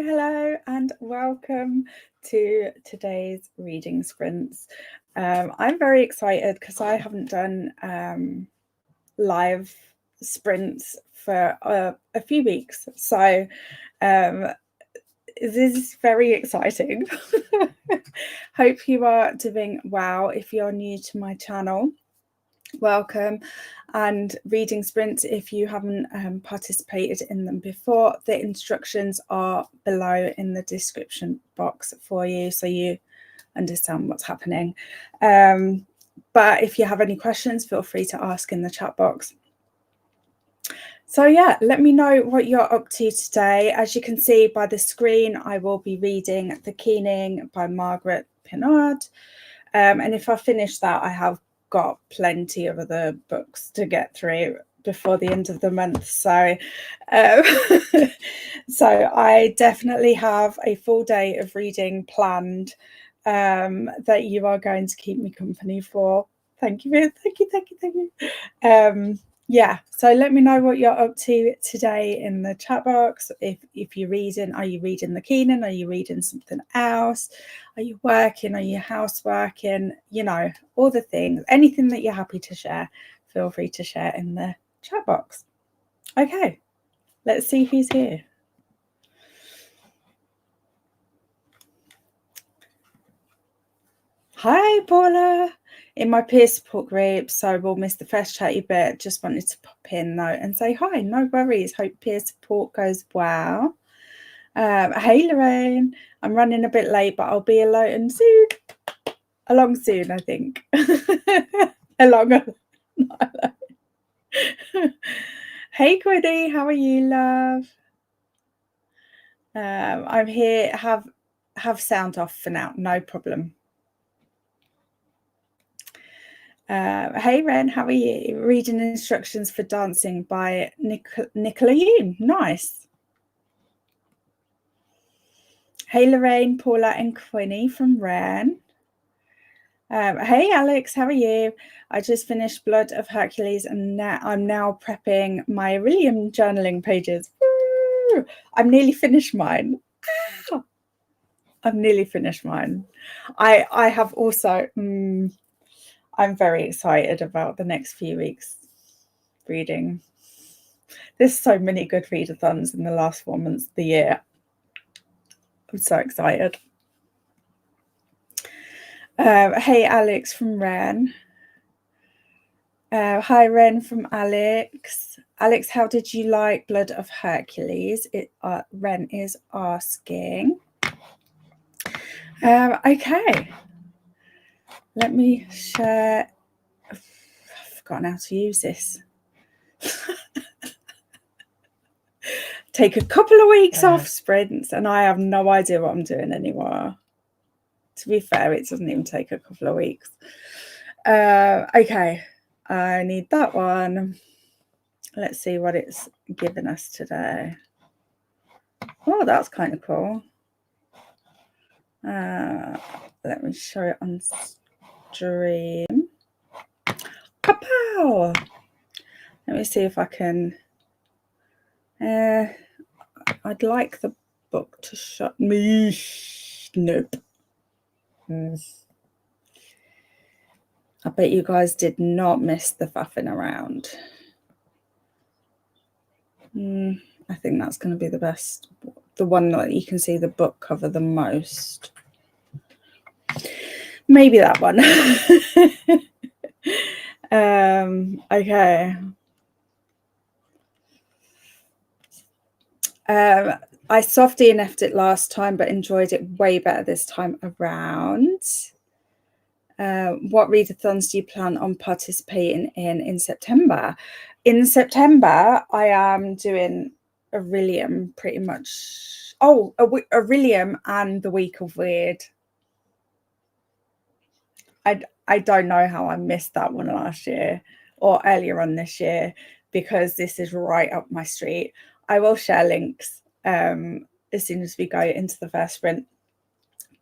Hello, and welcome to today's reading sprints. I'm very excited because I haven't done live sprints for a few weeks, so this is very exciting. Hope you are doing well. If you're new to my channel, welcome. And reading sprints, if you haven't participated in them before, the instructions are below in the description box for you, so you understand what's happening. But if you have any questions, feel free to ask in the chat box. So yeah, let me know what you're up to today. As you can see by the screen, I will be reading The Keening by Margaret Pinard. And if I finish that, I have got plenty of other books to get through before the end of the month. So, so I definitely have a full day of reading planned that you are going to keep me company for. Thank you. Yeah, so let me know what you're up to today in the chat box. If you're reading, are you reading The Keening? Are you reading something else? Are you working? Are you houseworking? You know, all the things, anything that you're happy to share, feel free to share in the chat box. Okay, let's see who's here. Hi, Paula. In my peer support group, so we'll miss the first chatty bit. Just wanted to pop in though and say hi. No worries. Hope peer support goes well. Hey, Lorraine. I'm running a bit late, but I'll be along soon, I think. Hey, Quiddy. How are you, love? I'm here. Have sound off for now. No problem. Hey Ren, how are you? Reading instructions for dancing by Nicola Yoon. Nice. Hey Lorraine, Paula and Quinny from Ren. Hey Alex, how are you? I just finished Blood of Hercules and I'm now prepping my Aurelian journaling pages. Woo! I'm nearly finished mine. I'm nearly finished mine. I have also... I'm very excited about the next few weeks reading. There's so many good readathons in the last 4 months of the year. I'm so excited. Hey, Alex from Ren. Hi, Ren from Alex. Alex, how did you like Blood of Hercules? Ren is asking. Okay. Let me share. I've forgotten how to use this. Take a couple of weeks off sprints and I have no idea what I'm doing anymore. To be fair, it doesn't even take a couple of weeks. Okay, I need that one. Let's see what it's given us today. Oh, that's kind of cool. Let me show it on stream. Kapow! Let me see if I can... I'd like the book to shut me. Nope. I bet you guys did not miss the faffing around. I think that's going to be the best. The one that you can see the book cover the most. Maybe that one. Okay. I soft DNF'd it last time, but enjoyed it way better this time around. What readathons do you plan on participating in September? In September, I am doing Aurelian pretty much. Oh, Aurelian and the Week of Weird. I don't know how I missed that one last year or earlier on this year, because this is right up my street. I will share links as soon as we go into the first sprint.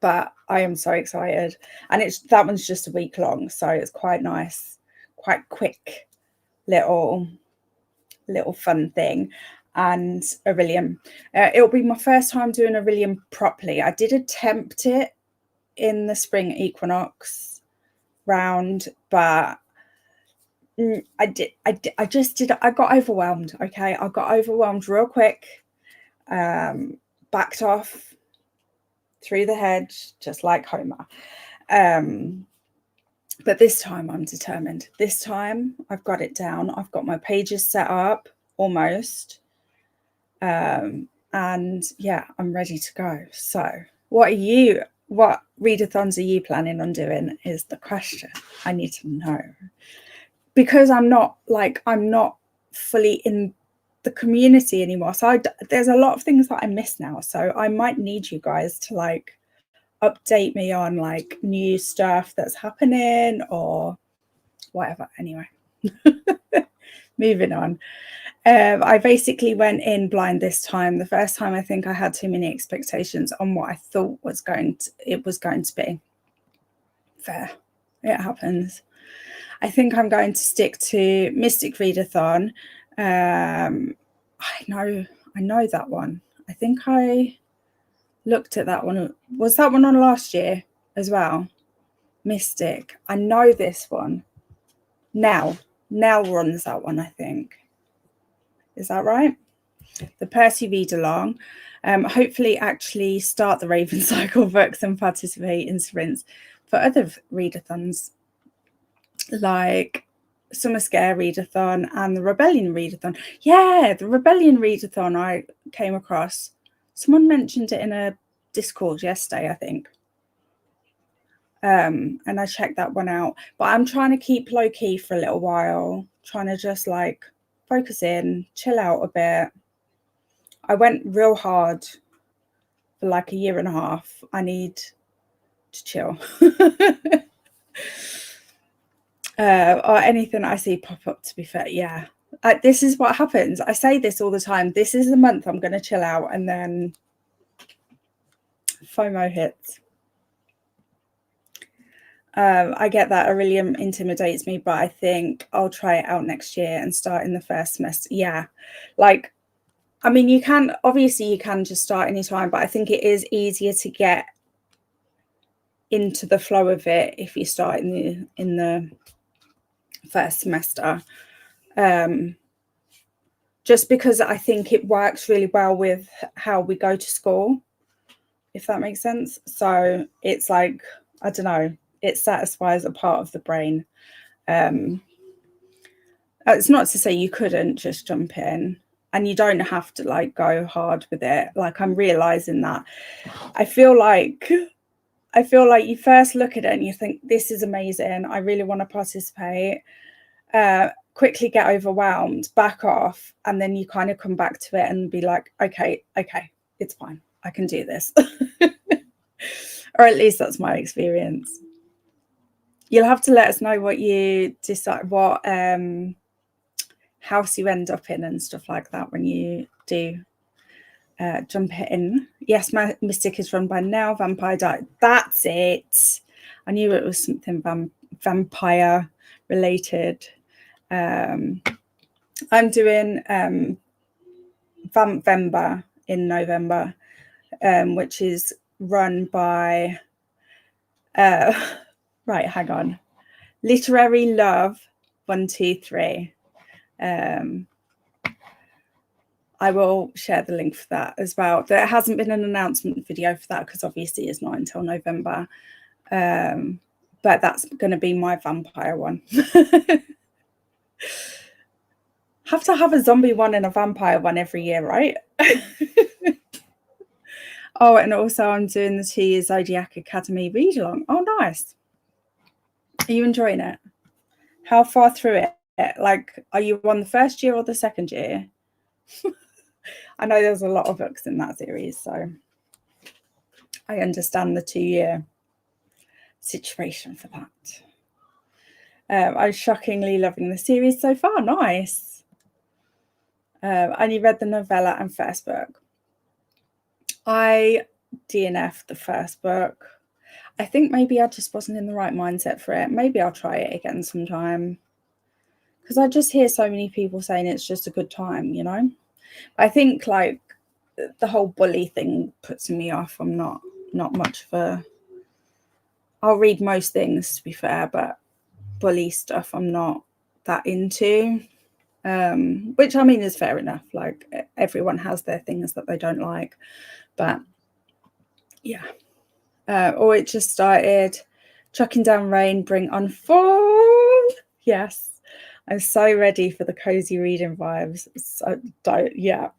But I am so excited, and that one's just a week long, so it's quite nice, quite quick, little fun thing. and Aurelian. It'll be my first time doing Aurelian properly. I did attempt it in the spring equinox round, but I got overwhelmed. Okay, I got overwhelmed real quick, backed off through the hedge, just like Homer. But this time I'm determined. This time I've got it down. I've got my pages set up almost. And yeah, I'm ready to go. So what readathons are you planning on doing is the question. I need to know. Because I'm not fully in the community anymore. So there's a lot of things that I miss now. So I might need you guys to like update me on like new stuff that's happening or whatever. Anyway, moving on. I basically went in blind this time. The first time I think I had too many expectations on what I thought it was going to be. Fair. It happens. I think I'm going to stick to Mystic Readathon. I know that one. I think I looked at that one. Was that one on last year as well? Mystic. I know this one. Now runs that one, I think. Is that right? The Percy read along. Hopefully actually start the Raven Cycle books and participate in sprints for other readathons like Summer Scare Readathon and the Rebellion Readathon. Yeah, the Rebellion Readathon I came across. Someone mentioned it in a Discord yesterday, I think. And I checked that one out. But I'm trying to keep low key for a little while, trying to just like focus in, chill out a bit. I went real hard for like a year and a half. I need to chill. Or anything I see pop up, to be fair. Yeah, this is what happens. I say this all the time. This is the month I'm going to chill out, and then FOMO hits. I get that Aurelian intimidates me, but I think I'll try it out next year and start in the first semester. Yeah, like, I mean, you can just start anytime, but I think it is easier to get into the flow of it if you start in the first semester. Just because I think it works really well with how we go to school, if that makes sense. So it's like, I don't know, it satisfies a part of the brain. It's not to say you couldn't just jump in, and you don't have to like go hard with it. Like, I'm realizing that. I feel like you first look at it and you think, this is amazing, I really want to participate. Quickly get overwhelmed, back off, and then you kind of come back to it and be like, okay, it's fine, I can do this. Or at least that's my experience. You'll have to let us know what you decide, what house you end up in and stuff like that when you do jump in. Yes, my Mystic is run by Now Vampire Diet. That's it. I knew it was something vampire related. I'm doing Vampvember in November, which is run by right, hang on, Literary Love 123. I will share the link for that as well. There hasn't been an announcement video for that because obviously it's not until November, but that's going to be my vampire one. Have to have a zombie one and a vampire one every year, right? Oh, and also I'm doing the 2-year Zodiac Academy read along. Oh, nice. Are you enjoying it? How far through it? Like, are you on the first year or the second year? I know there's a lot of books in that series, so I understand the 2-year situation for that. I'm shockingly loving the series so far. Nice. I only read the novella and first book. I DNF'd the first book. I think maybe I just wasn't in the right mindset for it. Maybe I'll try it again sometime, because I just hear so many people saying it's just a good time, you know. I think like the whole bully thing puts me off. I'm not much of a, I'll read most things to be fair, but bully stuff I'm not that into. Which I mean is fair enough. Like everyone has their things that they don't like, but yeah. Oh, it just started. Chucking down rain, bring on fall. Yes, I'm so ready for the cozy reading vibes. So don't, yeah.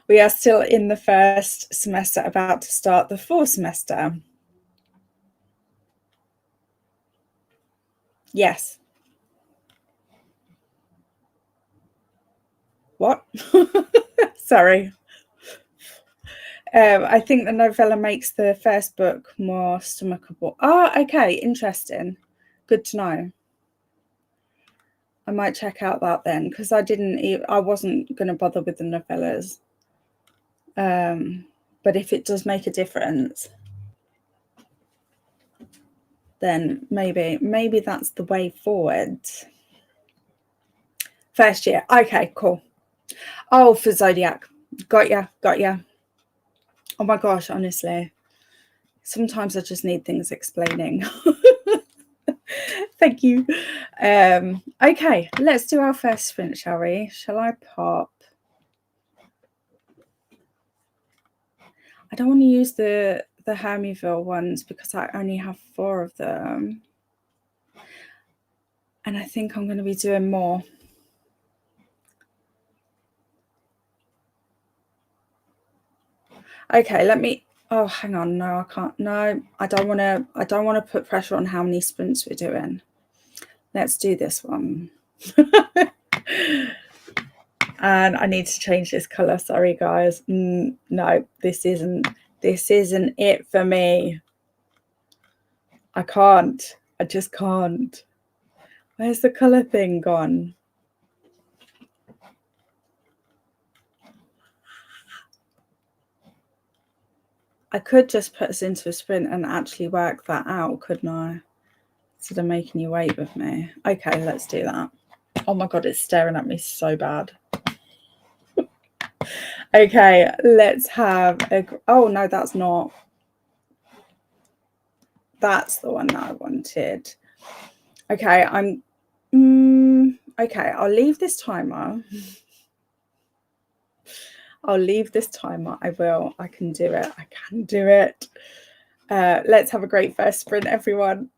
We are still in the first semester, about to start the fall semester. Yes. What? Sorry. I think the novella makes the first book more stomachable. Oh, okay, interesting. Good to know. I might check out that then, because I wasn't going to bother with the novellas. But if it does make a difference, then maybe that's the way forward. First year. Okay, cool. Oh, for Zodiac. Got ya. Oh my gosh, honestly. Sometimes I just need things explaining. Thank you. Okay, let's do our first sprint, shall we? Shall I pop? I don't want to use the HermieVille ones because I only have 4 of them. And I think I'm going to be doing more. Okay, let me, oh, hang on. No, I can't. No, I don't want to put pressure on how many sprints we're doing. Let's do this one. And I need to change this color. Sorry, guys. No, this isn't it for me. I can't. I just can't. Where's the color thing gone? I could just put us into a sprint and actually work that out, couldn't I? Instead of making you wait with me. Okay, let's do that. Oh my God, it's staring at me so bad. Okay, let's have a, oh no, that's not. That's the one that I wanted. Okay, okay, I'll leave this timer. I can do it. Let's have a great first sprint, everyone.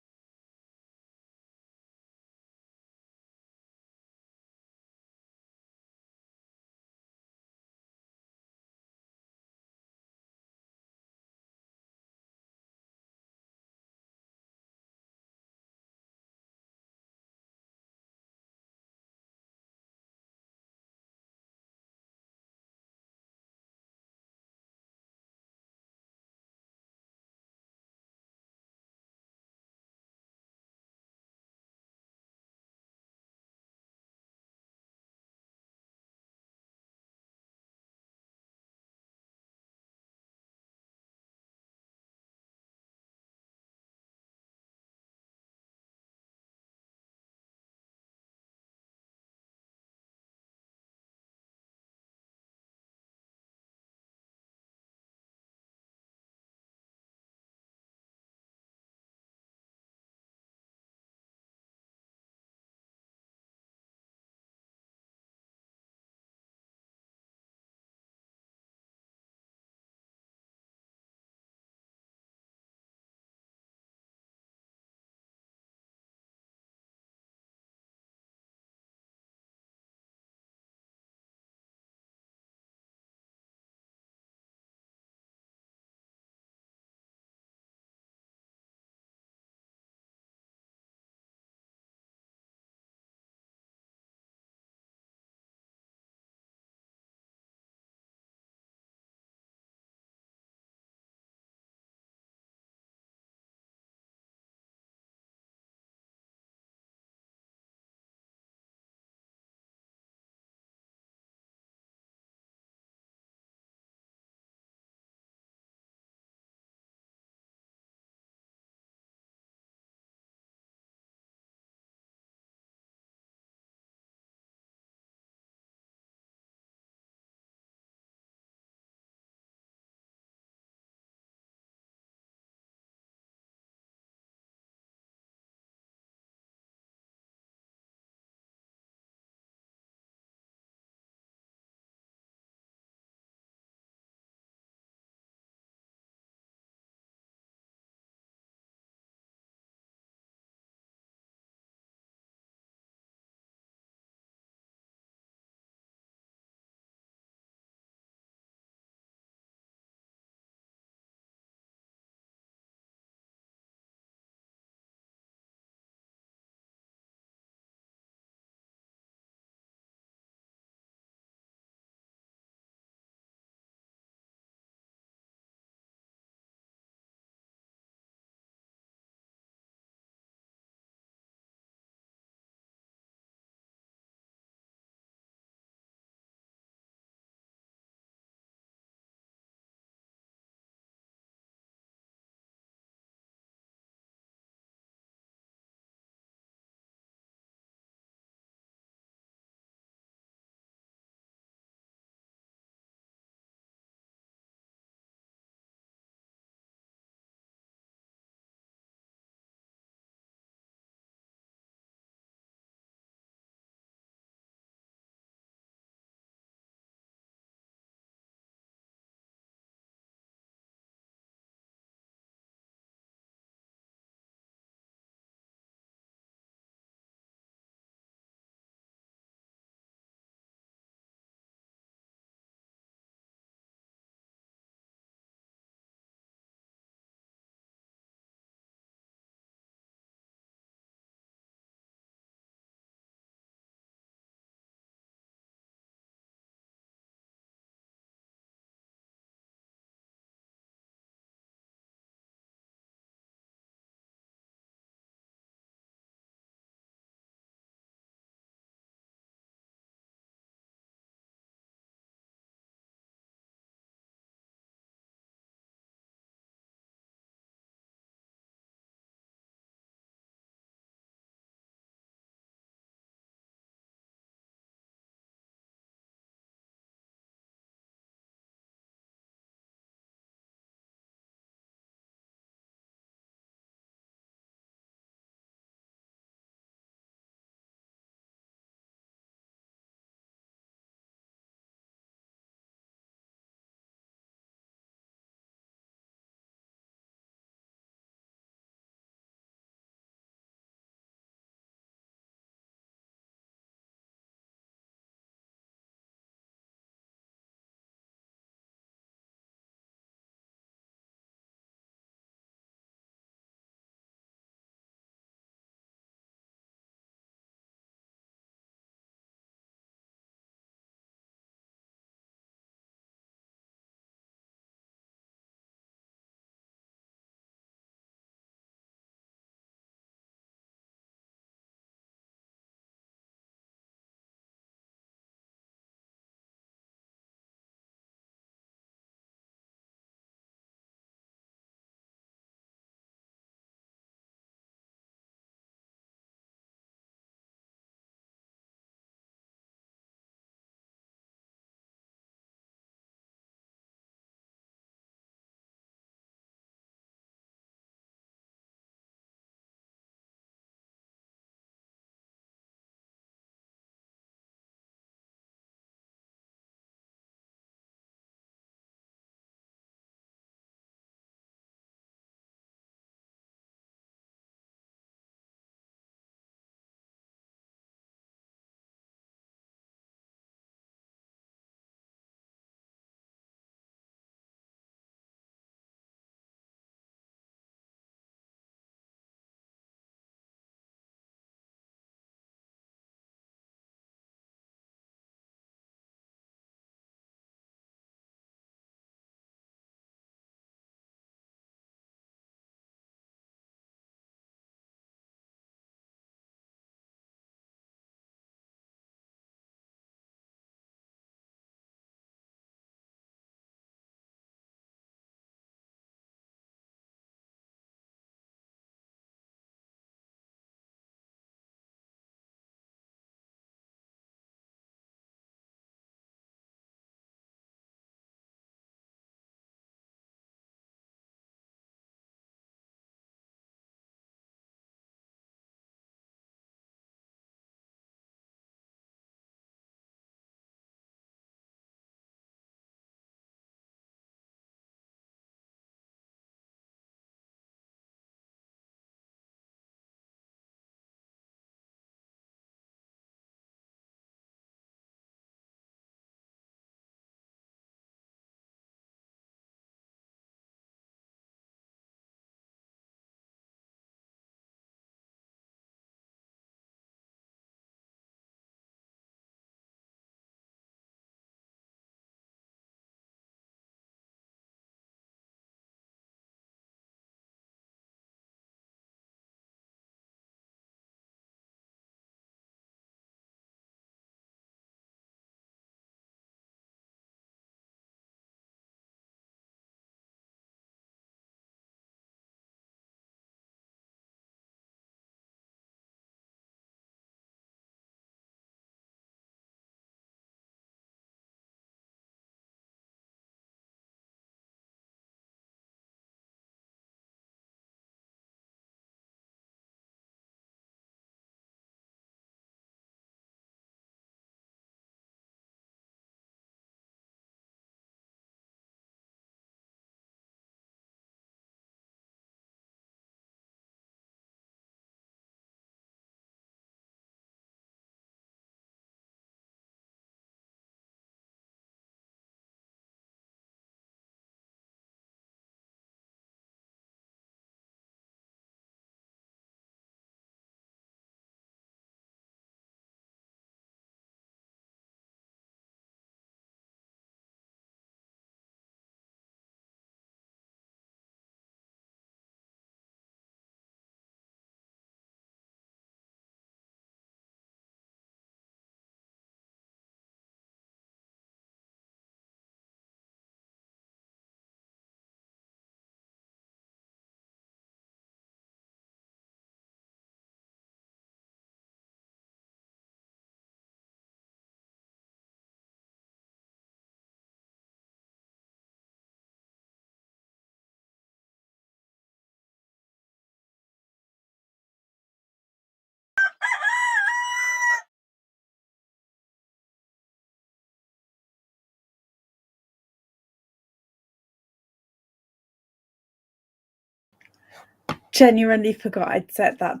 genuinely forgot I'd set that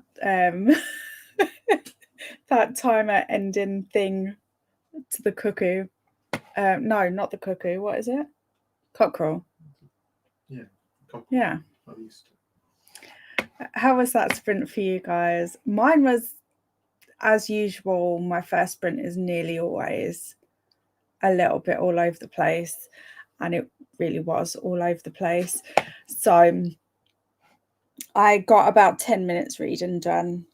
that timer ending thing to the cuckoo. No, not the cuckoo. What is it? Cockerel. Yeah. Cockerel. Yeah. How was that sprint for you guys? Mine was, as usual, my first sprint is nearly always a little bit all over the place, and it really was all over the place. So I got about 10 minutes reading done.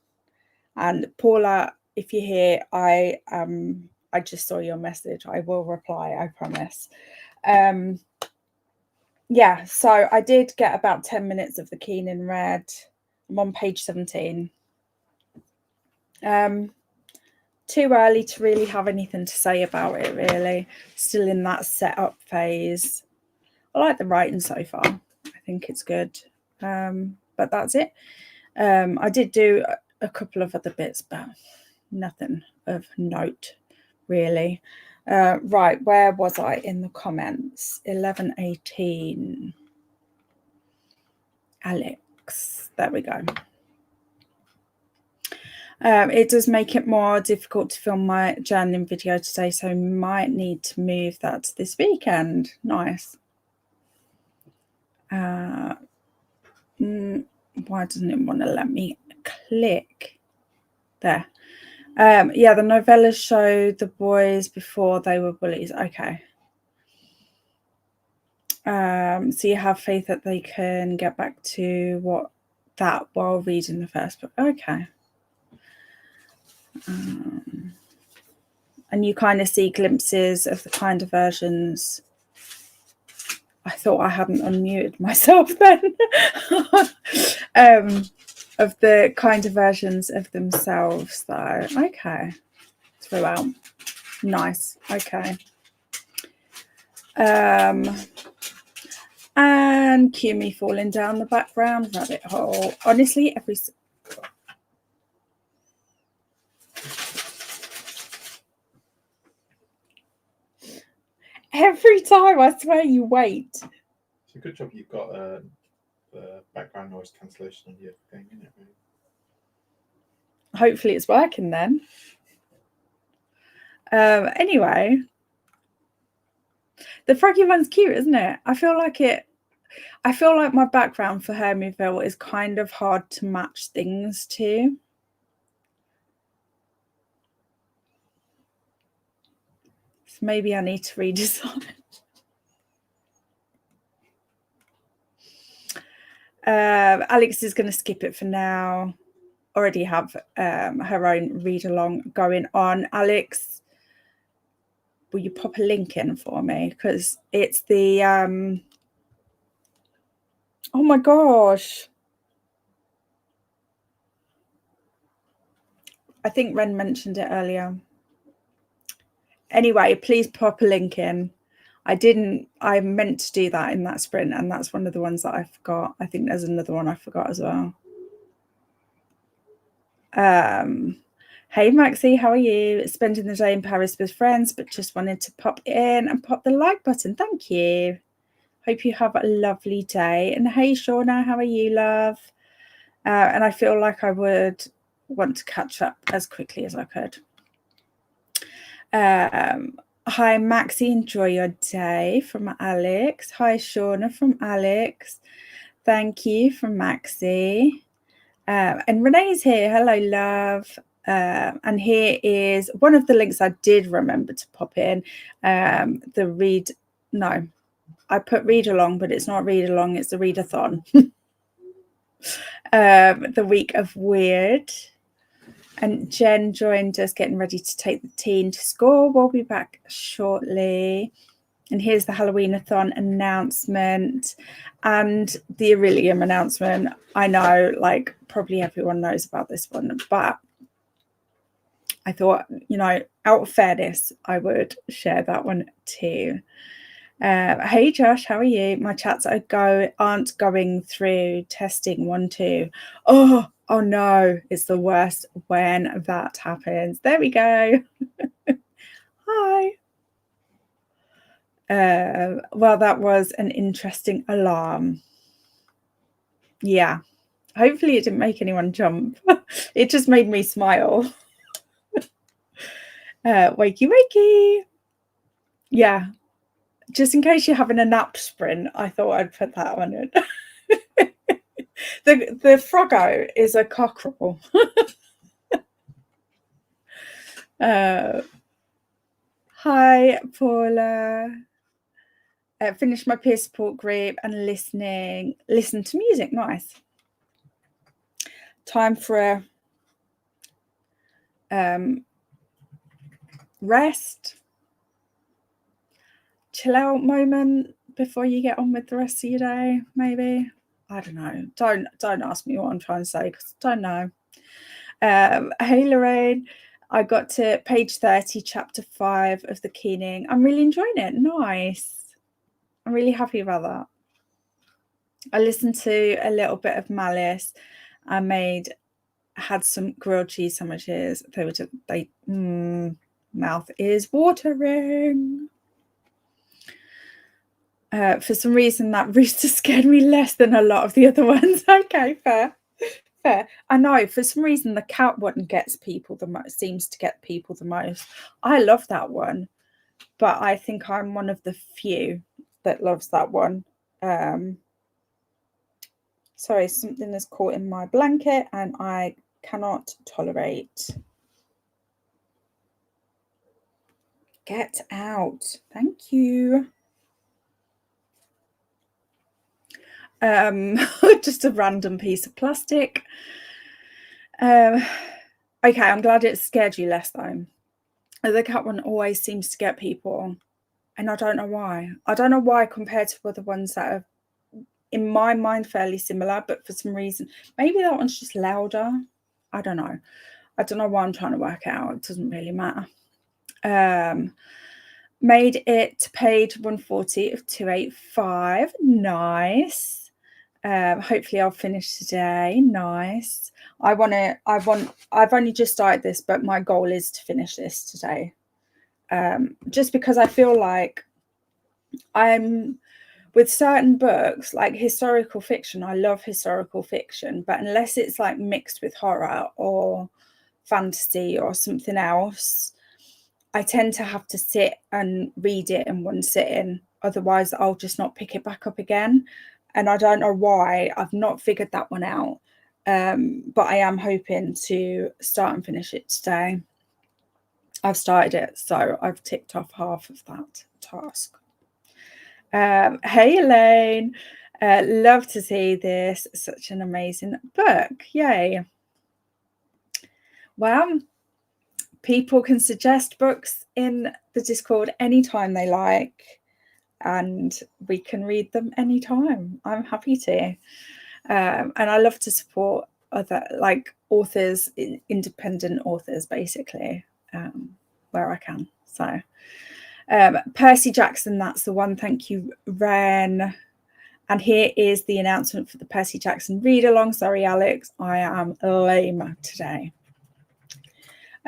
And Paula, if you're here, I just saw your message. I will reply, I promise. Yeah, so I did get about 10 minutes of the Keenan read. I'm on page 17. Too early to really have anything to say about it, really. Still in that setup phase. I like the writing so far. I think it's good. But that's it. I did do a couple of other bits, but nothing of note, really. Right, where was I in the comments? 11:18. Alex, there we go. It does make it more difficult to film my journaling video today, so might need to move that to this weekend. Nice. Why doesn't it want to let me click? There. Yeah, the novellas show the boys before they were bullies. Okay. So you have faith that they can get back to that while reading the first book. Okay. And you kind of see glimpses of the kind of versions. I thought I hadn't unmuted myself then. Of the kind of versions of themselves, though. Okay. Throughout. Nice. Okay. And cue me falling down the background rabbit hole. Honestly, every time, I swear, you wait. It's a good job you've got the background noise cancellation on your thing, isn't it? Really? Hopefully it's working then. Anyway, the froggy one's cute, isn't it? I feel like my background for HermieVille is kind of hard to match things to. So maybe I need to redesign it. Alex is going to skip it for now. Already have her own read along going on. Alex, will you pop a link in for me? Because it's the oh my gosh, I think Ren mentioned it earlier. Anyway, please pop a link in. I meant to do that in that sprint, and that's one of the ones that I forgot. I think there's another one I forgot as well. Hey Maxie, how are you? Spending the day in Paris with friends, but just wanted to pop in and pop the like button. Thank you. Hope you have a lovely day. And hey Shauna, how are you, love? And I feel like I would want to catch up as quickly as I could. Hi Maxie, enjoy your day from Alex. Hi Shauna from Alex. Thank you from Maxie. And Renee's here. Hello, love. And here is one of the links I did remember to pop in. I put read along, but it's not read along, it's the readathon. The week of Weird. And Jen joined us getting ready to take the teen to school. We'll be back shortly. And here's the Halloween-a-thon announcement and the Aurelium announcement. I know, like, probably everyone knows about this one, but I thought, out of fairness, I would share that one too. Hey Josh, how are you? My chats aren't going through testing 1, 2. Oh no, it's the worst when that happens. There we go. Hi. Well, that was an interesting alarm. Yeah, Hopefully it didn't make anyone jump. It just made me smile. Wakey, wakey. Yeah. Just in case you're having a nap sprint, I thought I'd put that on it. The froggo is a cockerel. Hi, Paula. Finished my peer support group and listen to music. Nice. Time for a rest, chill out moment before you get on with the rest of your day. Maybe, I don't know. Don't ask me what I'm trying to say because I don't know. Hey Lorraine, I got to page 30, chapter 5 of the Keening. I'm really enjoying it. Nice. I'm really happy about that. I listened to a little bit of Malice. I had some grilled cheese sandwiches. Mouth is watering. For some reason, that rooster scared me less than a lot of the other ones. Okay, fair. I know, for some reason, the cat one seems to get people the most. I love that one, but I think I'm one of the few that loves that one. Sorry, something is caught in my blanket and I cannot tolerate. Get out. Thank you. Just a random piece of plastic. Okay, I'm glad it scared you less though. The cat one always seems to get people, and I don't know why. I don't know why compared to other ones that are, in my mind, fairly similar, but for some reason, maybe that one's just louder. I don't know. I don't know why I'm trying to work it out. It doesn't really matter. Made it to page 140 of 285. Nice. Hopefully I'll finish today. Nice. I've only just started this, but my goal is to finish this today. Just because I feel like I'm with certain books, like historical fiction, I love historical fiction, but unless it's like mixed with horror or fantasy or something else, I tend to have to sit and read it in one sitting. Otherwise, I'll just not pick it back up again. And I don't know why. I've not figured that one out. But I am hoping to start and finish it today. I've started it, so I've ticked off half of that task. Hey, Elaine. Love to see this. Such an amazing book. Yay. Well, people can suggest books in the Discord anytime they like, and we can read them anytime. I'm happy to. And I love to support other authors, independent authors, basically, where I can. So Percy Jackson, that's the one. Thank you, Ren. And here is the announcement for the Percy Jackson read along. Sorry, Alex, I am lame today.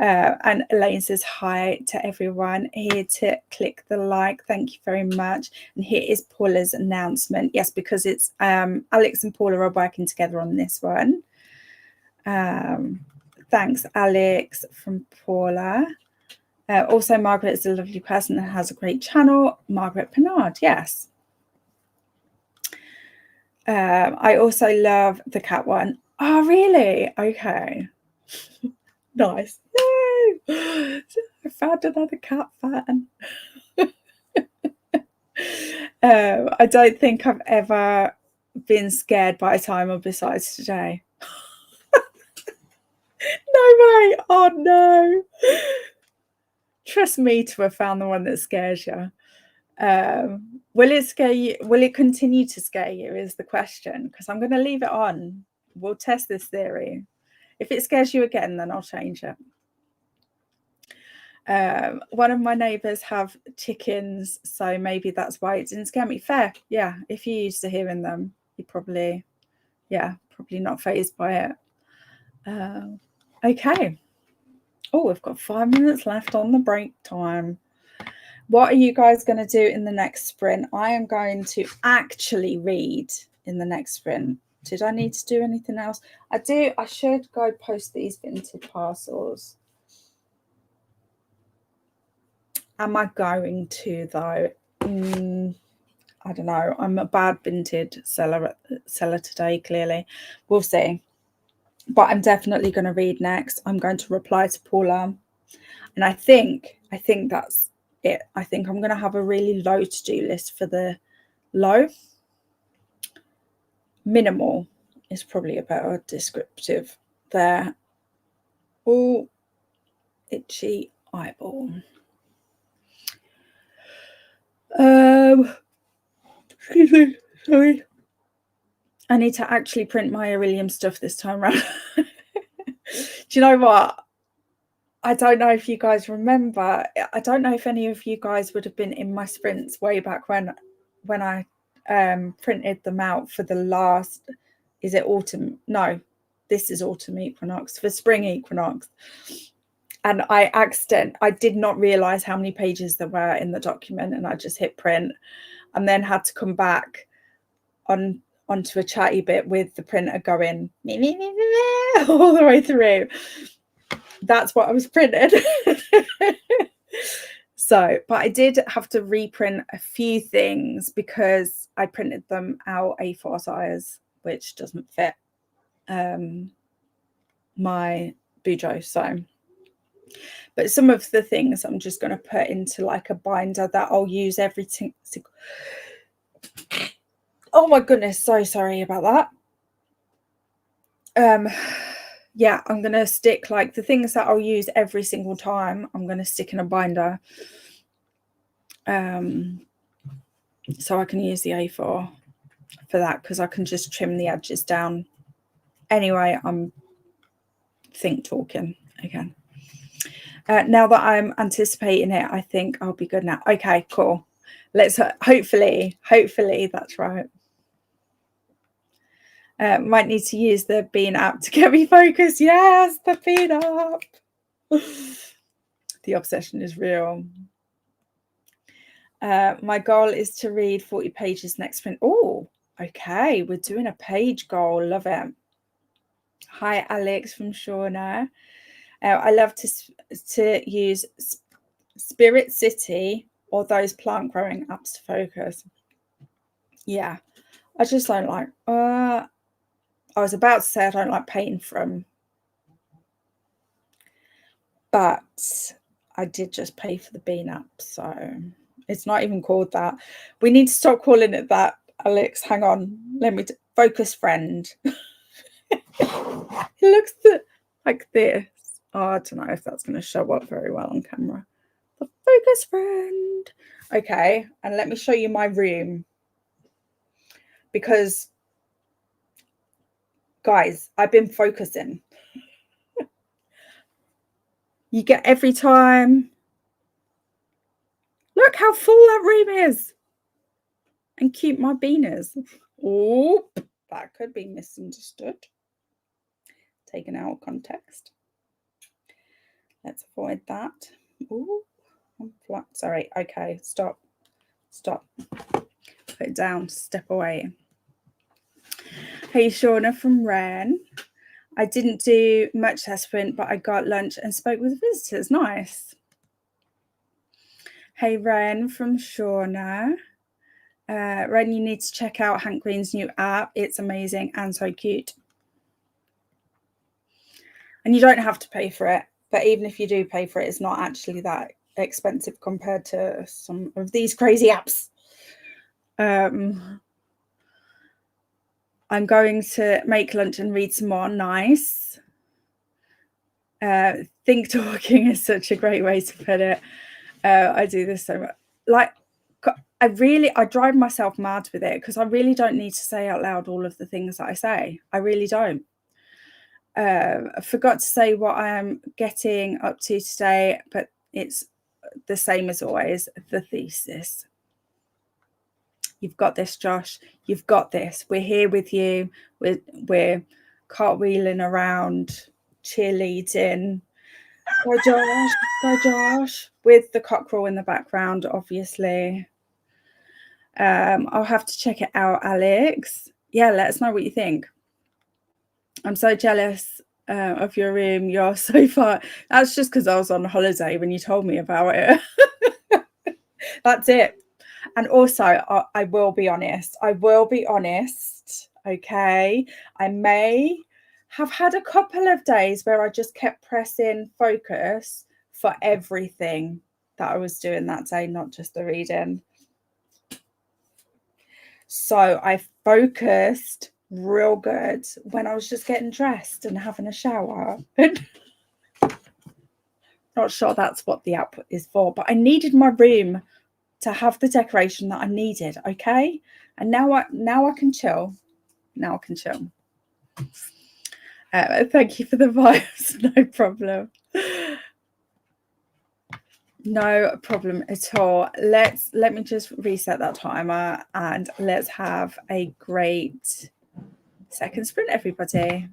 And Elaine says hi to everyone. Here to click the like. Thank you very much. And here is Paula's announcement. Yes, because it's Alex and Paula are working together on this one. Thanks, Alex, from Paula. Also, Margaret is a lovely person and has a great channel. Margaret Pinard, yes. I also love the cat one. Oh, really? Okay. Nice. Yay! I found another cat fan. I don't think I've ever been scared by a timer besides today. No way. Oh no. Trust me to have found the one that scares you. Will it scare you? Will it continue to scare you is the question, because I'm going to leave it on. We'll test this theory. If it scares you again, then I'll change it. One of my neighbours have chickens, so maybe that's why it didn't scare me. Fair. Yeah, if you're used to hearing them, you probably not fazed by it. Okay. Oh, we've got 5 minutes left on the break time. What are you guys going to do in the next sprint? I am going to actually read in the next sprint Did I need to do anything else? I should go post these vintage parcels. Am I going to though? I don't know. I'm a bad vintage seller today, clearly. We'll see. But I'm definitely going to read next. I'm going to reply to Paula. And I think that's it. I think I'm going to have a really low to-do list for the low. Minimal is probably a better descriptive there. Oh, itchy eyeball. Excuse me, sorry. I need to actually print my Aurelium stuff this time around. Do you know what? I don't know if you guys remember. I don't know if any of you guys would have been in my sprints way back when I printed them out for the last, is it autumn? No, this is autumn equinox, for spring equinox. And I did not realize how many pages there were in the document, and I just hit print and then had to come back onto a chatty bit with the printer going all the way through. That's what I was printed. So, but I did have to reprint a few things because I printed them out A4 size, which doesn't fit my bujo. So, but some of the things I'm just going to put into like a binder that I'll use everything. Oh my goodness, so sorry about that. Yeah, I'm going to stick like the things that I'll use every single time. I'm going to stick in a binder. So I can use the A4 for that because I can just trim the edges down. Anyway, I'm talking again. Now that I'm anticipating it, I think I'll be good now. Okay, cool. Let's hopefully that's right. Might need to use the Bean app to get me focused. Yes, the Bean app. The obsession is real. My goal is to read 40 pages next sprint. Oh, okay. We're doing a page goal. Love it. Hi, Alex from Shauna. I love to use Spirit City or those plant growing apps to focus. Yeah, I just don't like. I was about to say I don't like paying from, but I did just pay for the Bean app, so it's not even called that. We need to stop calling it that, Alex. Hang on, let me focus friend. It looks like this. Oh, I don't know if that's going to show up very well on camera. The focus friend. Okay, and let me show you my room. Because, guys, I've been focusing. You get every time. Look how full that room is. And cute my bean is. Oh, that could be misunderstood. Taken out of context. Let's avoid that. Oh, I'm flat. Sorry. Okay, stop. Put it down. Step away. Hey, Shauna from Ren. I didn't do much that sprint, but I got lunch and spoke with visitors. Nice. Hey, Ren from Shauna. Ren, you need to check out Hank Green's new app. It's amazing and so cute. And you don't have to pay for it. But even if you do pay for it, it's not actually that expensive compared to some of these crazy apps. I'm going to make lunch and read some more. Nice. Think talking is such a great way to put it. I do this so much. Like, I drive myself mad with it because I really don't need to say out loud all of the things that I say. I really don't. I forgot to say what I am getting up to today, but it's the same as always, the thesis. You've got this, Josh. You've got this. We're here with you. We're cartwheeling around, cheerleading. Go, Josh. Go, Josh. With the cockerel in the background, obviously. I'll have to check it out, Alex. Yeah, let us know what you think. I'm so jealous of your room. You're so far. That's just because I was on holiday when you told me about it. That's it. And also, I will be honest. Okay. I may have had a couple of days where I just kept pressing focus for everything that I was doing that day, not just the reading. So I focused real good when I was just getting dressed and having a shower. Not sure that's what the app is for, but I needed my room to have the decoration that I needed. Okay. And now I can chill. Now I can chill. Thank you for the vibes. No problem. No problem at all. Let me just reset that timer and let's have a great second sprint, everybody.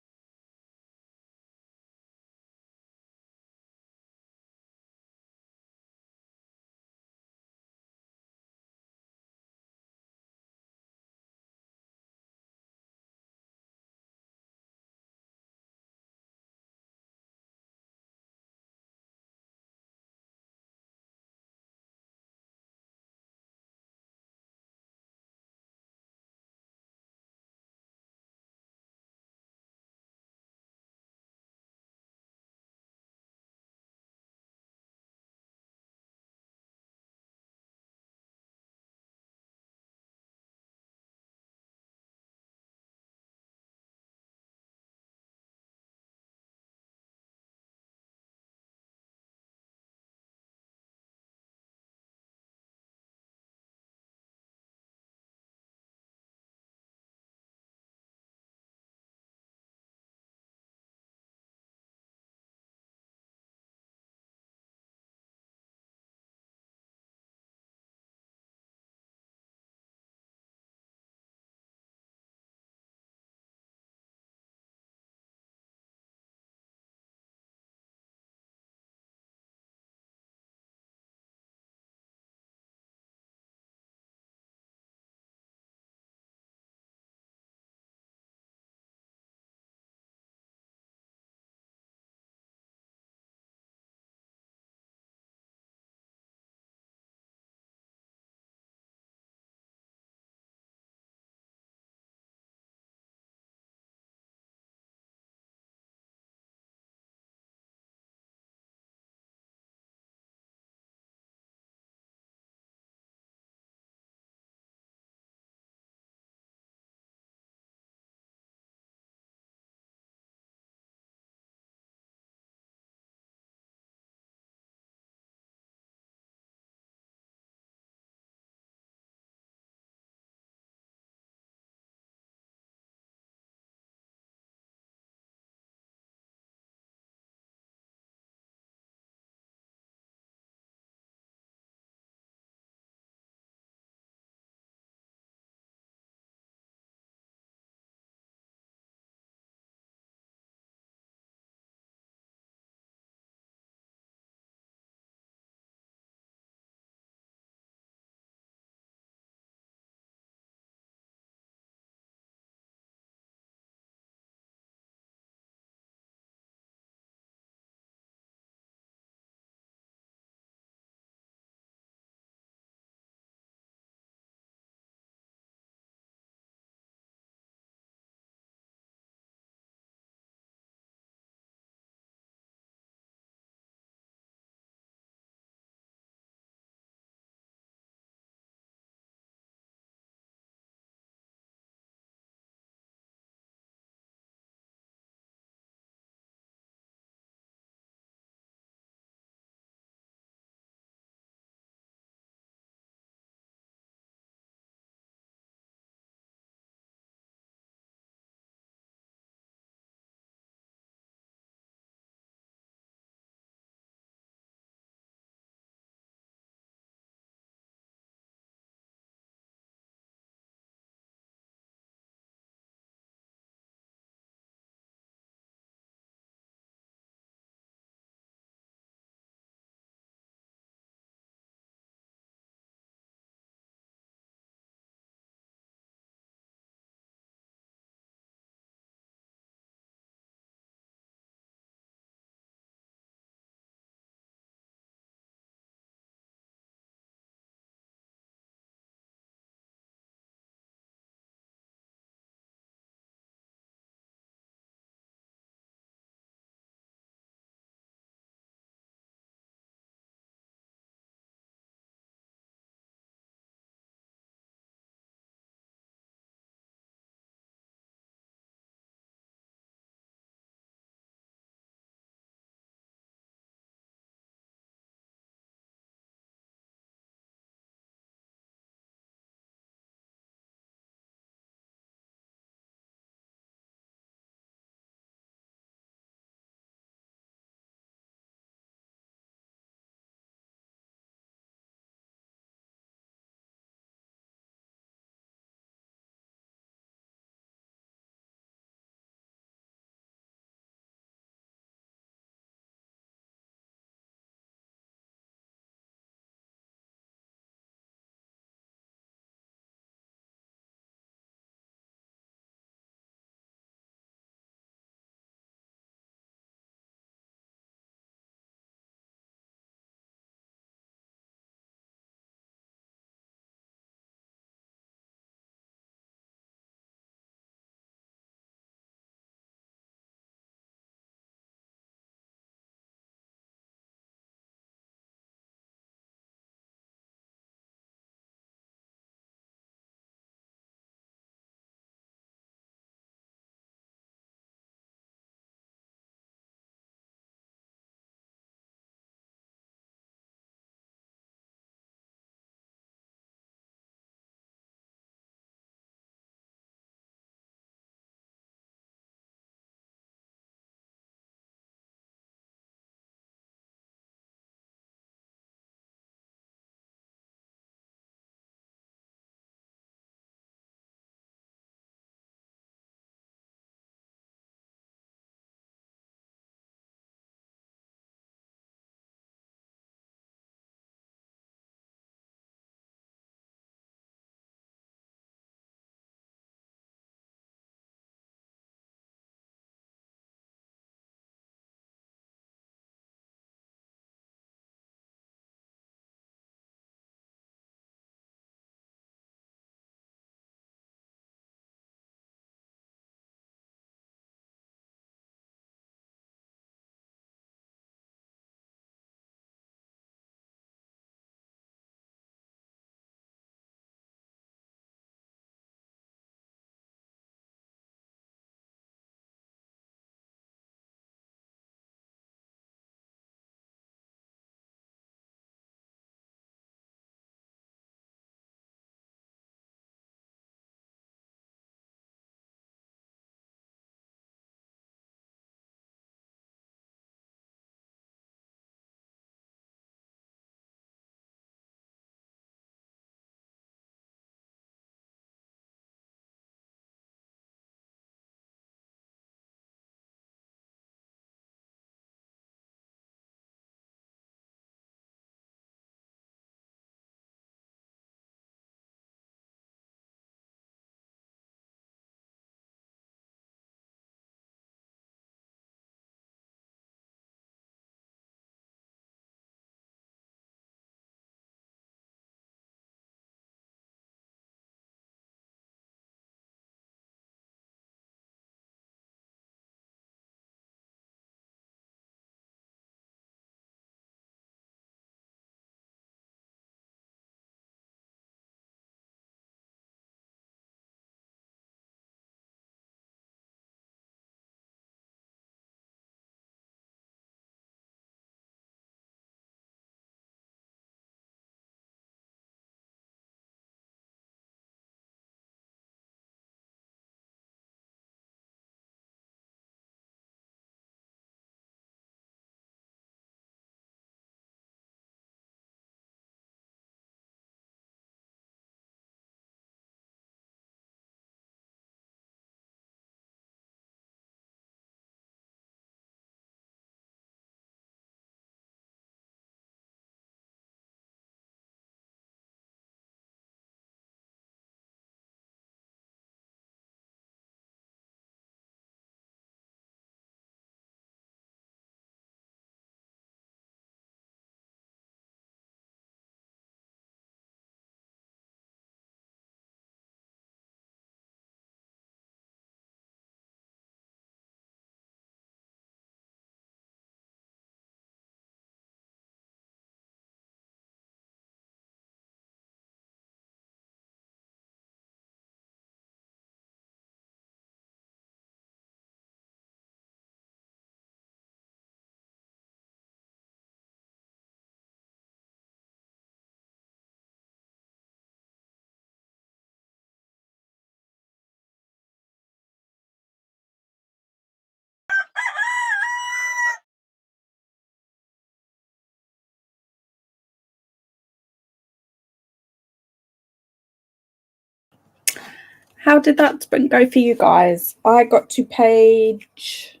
How did that sprint go for you guys? I got to page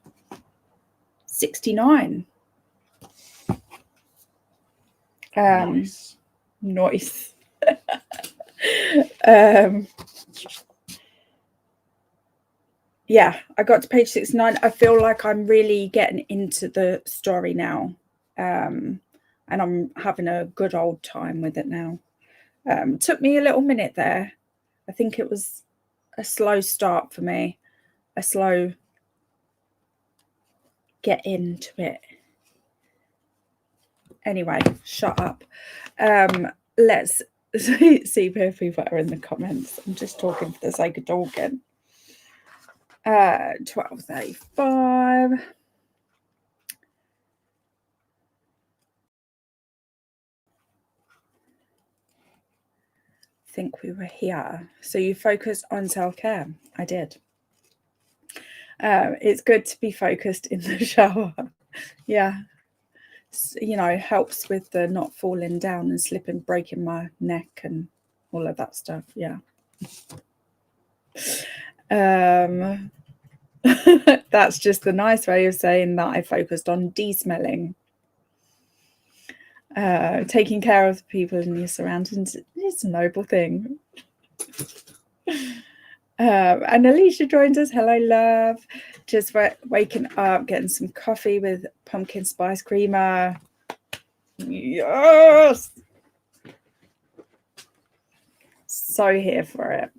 69. Nice. Nice. Yeah, I got to page 69. I feel like I'm really getting into the story now. And I'm having a good old time with it now. Took me a little minute there. I think it was a slow start for me. A slow get into it. Anyway, shut up. Let's see if people are in the comments. I'm just talking for the sake of talking. 12:35. I think we were here. So you focused on self-care. I did. It's good to be focused in the shower. Yeah. You know, helps with the not falling down and slipping, breaking my neck and all of that stuff. Yeah. That's just the nice way of saying that I focused on de-smelling. Taking care of the people in your surroundings is a noble thing. And Alicia joined us. Hello, love. Just waking up, getting some coffee with pumpkin spice creamer. Yes! So here for it.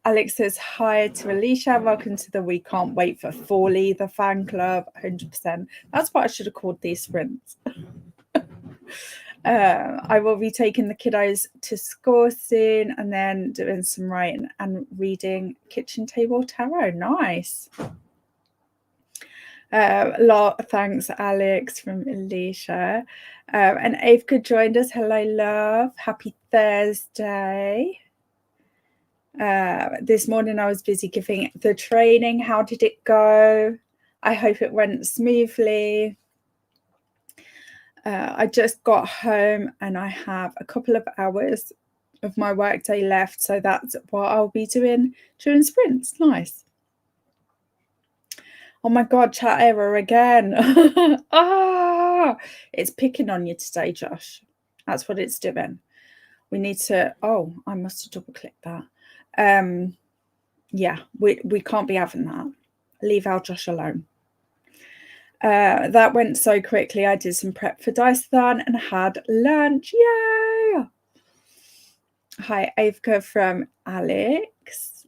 Alex says hi to Alicia. Welcome to the We Can't Wait for Fall Either fan club. 100%. That's what I should have called these sprints. I will be taking the kiddos to school soon and then doing some writing and reading kitchen table tarot. Nice. Thanks, Alex, from Alicia. And Avka joined us. Hello, love. Happy Thursday. This morning I was busy giving the training. How did it go? I hope it went smoothly. I just got home and I have a couple of hours of my workday left, so that's what I'll be doing during sprints. Nice. Oh my God, chat error again. It's picking on you today, Josh. That's what it's doing. We need to, oh, I must have double clicked that. Yeah, we can't be having that. Leave our Josh alone. That went so quickly. I did some prep for Dice-a-thon and had lunch. Yay! Hi, Avka from Alex.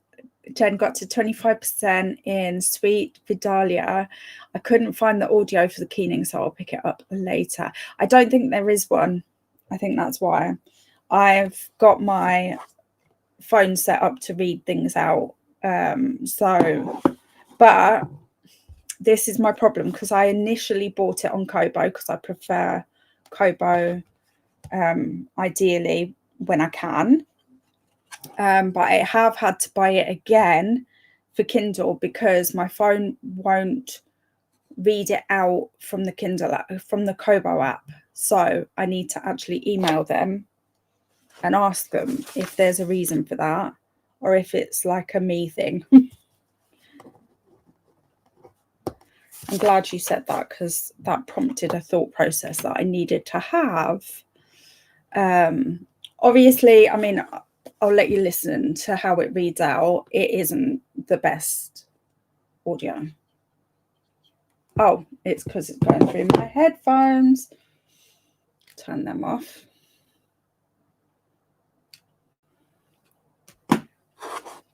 Jen got to 25% in Sweet Vidalia. I couldn't find the audio for the keening, so I'll pick it up later. I don't think there is one. I think that's why. I've got my phone set up to read things out. But this is my problem because I initially bought it on Kobo because I prefer Kobo ideally when I can. But I have had to buy it again for Kindle because my phone won't read it out from the Kindle app, from the Kobo app. So I need to actually email them and ask them if there's a reason for that or if it's like a me thing. I'm glad you said that because that prompted a thought process that I needed to have. Obviously, I mean, I'll let you listen to how it reads out. It isn't the best audio. Oh, it's because it's going through my headphones. Turn them off.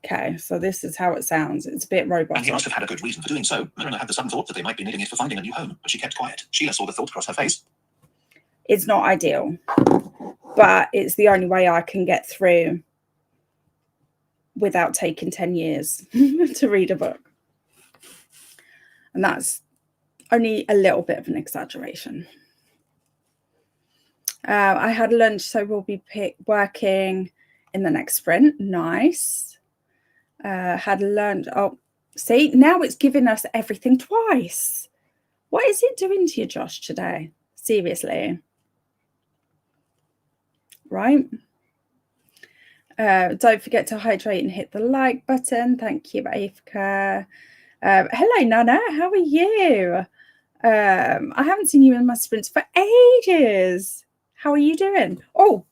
Okay, so this is how it sounds. It's a bit robotic. And he must have had a good reason for doing so. Marina had the sudden thought that they might be needing it for finding a new home, but she kept quiet. Sheila saw the thought cross her face. It's not ideal, but it's the only way I can get through without taking 10 years to read a book. And that's only a little bit of an exaggeration. I had lunch, so we'll be working in the next sprint. Nice. Had lunch. Oh, see, now it's giving us everything twice. What is it doing to you, Josh, today? Seriously. Right. Don't forget to hydrate and hit the like button. Thank you, Afka. Hello, Nana. How are you? I haven't seen you in my sprints for ages. How are you doing? Oh,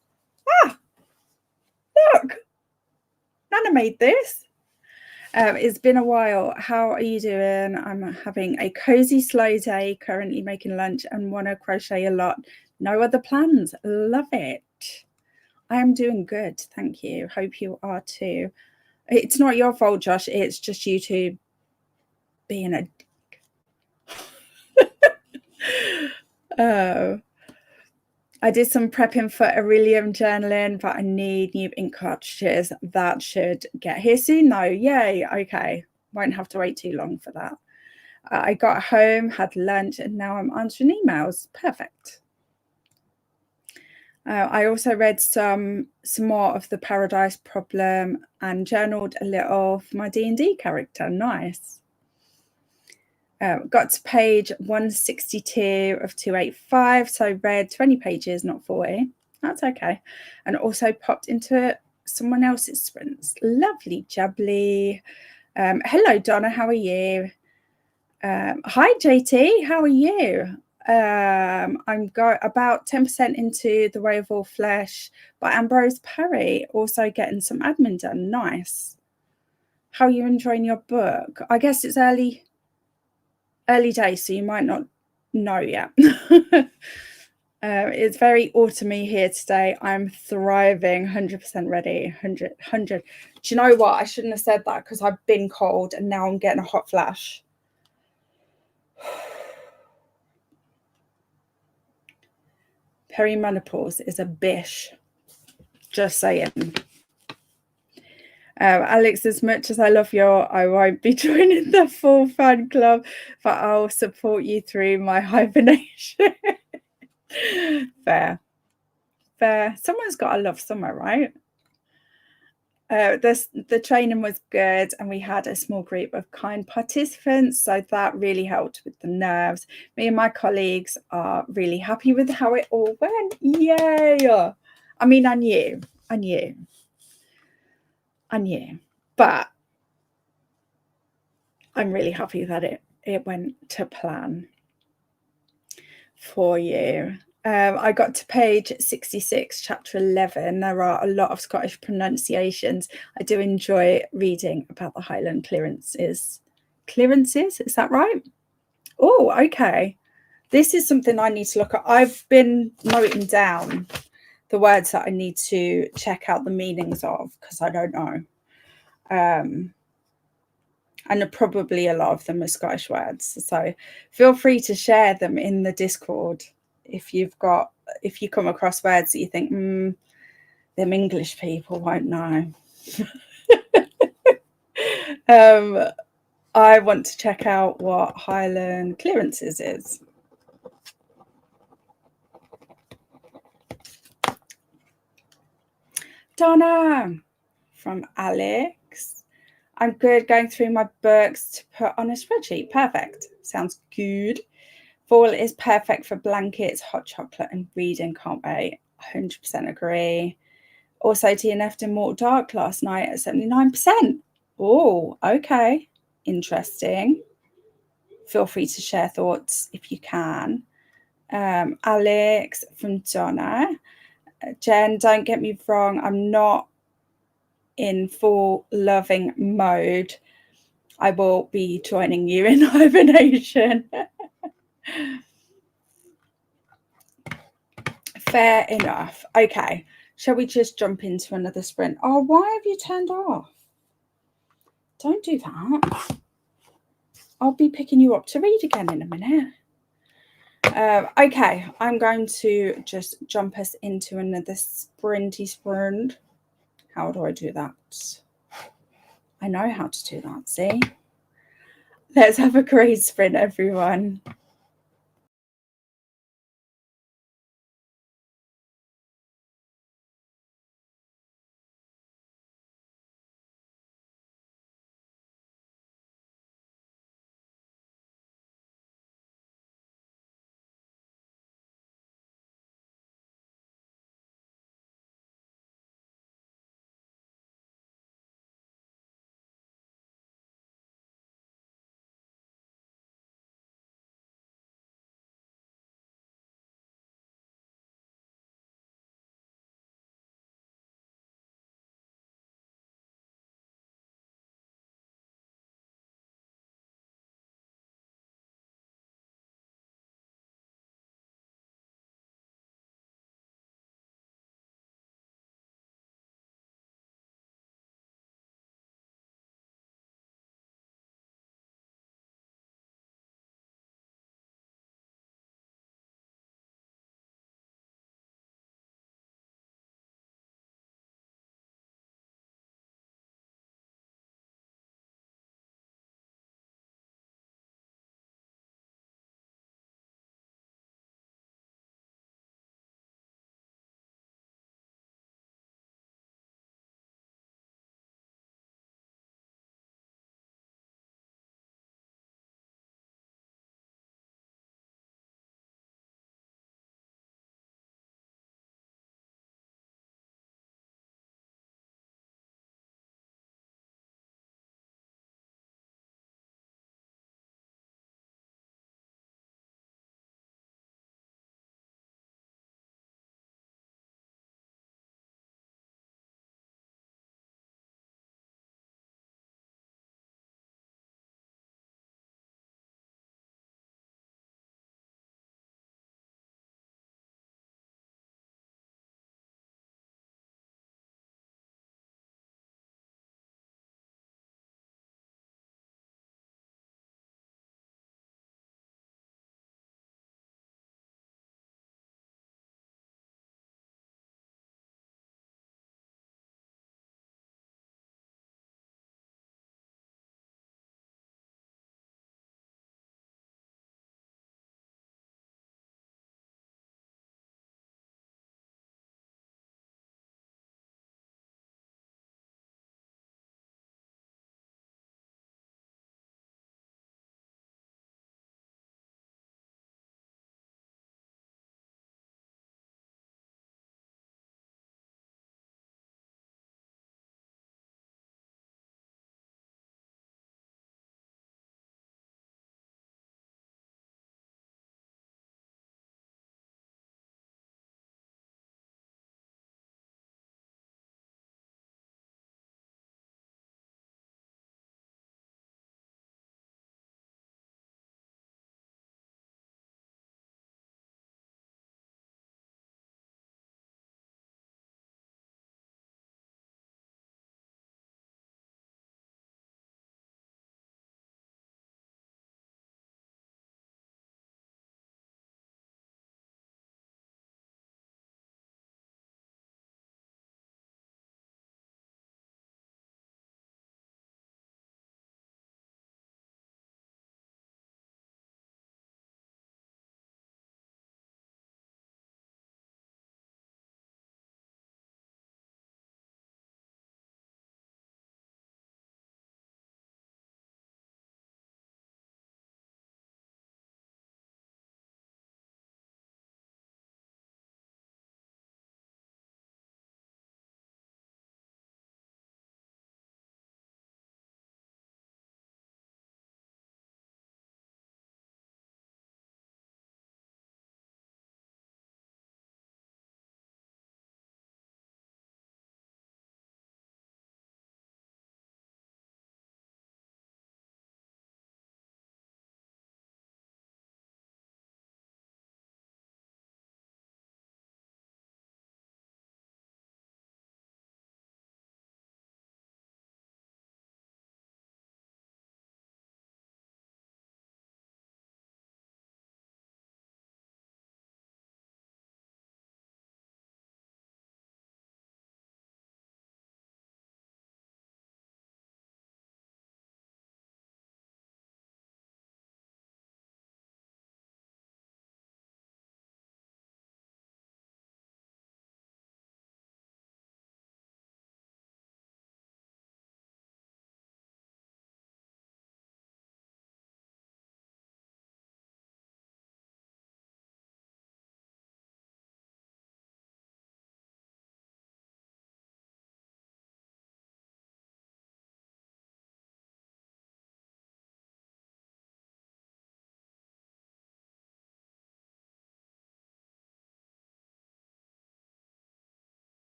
look. Nana made this. It's been a while. How are you doing? I'm having a cozy, slow day, currently making lunch and want to crochet a lot. No other plans. Love it. I am doing good. Thank you. Hope you are too. It's not your fault, Josh. It's just you two being a dick. I did some prepping for Aurelium journaling, but I need new ink cartridges. That should get here soon though. Yay. Okay. Won't have to wait too long for that. I got home, had lunch, and now I'm answering emails. Perfect. I also read some more of The Paradise Problem and journaled a little for my D&D character. Nice. Got to page 162 of 285, so read 20 pages, not 40. That's okay. And also popped into someone else's sprints. Lovely jubbly. Hello, Donna. How are you? Hi, JT. How are you? I'm about 10% into The Way of All Flesh by Ambrose Parry. Also getting some admin done. Nice. How are you enjoying your book? I guess it's early days, so you might not know yet. It's very autumny here today. I'm thriving, 100% ready, 100. Do you know what? I shouldn't have said that because I've been cold and now I'm getting a hot flash. Perimenopause is a bish. Just saying. Alex, as much as I love I won't be joining the full fan club, but I'll support you through my hibernation. Fair. Someone's got to love summer, right? The training was good and we had a small group of kind participants, so that really helped with the nerves. Me and my colleagues are really happy with how it all went. Yay! I mean, I knew, but I'm really happy that it went to plan for you. I got to page 66, chapter 11. There are a lot of Scottish pronunciations. I do enjoy reading about the Highland clearances. Clearances, is that right? Oh, okay. This is something I need to look at. I've been noting down the words that I need to check out the meanings of because I don't know. And probably a lot of them are Scottish words. So feel free to share them in the Discord if you come across words that you think, them English people won't know. I want to check out what Highland clearances is. Donna from Alex. I'm good, going through my books to put on a spreadsheet. Perfect. Sounds good. Fall is perfect for blankets, hot chocolate, and reading. Can't wait. 100% agree. Also, DNF'd in Mortal Dark last night at 79%. Oh, okay. Interesting. Feel free to share thoughts if you can. Alex from Donna. Jen, don't get me wrong. I'm not in full loving mode. I will be joining you in hibernation. Fair enough. Okay. Shall we just jump into another sprint? Oh, why have you turned off? Don't do that. I'll be picking you up to read again in a minute. Okay, I'm going to just jump us into another sprinty sprint. How do I do that? I know how to do that, see? Let's have a great sprint, everyone.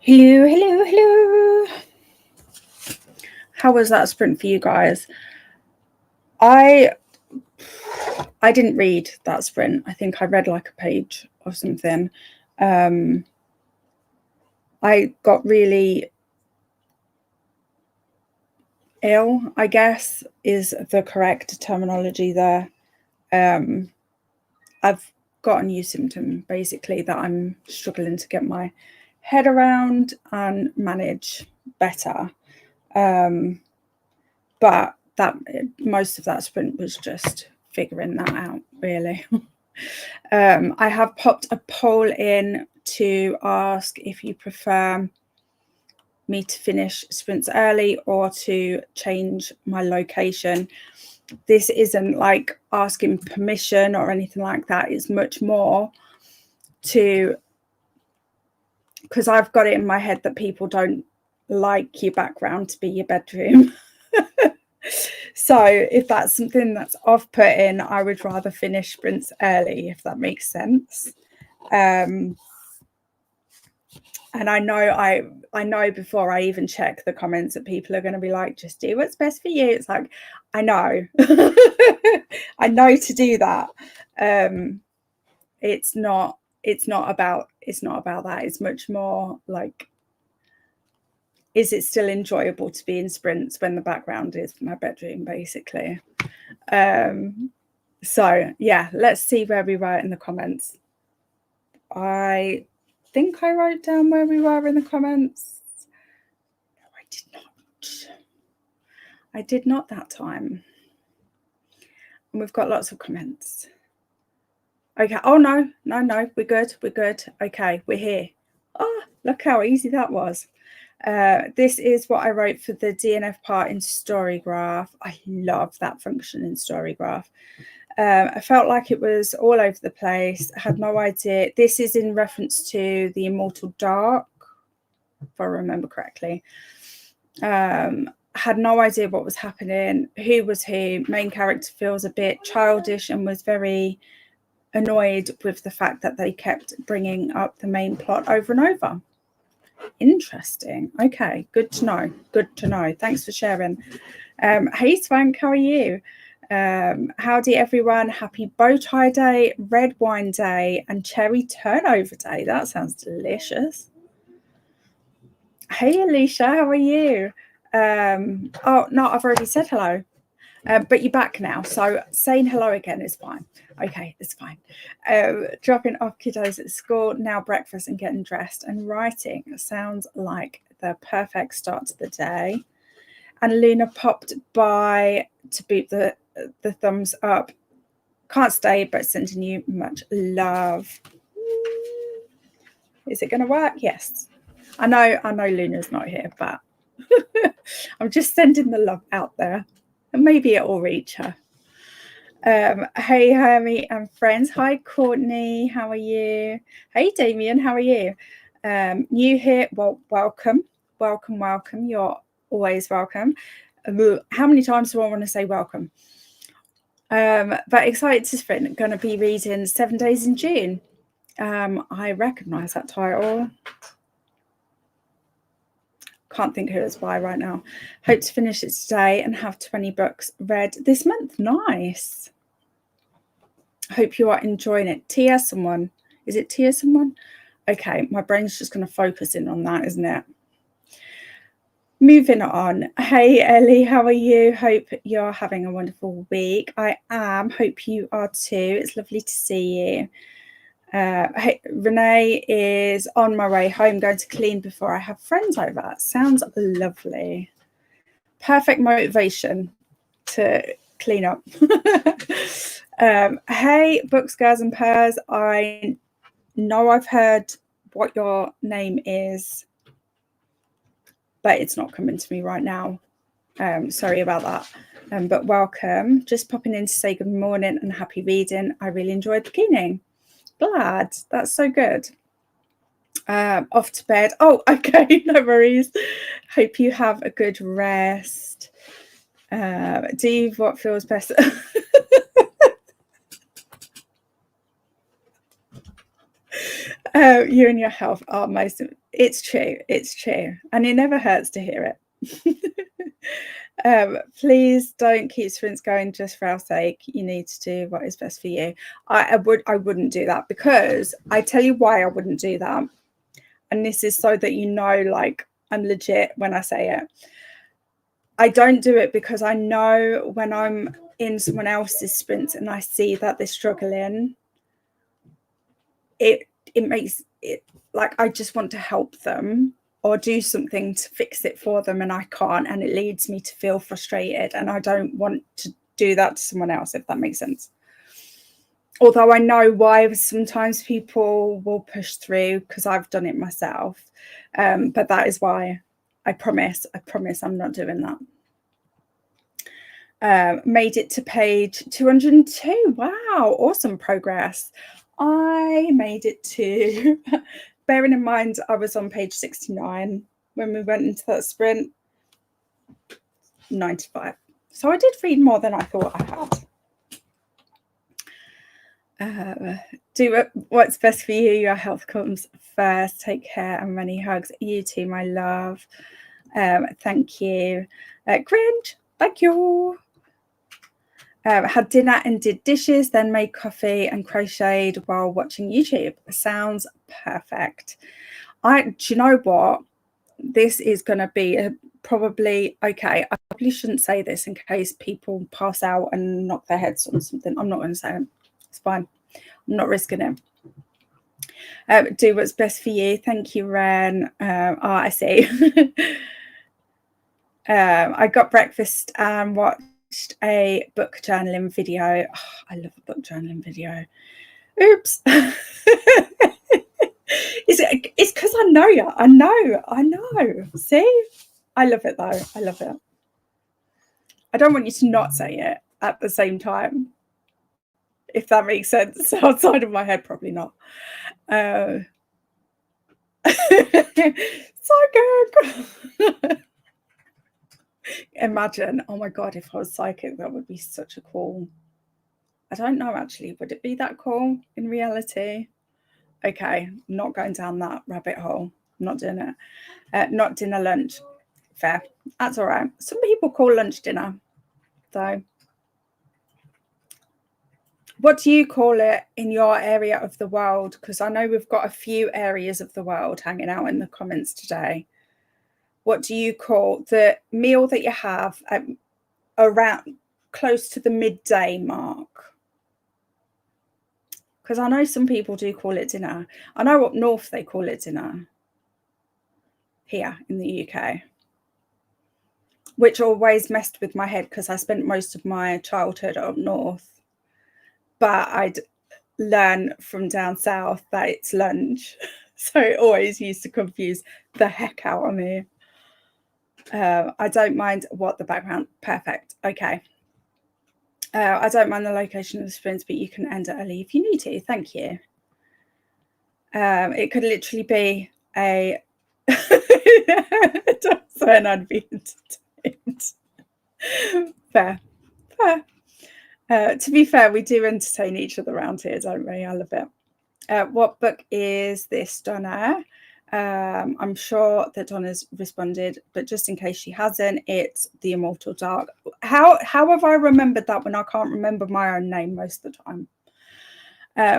Hello, hello, hello. How was that sprint for you guys? I didn't read that sprint. I think I read like a page or something. I got really ill, I guess, is the correct terminology there. I've got a new symptom, basically, that I'm struggling to get my head around and manage better. But that most of that sprint was just figuring that out, really. I have popped a poll in to ask if you prefer me to finish sprints early or to change my location. This isn't like asking permission or anything like that. It's much more to, because I've got it in my head that people don't like your background to be your bedroom. So if that's something that's off-putting, I would rather finish sprints early, if that makes sense. And I know before I even check the comments that people are going to be like, just do what's best for you. It's like, I know. I know to do that. It's not about that. It's much more like, is it still enjoyable to be in sprints when the background is my bedroom, basically? So yeah, let's see where we were in the comments. I think I wrote down where we were in the comments. No, I did not. I did not that time. And we've got lots of comments. Okay. Oh no, we're good. Okay, we're here. Oh, look how easy that was. This is what I wrote for the DNF part in Storygraph. I love that function in Storygraph. I felt like it was all over the place. I had no idea. This is in reference to the Immortal Dark, if I remember correctly. Had no idea what was happening, who was who. Main character feels a bit childish and was very annoyed with the fact that they kept bringing up the main plot over and over. Interesting. Okay, good to know. Thanks for sharing. Hey Swank, how are you? Howdy everyone. Happy bow tie day, red wine day, and cherry turnover day. That sounds delicious. Hey Alicia, how are you? Oh no, I've already said hello. But you're back now, so saying hello again is fine. Okay, it's fine. Dropping off kiddos at school, now breakfast and getting dressed and writing. Sounds like the perfect start to the day. And Luna popped by to boot the thumbs up. Can't stay, but sending you much love. Is it going to work? Yes. I know Luna's not here, but I'm just sending the love out there. And maybe it will reach her. Hey, Hermie and friends. Hi, Courtney. How are you? Hey, Damien. How are you? New here. Well, welcome. You're always welcome. How many times do I want to say welcome? But excited to sprint. Going to be reading 7 Days in June. I recognise that title. Can't think who it's by right now. Hope to finish it today and have 20 books read this month. Nice. Hope you are enjoying it. Tia someone. Is it Tia someone? Okay, my brain's just going to focus in on that, isn't it? Moving on. Hey Ellie, how are you? Hope you're having a wonderful week. I am. Hope you are too. It's lovely to see you. Hey, Renee is on my way home, going to clean before I have friends over. Sounds lovely. Perfect motivation to clean up. Hey, Books, Girls and Purrs. I know I've heard what your name is, but it's not coming to me right now. Sorry about that. But welcome. Just popping in to say good morning and happy reading. I really enjoyed the cleaning. Glad. That's so good. Off to bed. Oh, okay. No worries. Hope you have a good rest. Do what feels best. You and your health are most It's true. It's true. And it never hurts to hear it. Please don't keep sprints going just for our sake. You need to do what is best for you. I wouldn't do that, because I tell you why I wouldn't do that. And this is so that you know, like, I'm legit when I say it. I don't do it because I know when I'm in someone else's sprint and I see that they're struggling, it makes it like I just want to help them or do something to fix it for them, and I can't, and it leads me to feel frustrated, and I don't want to do that to someone else, if that makes sense. Although I know why sometimes people will push through, because I've done it myself, but that is why. I promise I'm not doing that. Made it to page 202. Wow, awesome progress. I made it to, bearing in mind I was on page 69 when we went into that sprint, 95. So I did read more than I thought I had. Do what's best for you. Your health comes first. Take care and many hugs. You too, my love. Thank you. Cringe. Thank you. Had dinner and did dishes, then made coffee and crocheted while watching YouTube. Sounds perfect. Do you know what? This is going to be probably, okay, I probably shouldn't say this in case people pass out and knock their heads on something. I'm not going to say it. It's fine. I'm not risking it. Do what's best for you. Thank you, Ren. I see. I got breakfast and watched a book journaling video. Oh, I love a book journaling video. Oops. It's because I know you. I know. See? I love it though. I love it. I don't want you to not say it at the same time, if that makes sense. Outside of my head, probably not. Psychic. Imagine, oh my god, if I was psychic, that would be such a cool. I don't know, actually, would it be that cool in reality? Okay, not going down that rabbit hole. I'm not doing it. Not dinner, lunch. Fair. That's all right. Some people call lunch dinner, though. What do you call it in your area of the world? Because I know we've got a few areas of the world hanging out in the comments today. What do you call the meal that you have around close to the midday mark? Because I know some people do call it dinner. I know up north they call it dinner here in the UK, which always messed with my head because I spent most of my childhood up north. But I'd learn from down south that it's lunch. So it always used to confuse the heck out of me. I don't mind what the background. Perfect. Okay. I don't mind the location of the sprints, but you can end early if you need to. Thank you. It could literally be a and I'd be entertained. Fair. To be fair, we do entertain each other around here, don't we? I love it. What book is this, Donna? I'm sure that Donna's responded, but just in case she hasn't, it's The Immortal Dark. How have I remembered that when I can't remember my own name most of the time?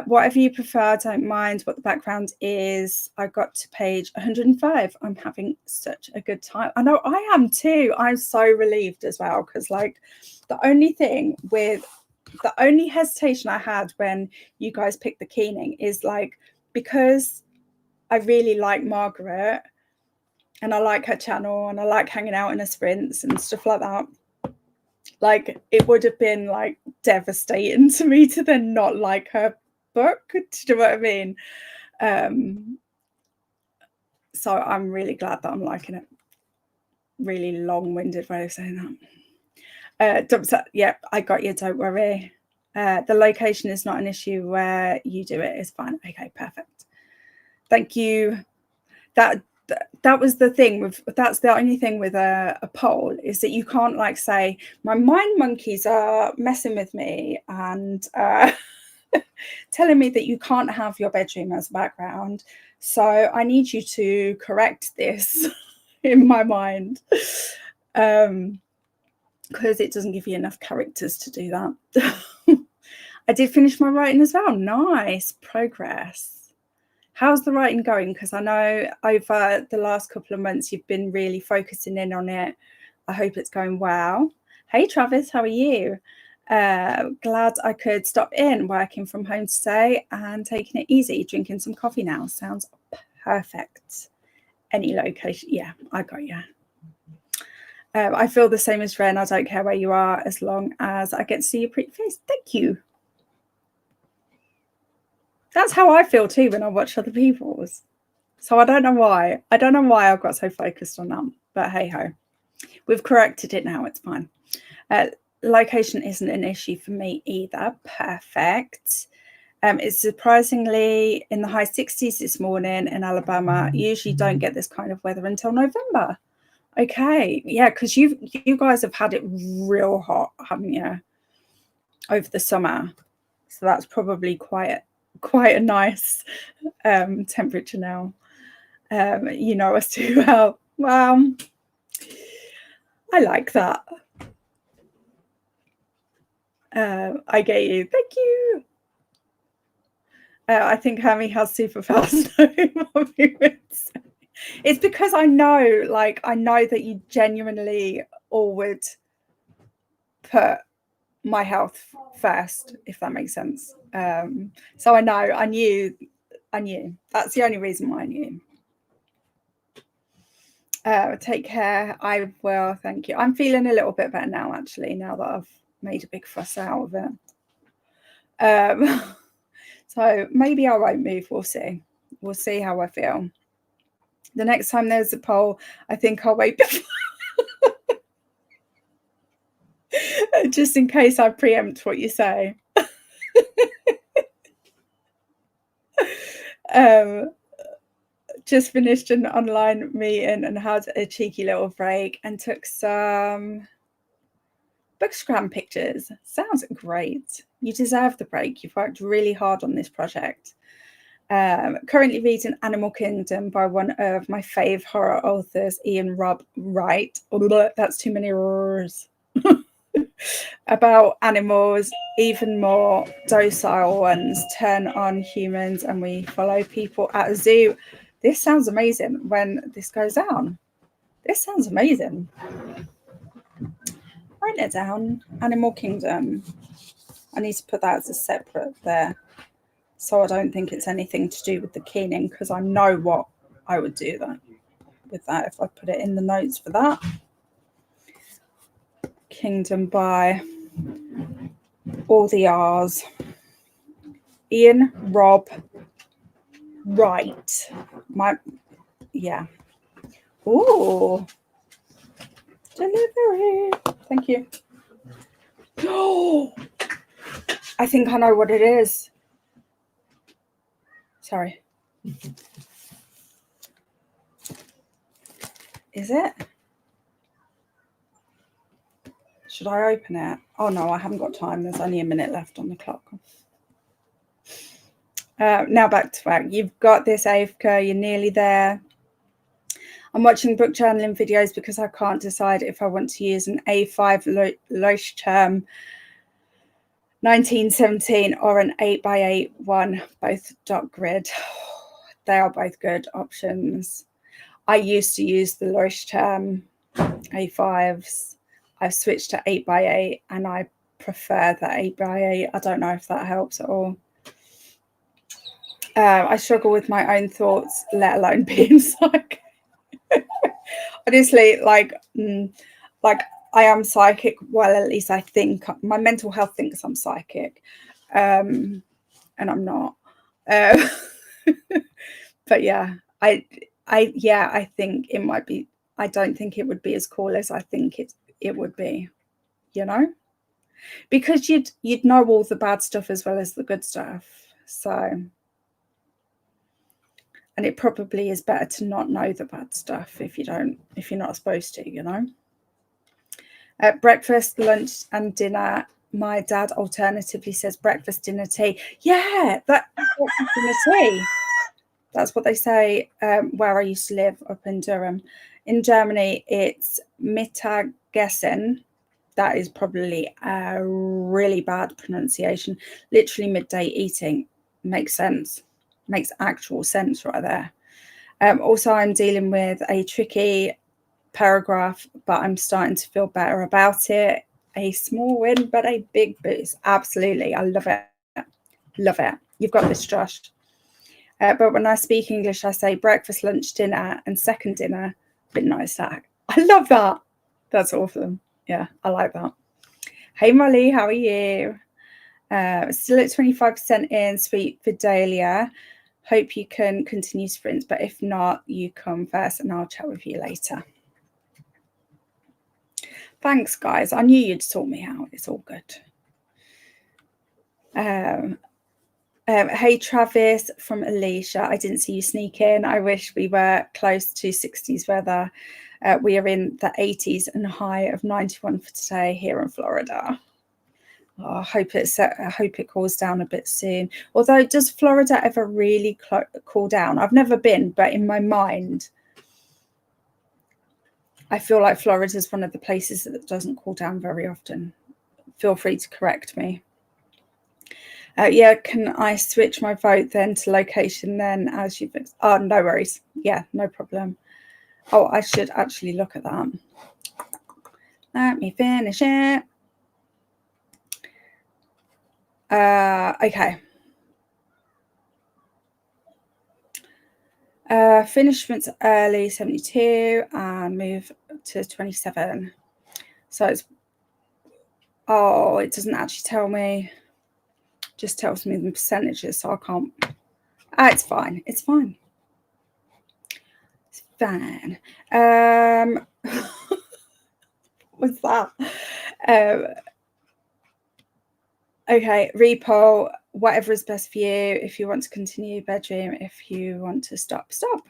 Whatever you prefer, I don't mind what the background is. I got to page 105. I'm having such a good time. I know I am too. I'm so relieved as well, because like the only hesitation I had when you guys picked the keening is like, because I really like Margaret and I like her channel and I like hanging out in her sprints and stuff like that. Like, it would have been like devastating to me to then not like her book. Do you know what I mean? So I'm really glad that I'm liking it. Really long-winded way of saying that. Yeah, I got you, don't worry. The location is not an issue where you do it. It's fine. Okay, perfect. Thank you. That was the thing with, that's the only thing with a poll, is that you can't like say my mind monkeys are messing with me and telling me that you can't have your bedroom as a background. So I need you to correct this in my mind, because it doesn't give you enough characters to do that. I did finish my writing as well. Nice progress. How's the writing going? Because I know over the last couple of months you've been really focusing in on it. I hope it's going well. Hey Travis, how are you? Glad I could stop in, working from home today and taking it easy, drinking some coffee now. Sounds perfect. Any location. Yeah, I got you. I feel the same as Ren. I don't care where you are as long as I get to see your pretty face. Thank you. That's how I feel too when I watch other people's. So I don't know why. I don't know why I've got so focused on that. But hey ho. We've corrected it now. It's fine. Location isn't an issue for me either. Perfect. It's surprisingly in the high 60s this morning in Alabama. Usually don't get this kind of weather until November. Okay. Yeah, because you guys have had it real hot, haven't you? Over the summer. So that's probably quite a nice temperature now. You know us too well. Well, I like that. I get you. Thank you. I think Hermie has super fast. It's because I know that you genuinely all would put my health first, if that makes sense. So I knew. That's the only reason why I knew. Take care. I will. Thank you. I'm feeling a little bit better now, actually, now that I've made a big fuss out of it. So maybe I won't move. We'll see. We'll see how I feel. The next time there's a poll, I think I'll wait before. Just in case I preempt what you say. Just finished an online meeting and had a cheeky little break and took some bookstagram pictures. Sounds great. You deserve the break. You've worked really hard on this project. Currently reading Animal Kingdom by one of my fave horror authors, Ian Rob Wright. That's too many words. About animals, even more docile ones turn on humans and we follow people at a zoo. This sounds amazing when this goes down. This sounds amazing. Write it down. Animal Kingdom. I need to put that as a separate there, so I don't think it's anything to do with the keening, because I know what I would do with that if I put it in the notes for that. Kingdom by all the R's. Ian Rob Wright. Yeah. Ooh. Delivery. Thank you. Oh, I think I know what it is. Sorry. Is it? Should I open it? Oh no, I haven't got time. There's only a minute left on the clock. Now back to work. You've got this, Avka. You're nearly there. I'm watching book journaling videos because I can't decide if I want to use an A5 Leuchtturm 1917 or an 8x8 one, both dot grid. They are both good options. I used to use the Leuchtturm A5s. I've switched to 8x8 and I prefer the 8x8. I don't know if that helps at all. I struggle with my own thoughts, let alone being psychic. Honestly, like I am psychic. Well, at least I think my mental health thinks I'm psychic, and I'm not. But yeah, I think it might be. I don't think it would be as cool as I think it would be, you know, because you'd know all the bad stuff as well as the good stuff. So. And it probably is better to not know the bad stuff if you're not supposed to, you know. Breakfast, lunch and dinner my dad alternatively says breakfast, dinner, tea. Yeah, that breakfast, dinner, tea. That's what they say where I used to live up in Durham. In Germany, it's Mittagessen. That is probably a really bad pronunciation. Literally midday eating. Makes sense. Makes actual sense right there. Also, I'm dealing with a tricky paragraph, but I'm starting to feel better about it. A small win, but a big boost. Absolutely. I love it. Love it. You've got this, Josh. But when I speak English, I say breakfast, lunch, dinner, and second dinner. But no stack. I love that. That's awesome. Yeah, I like that. Hey, Molly, how are you? Still at 25% in, sweet Vidalia. Hope you can continue sprints, but if not, you come first and I'll chat with you later. Thanks, guys. I knew you'd sort me out. It's all good. Hey, Travis from Alicia. I didn't see you sneak in. I wish we were close to 60s weather. We are in the 80s and a high of 91 for today here in Florida. Oh, I hope it cools down a bit soon. Although, does Florida ever really cool down? I've never been, but in my mind, I feel like Florida is one of the places that doesn't cool down very often. Feel free to correct me. Yeah, can I switch my vote then to location then as you've... Oh, no worries. Yeah, no problem. Oh, I should actually look at that. Let me finish it. Okay. Finishments early, 72, and move to 27. So it's... Oh, it doesn't actually tell me. Just tells me the percentages, so I can't... it's fine. It's fine. It's fine. What's that? Okay, repoll, whatever is best for you. If you want to continue, bedroom. If you want to stop, stop.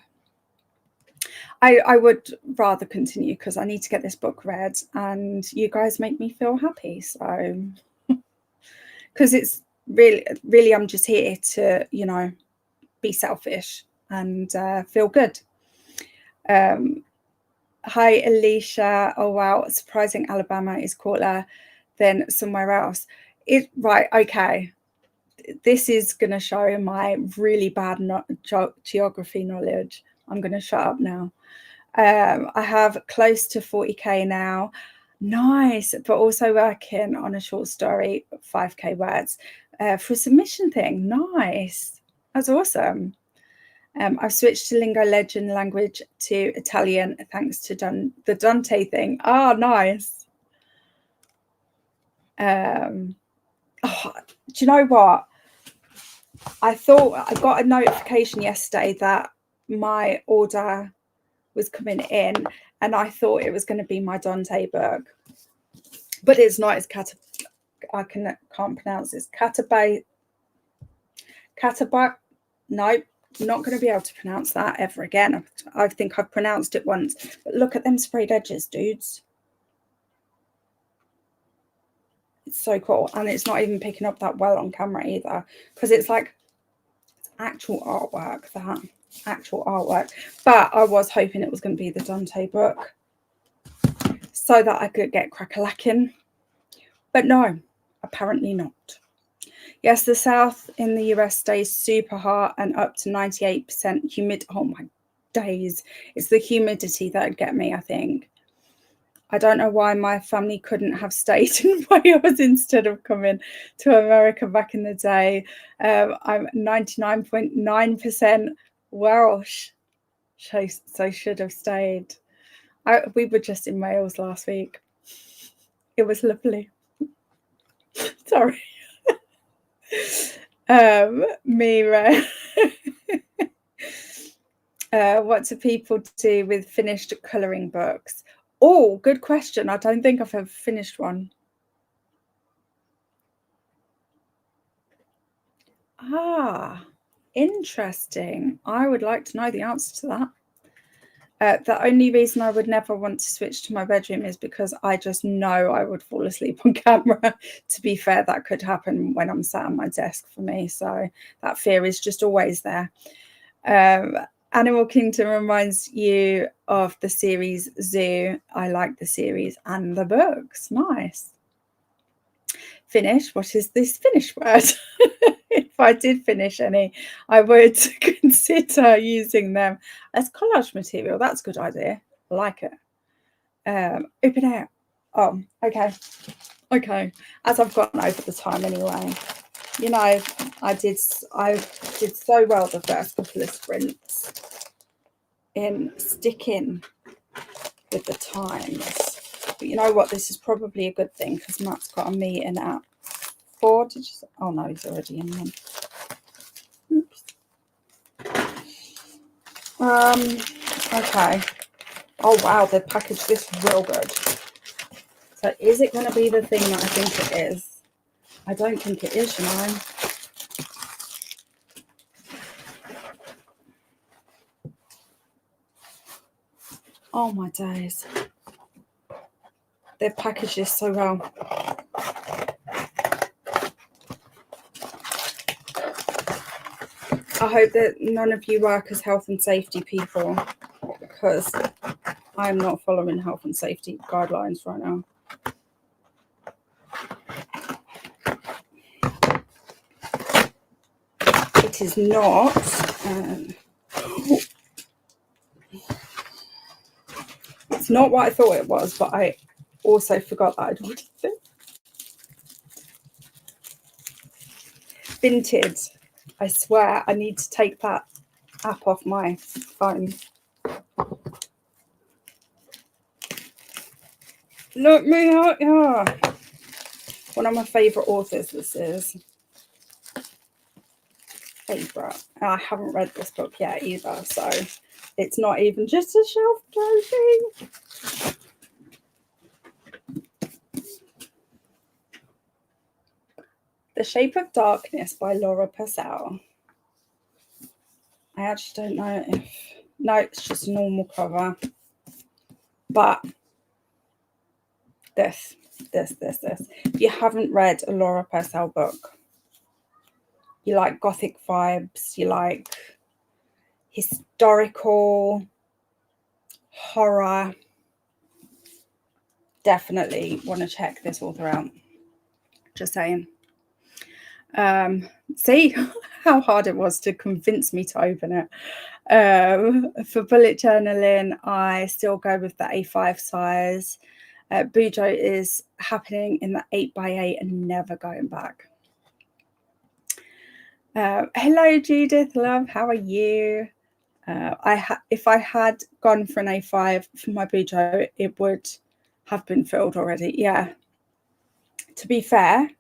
I would rather continue because I need to get this book read and you guys make me feel happy. So, because it's really, I'm just here to, you know, be selfish and feel good. Hi, Alicia. Oh, wow. Surprising Alabama is cooler than somewhere else. Right. Okay. This is going to show my really bad geography knowledge. I'm going to shut up now. I have close to 40k now. Nice. But also working on a short story, 5k words for a submission thing. Nice. That's awesome. I've switched to Lingo Legend language to Italian thanks to the Dante thing. Oh, nice. Oh, do you know what? I thought I got a notification yesterday that my order was coming in and I thought it was going to be my Dante book. But it's not. It's I can't pronounce this. Catabak. Nope. Not going to be able to pronounce that ever again. I think I've pronounced it once. But look at them sprayed edges, dudes. It's so cool. And it's not even picking up that well on camera either. Because it's like it's actual artwork, that. Actual artwork. But I was hoping it was going to be the Dante book. So that I could get crack-a-lacking. But no, apparently not. Yes, the south in the US stays super hot and up to 98% humid. Oh my days. It's the humidity that would get me, I think. I don't know why my family couldn't have stayed in Wales instead of coming to America back in the day. I'm 99.9% Welsh. So should have stayed. We were just in Wales last week. It was lovely. Sorry. Mira. What do people do with finished colouring books? Oh, good question. I don't think I've ever finished one. Ah, interesting. I would like to know the answer to The only reason I would never want to switch to my bedroom is because I just know I would fall asleep on camera. To be fair, that could happen when I'm sat at my desk for me. So that fear is just always there. Animal Kingdom reminds you of the series Zoo. I like the series and the books. Nice. Finish. What is this finish word? If I did finish any, I would consider using them as collage material. That's a good idea. I like it. Open out. Oh, okay. Okay. As I've gotten over the time anyway. You know, I did so well the first couple of sprints in sticking with the times. But you know what? This is probably a good thing because Matt's got a meeting at 4. Did you say? Oh no, he's already in one. Oops. Okay. Oh wow, they packaged this real good. So is it going to be the thing that I think it is? I don't think it is, you know. Oh my days. They've packaged this so well. I hope that none of you work as health and safety people, because I'm not following health and safety guidelines right now. It is not. It's not what I thought it was, but I also forgot that I'd ordered it. Vinted. I swear I need to take that app off my phone. Look me out, yeah. One of my favourite authors, this is. Favourite. I haven't read this book yet either, so it's not even just a shelf trophy. The Shape of Darkness by Laura Purcell. I actually don't know if... No, it's just a normal cover. But this. If you haven't read a Laura Purcell book, you like gothic vibes, you like historical horror, definitely want to check this author out. Just saying. See how hard it was to convince me to open it. For bullet journaling, I still go with the A5 size. Bujo is happening in the 8x8 and never going back. Hello Judith, love, how are you? If I had gone for an A5 for my Bujo, it would have been filled already. Yeah. To be fair,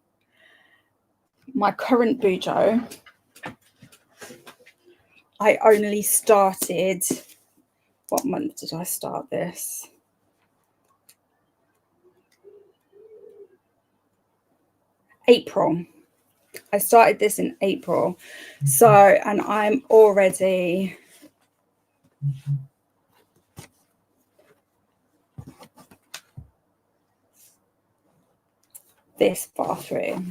my current Bujo, I only started, what month did I start this? April. I started this in April. So, and I'm already this far through.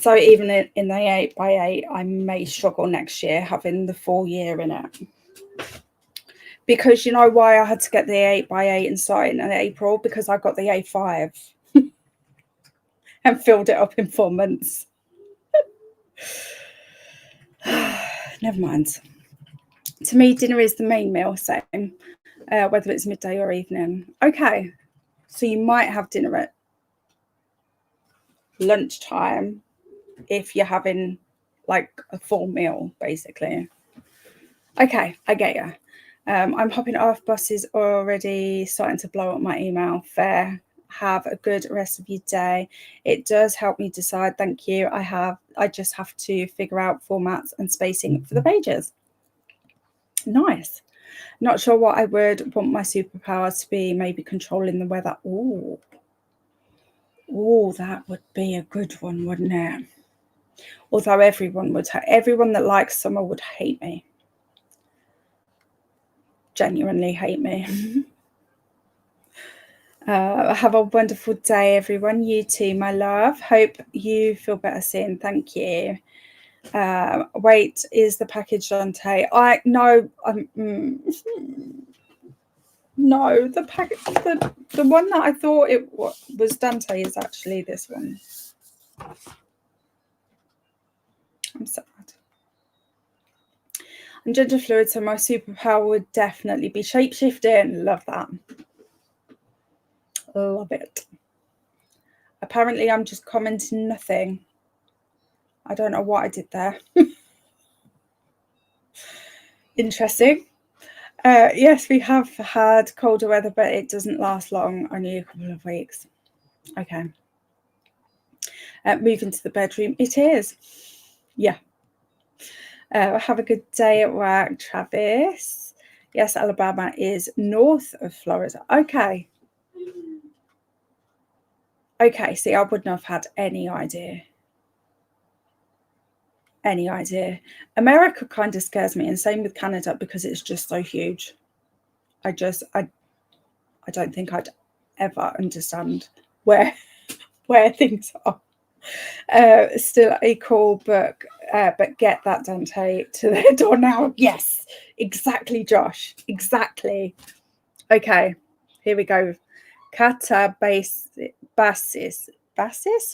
So even in the 8x8, I may struggle next year having the full year in it. Because you know why I had to get the 8x8 and start in April? Because I got the A5 and filled it up in 4 months. Never mind. To me, dinner is the main meal, same, whether it's midday or evening. Okay, so you might have dinner at lunchtime if you're having like a full meal, basically. Okay, I get you. I'm hopping off. Buses already starting to blow up my email. Fair. Have a good rest of your day. It does help me decide. Thank you. I just have to figure out formats and spacing for the pages. Nice. Not sure what I would want my superpower to be. Maybe controlling the weather. Oh, that would be a good one, wouldn't it? Although everyone that likes summer would hate me. Genuinely hate me. Have a wonderful day, everyone. You too, my love. Hope you feel better soon. Thank you. Wait, is the package Dante? No, no. The one that I thought it was Dante is actually this one. I'm sad. I'm gender fluid, so my superpower would definitely be shapeshifting. Love that. Love it. Apparently, I'm just commenting nothing. I don't know what I did there. Interesting. Yes, we have had colder weather, but it doesn't last long, only a couple of weeks. Okay. Move into the bedroom. It is. Yeah. Have a good day at work, Travis. Yes, Alabama is north of Florida. Okay. Okay, see, I wouldn't have had any idea. Any idea. America kind of scares me, and same with Canada, because it's just so huge. I don't think I'd ever understand where things are. Still a cool book, but get that Dante to their door now. Yes, exactly, Josh. Exactly. Okay, here we go. Catabasis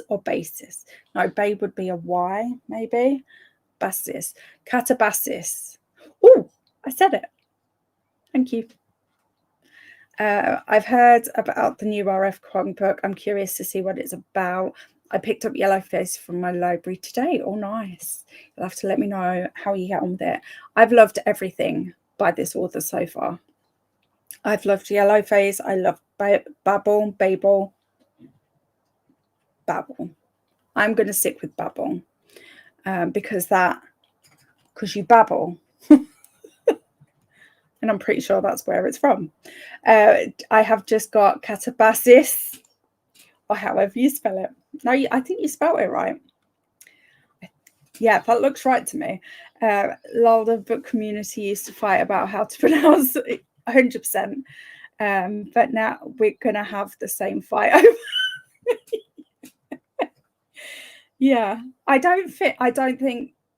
or basis? No, bay would be a Y, maybe. Basis. Catabasis. Oh, I said it. Thank you. I've heard about the new R.F. Kuang book. I'm curious to see what it's about. I picked up Yellowface from my library today. Oh, nice. You'll have to let me know how you get on with it. I've loved everything by this author so far. I've loved Yellowface. I love Babel. I'm going to stick with Babel because you babble. And I'm pretty sure that's where it's from. I have just got Catabasis, or however you spell it. No, I think you spelled it right. Yeah, that looks right to me. Lol, the book community used to fight about how to pronounce it 100%. But now we're going to have the same fight over. Yeah, I don't think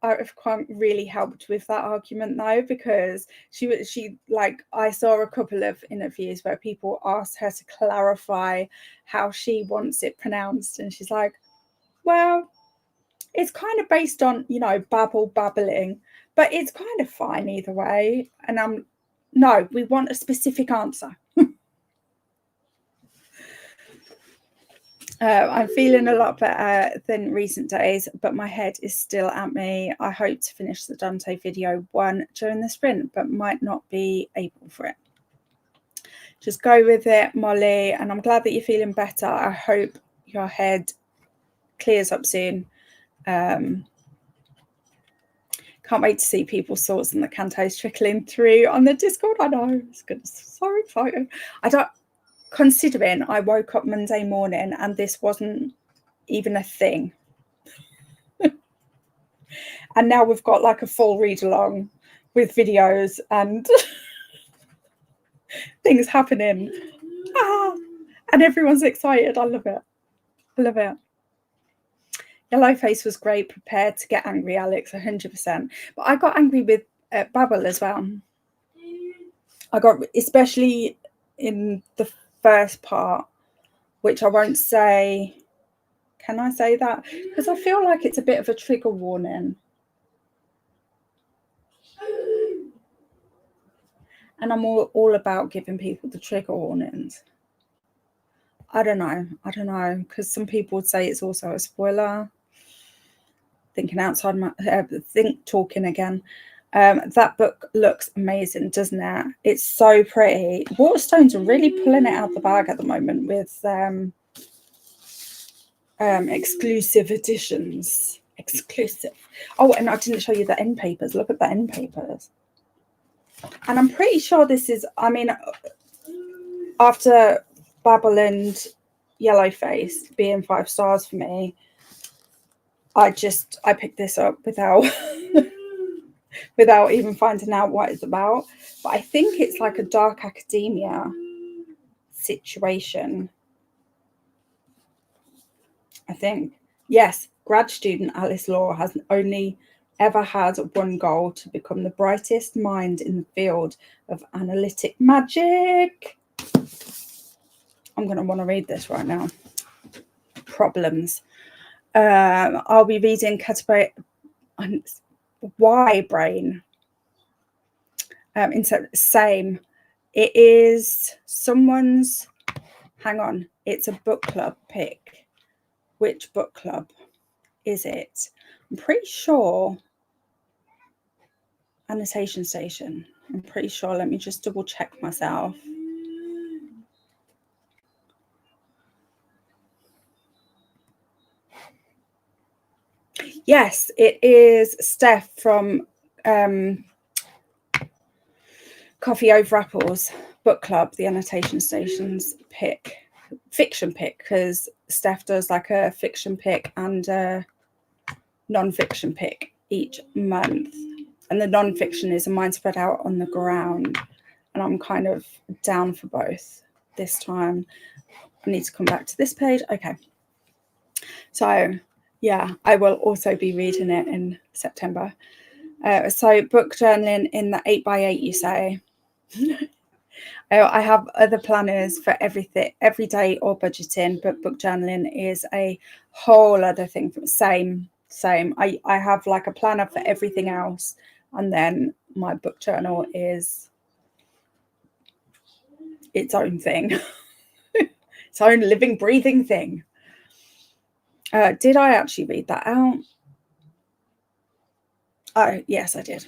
R.F. Kuang really helped with that argument though, because she like, I saw a couple of interviews where people asked her to clarify how she wants it pronounced, and she's like, well, it's kind of based on, babbling, but it's kind of fine either way. And no, we want a specific answer. I'm feeling a lot better than recent days, but my head is still at me. I hope to finish the Dante video 1 during the sprint, but might not be able for it. Just go with it, Molly, and I'm glad that you're feeling better. I hope your head clears up soon. Can't wait to see people's thoughts and the cantos trickling through on the Discord. I know, it's good. So excited. Considering I woke up Monday morning and this wasn't even a thing. And now we've got like a full read along with videos and things happening. And everyone's excited. I love it. I love it. Yellowface was great. Prepared to get angry, Alex, 100%. But I got angry with Babel as well. I got, especially in the first part, which I won't say. Can I say that? Because I feel like it's a bit of a trigger warning. And I'm all about giving people the trigger warnings. I don't know, because some people would say it's also a spoiler. Thinking outside my talking again. That book looks amazing, doesn't it? It's so pretty. Waterstones are really pulling it out the bag at the moment with exclusive editions. Exclusive. Oh, and I didn't show you the end papers. Look at the end papers. And I'm pretty sure this is, I mean, after Babel and Yellowface being 5 stars for me, I picked this up without without even finding out what it's about. But I think it's like a dark academia situation. I think, yes, grad student Alice Law has only ever had one goal: to become the brightest mind in the field of analytic magic. I'm going to want to read this right now. Problems. I'll be reading category Why Brain. Same. It is someone's, hang on, it's a book club pick. Which book club is it? I'm pretty sure Annotation Station. I'm pretty sure. Let me just double check myself. Yes, it is Steph from Coffee Over Apples book club, the Annotation Station's pick, fiction pick, because Steph does like a fiction pick and a non-fiction pick each month. And the non-fiction is a mind spread out on the ground. And I'm kind of down for both this time. I need to come back to this page. Okay. So, yeah, I will also be reading it in September. So book journaling in the 8x8, you say. I have other planners for everything, every day or budgeting, but book journaling is a whole other thing. Same. I have like a planner for everything else. And then my book journal is its own thing, its own living, breathing thing. Did I actually read that out? Oh, yes, I did.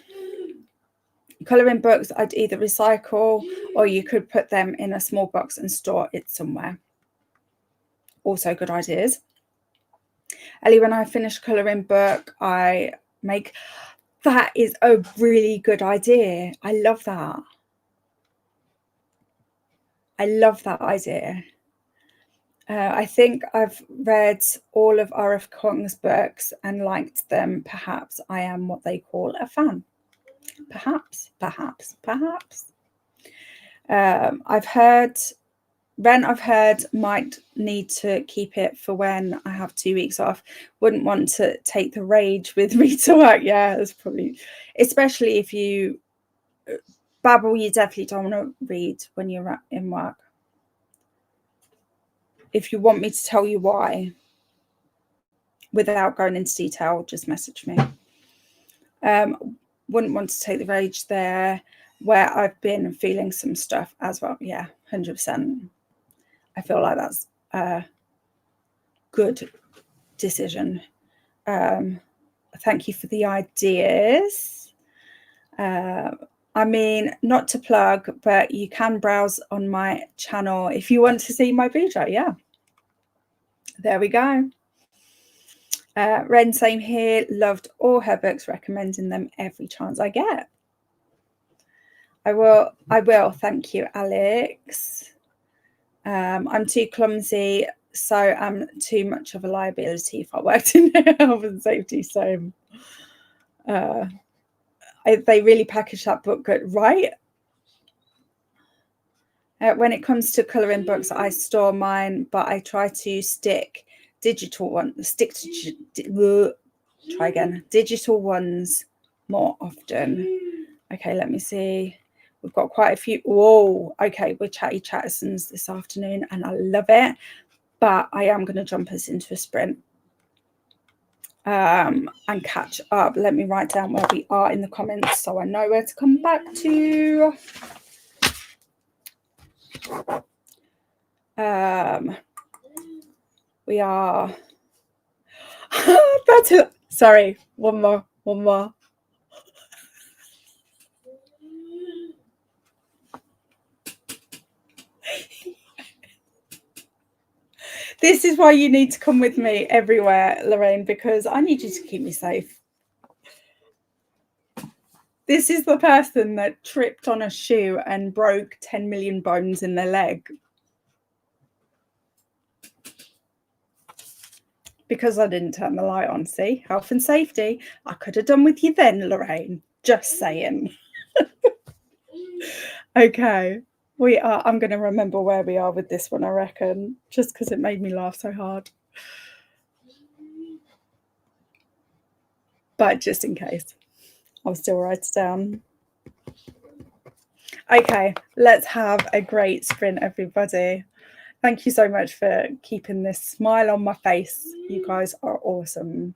Colouring books, I'd either recycle or you could put them in a small box and store it somewhere. Also good ideas. Ellie, when I finish colouring book, I make... That is a really good idea. I love that. I love that idea. I think I've read all of R.F. Kuang's books and liked them. Perhaps I am what they call a fan. Perhaps. I've heard might need to keep it for when I have 2 weeks off. Wouldn't want to take the rage with me to work. Yeah, that's probably, especially if you babble, you definitely don't want to read when you're in work. If you want me to tell you why, without going into detail, just message me. Wouldn't want to take the rage there, where I've been feeling some stuff as well. Yeah, 100%. I feel like that's a good decision. Thank you for the ideas. I mean, not to plug, but you can browse on my channel if you want to see my video. Yeah, there we go. Ren, same here. Loved all her books, recommending them every chance I get. I will. Thank you, Alex. I'm too clumsy, so I'm too much of a liability if I worked in health and safety. So they really package that book good, right? When it comes to colouring books, I store mine, but I try to stick digital ones more often. Okay, let me see. We've got quite a few. Whoa, okay, we're chatty chattersons this afternoon, and I love it. But I am going to jump us into a sprint and catch up. Let me write down where we are in the comments so I know where to come back to. We are. That's it. Sorry, one more. This is why you need to come with me everywhere, Lorraine, because I need you to keep me safe. This is the person that tripped on a shoe and broke 10 million bones in their leg. because I didn't turn the light on. See, health and safety. I could have done with you then, Lorraine. Just saying. Okay, I'm going to remember where we are with this one, I reckon, just because it made me laugh so hard. But just in case, I'll still write it down. Okay, let's have a great sprint, everybody. Thank you so much for keeping this smile on my face. You guys are awesome.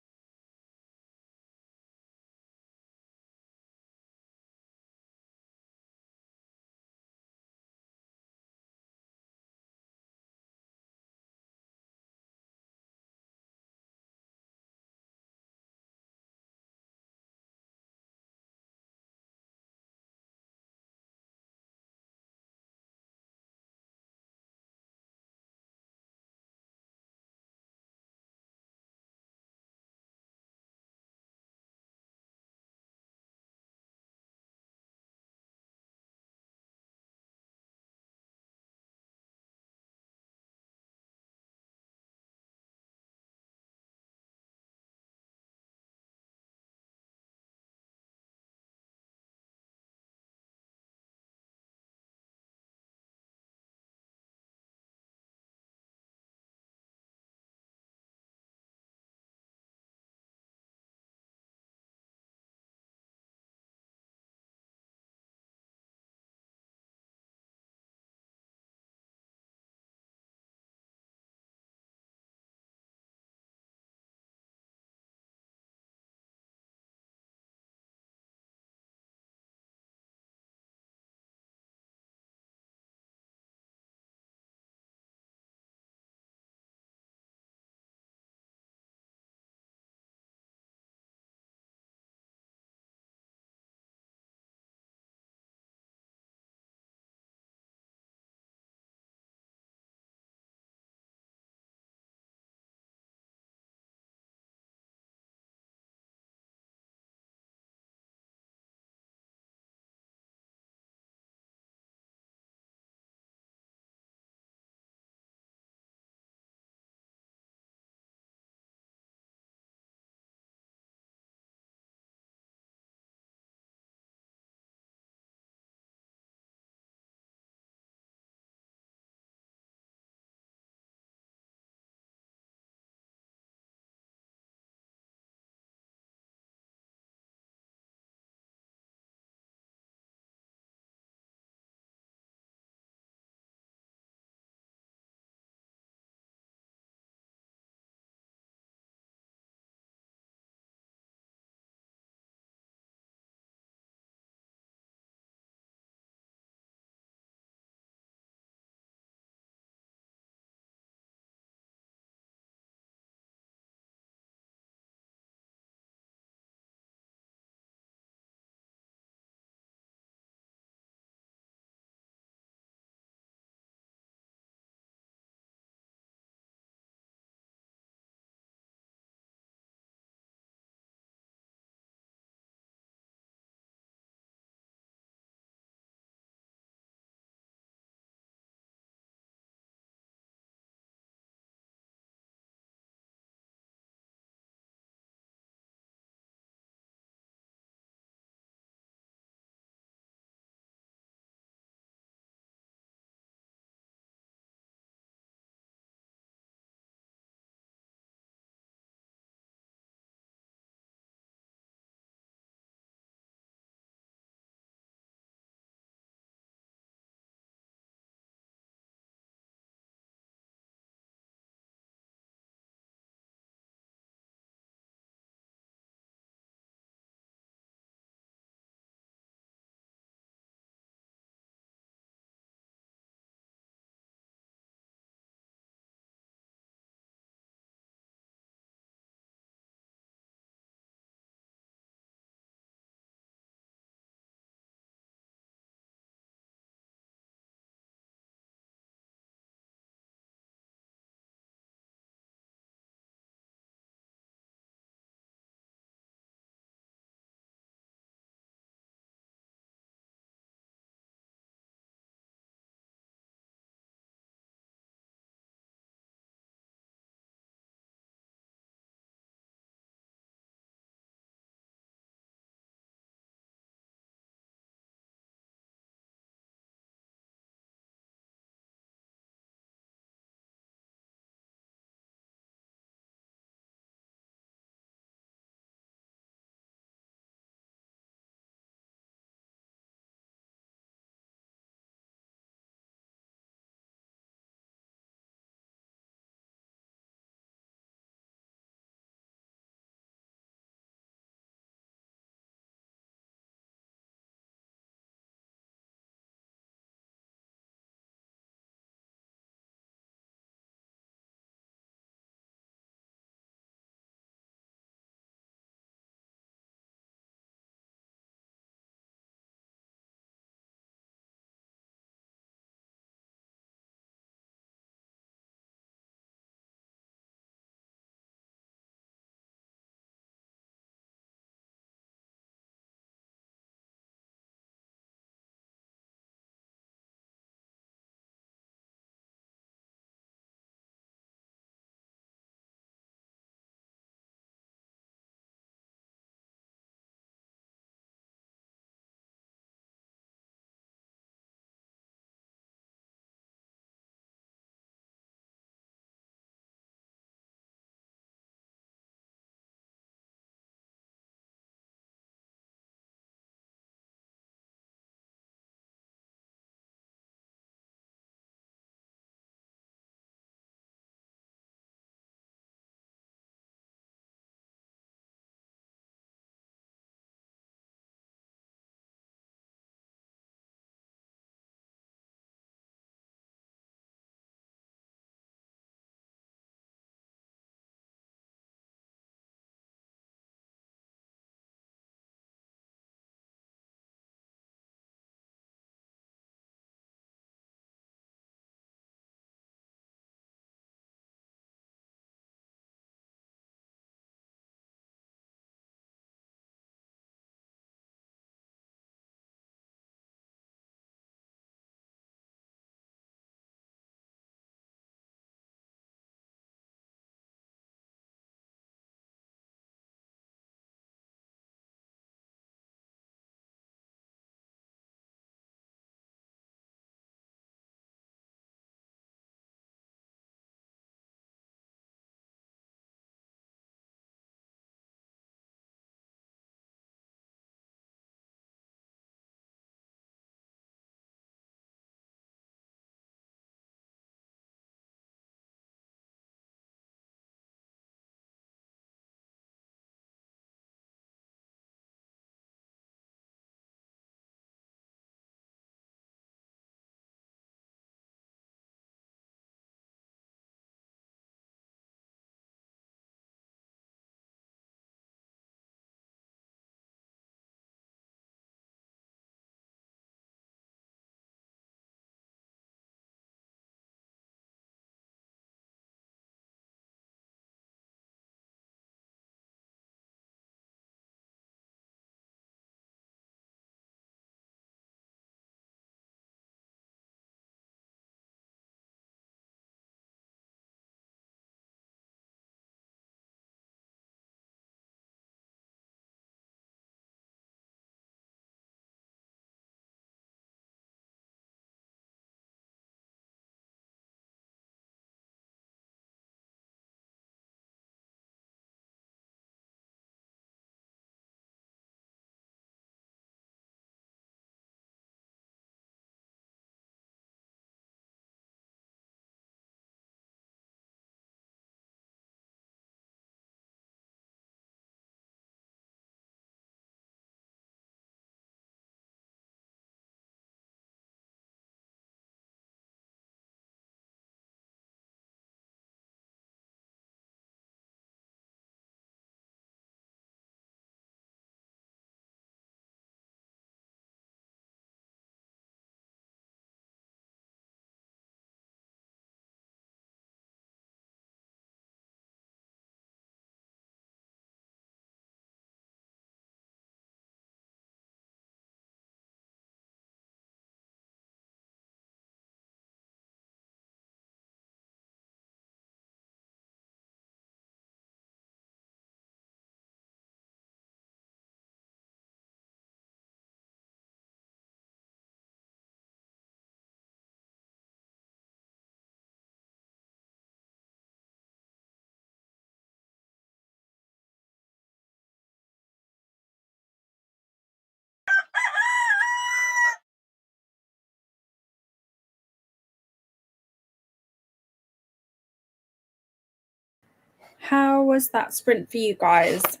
how was that sprint for you guys?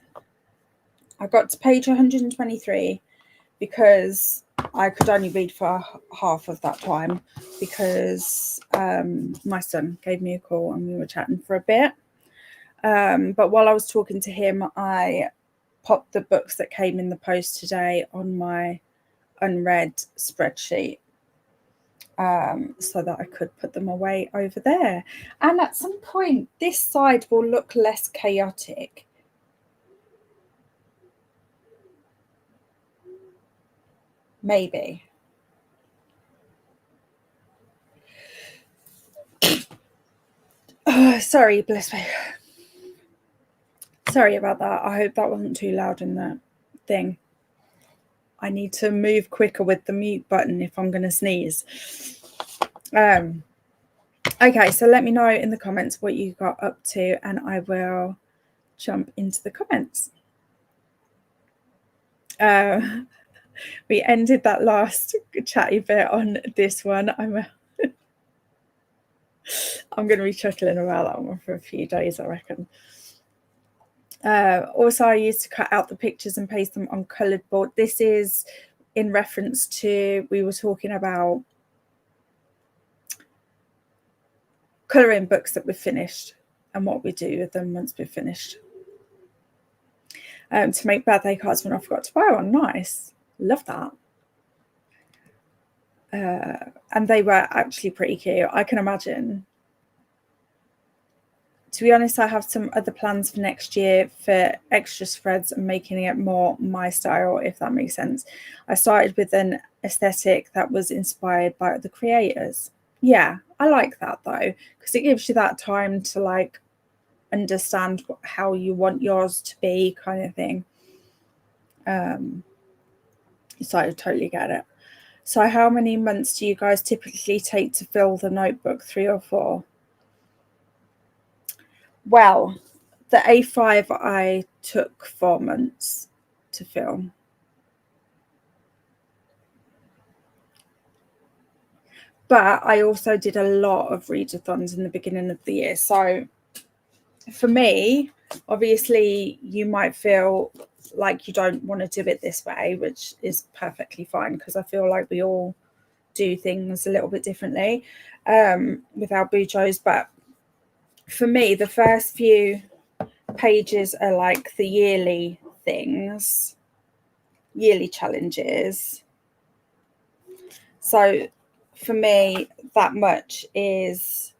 I got to page 123 because I could only read for half of that time because my son gave me a call and we were chatting for a bit. But while I was talking to him, I popped the books that came in the post today on my unread spreadsheet so that I could put them away over there. And at some point, this side will look less chaotic. Maybe. Oh, sorry, bless me. Sorry about that. I hope that wasn't too loud in the thing. I need to move quicker with the mute button if I'm going to sneeze. Okay, so let me know in the comments what you got up to and I will jump into the comments. We ended that last chatty bit on this one. I'm going to be chuckling about that one for a few days, I reckon. Also, I used to cut out the pictures and paste them on coloured board. This is in reference to, we were talking about colouring books that we've finished and what we do with them once we've finished. To make birthday cards when I forgot to buy one. Nice. Love that. And they were actually pretty cute. I can imagine. To be honest, I have some other plans for next year for extra spreads and making it more my style, if that makes sense. I started with an aesthetic that was inspired by the creators. Yeah, I like that though, because it gives you that time to like understand how you want yours to be, kind of thing. So I totally get it. So how many months do you guys typically take to fill the notebook? 3 or 4? Well, the A5 I took 4 months to fill. But I also did a lot of readathons in the beginning of the year. So for me, obviously, you might feel like you don't want to do it this way, which is perfectly fine because I feel like we all do things a little bit differently with our bujos. But for me, the first few pages are like the yearly things, yearly challenges. So for me, that much is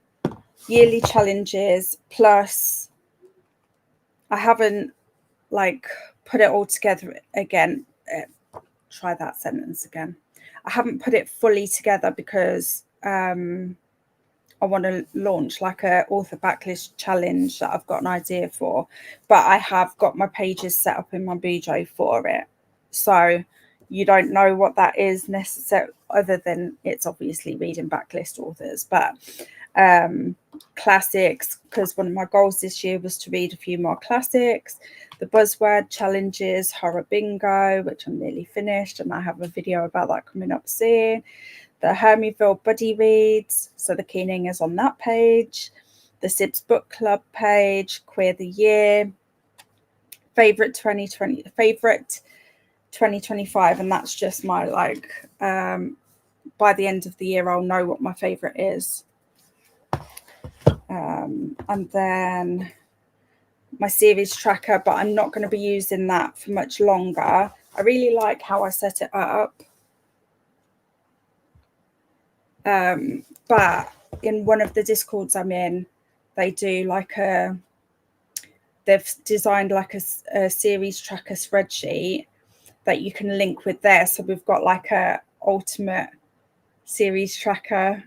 yearly challenges, plus I haven't like put it all together again. Try that sentence again. I haven't put it fully together because I want to launch like a author backlist challenge that I've got an idea for, but I have got my pages set up in my Bujo for it. So you don't know what that is necessarily, other than it's obviously reading backlist authors, but classics, because one of my goals this year was to read a few more classics, the buzzword challenges, horror bingo, which I'm nearly finished, and I have a video about that coming up soon. The HermieVille buddy reads, so the keening is on that page. The Sibs book club page, queer the year, favorite 2025, and that's just my like by the end of the year I'll know what my favorite is. And then my series tracker, but I'm not going to be using that for much longer. I really like how I set it up. But in one of the Discords I'm in, they do like they've designed like a series tracker spreadsheet that you can link with there. So we've got like a ultimate series tracker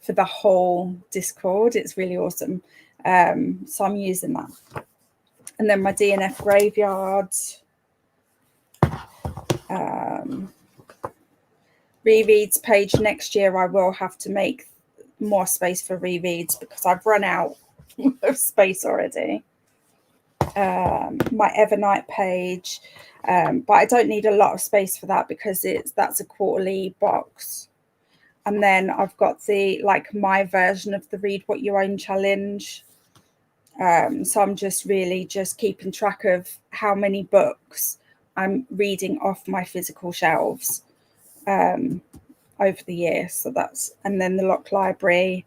for the whole Discord. It's really awesome. So I'm using that. And then my DNF graveyard. Rereads page next year, I will have to make more space for rereads because I've run out of space already. My Evernight page, but I don't need a lot of space for that because that's a quarterly box. And then I've got the like my version of the Read What You Own challenge, So I'm just really just keeping track of how many books I'm reading off my physical shelves over the year. So that's, and then the Lock Library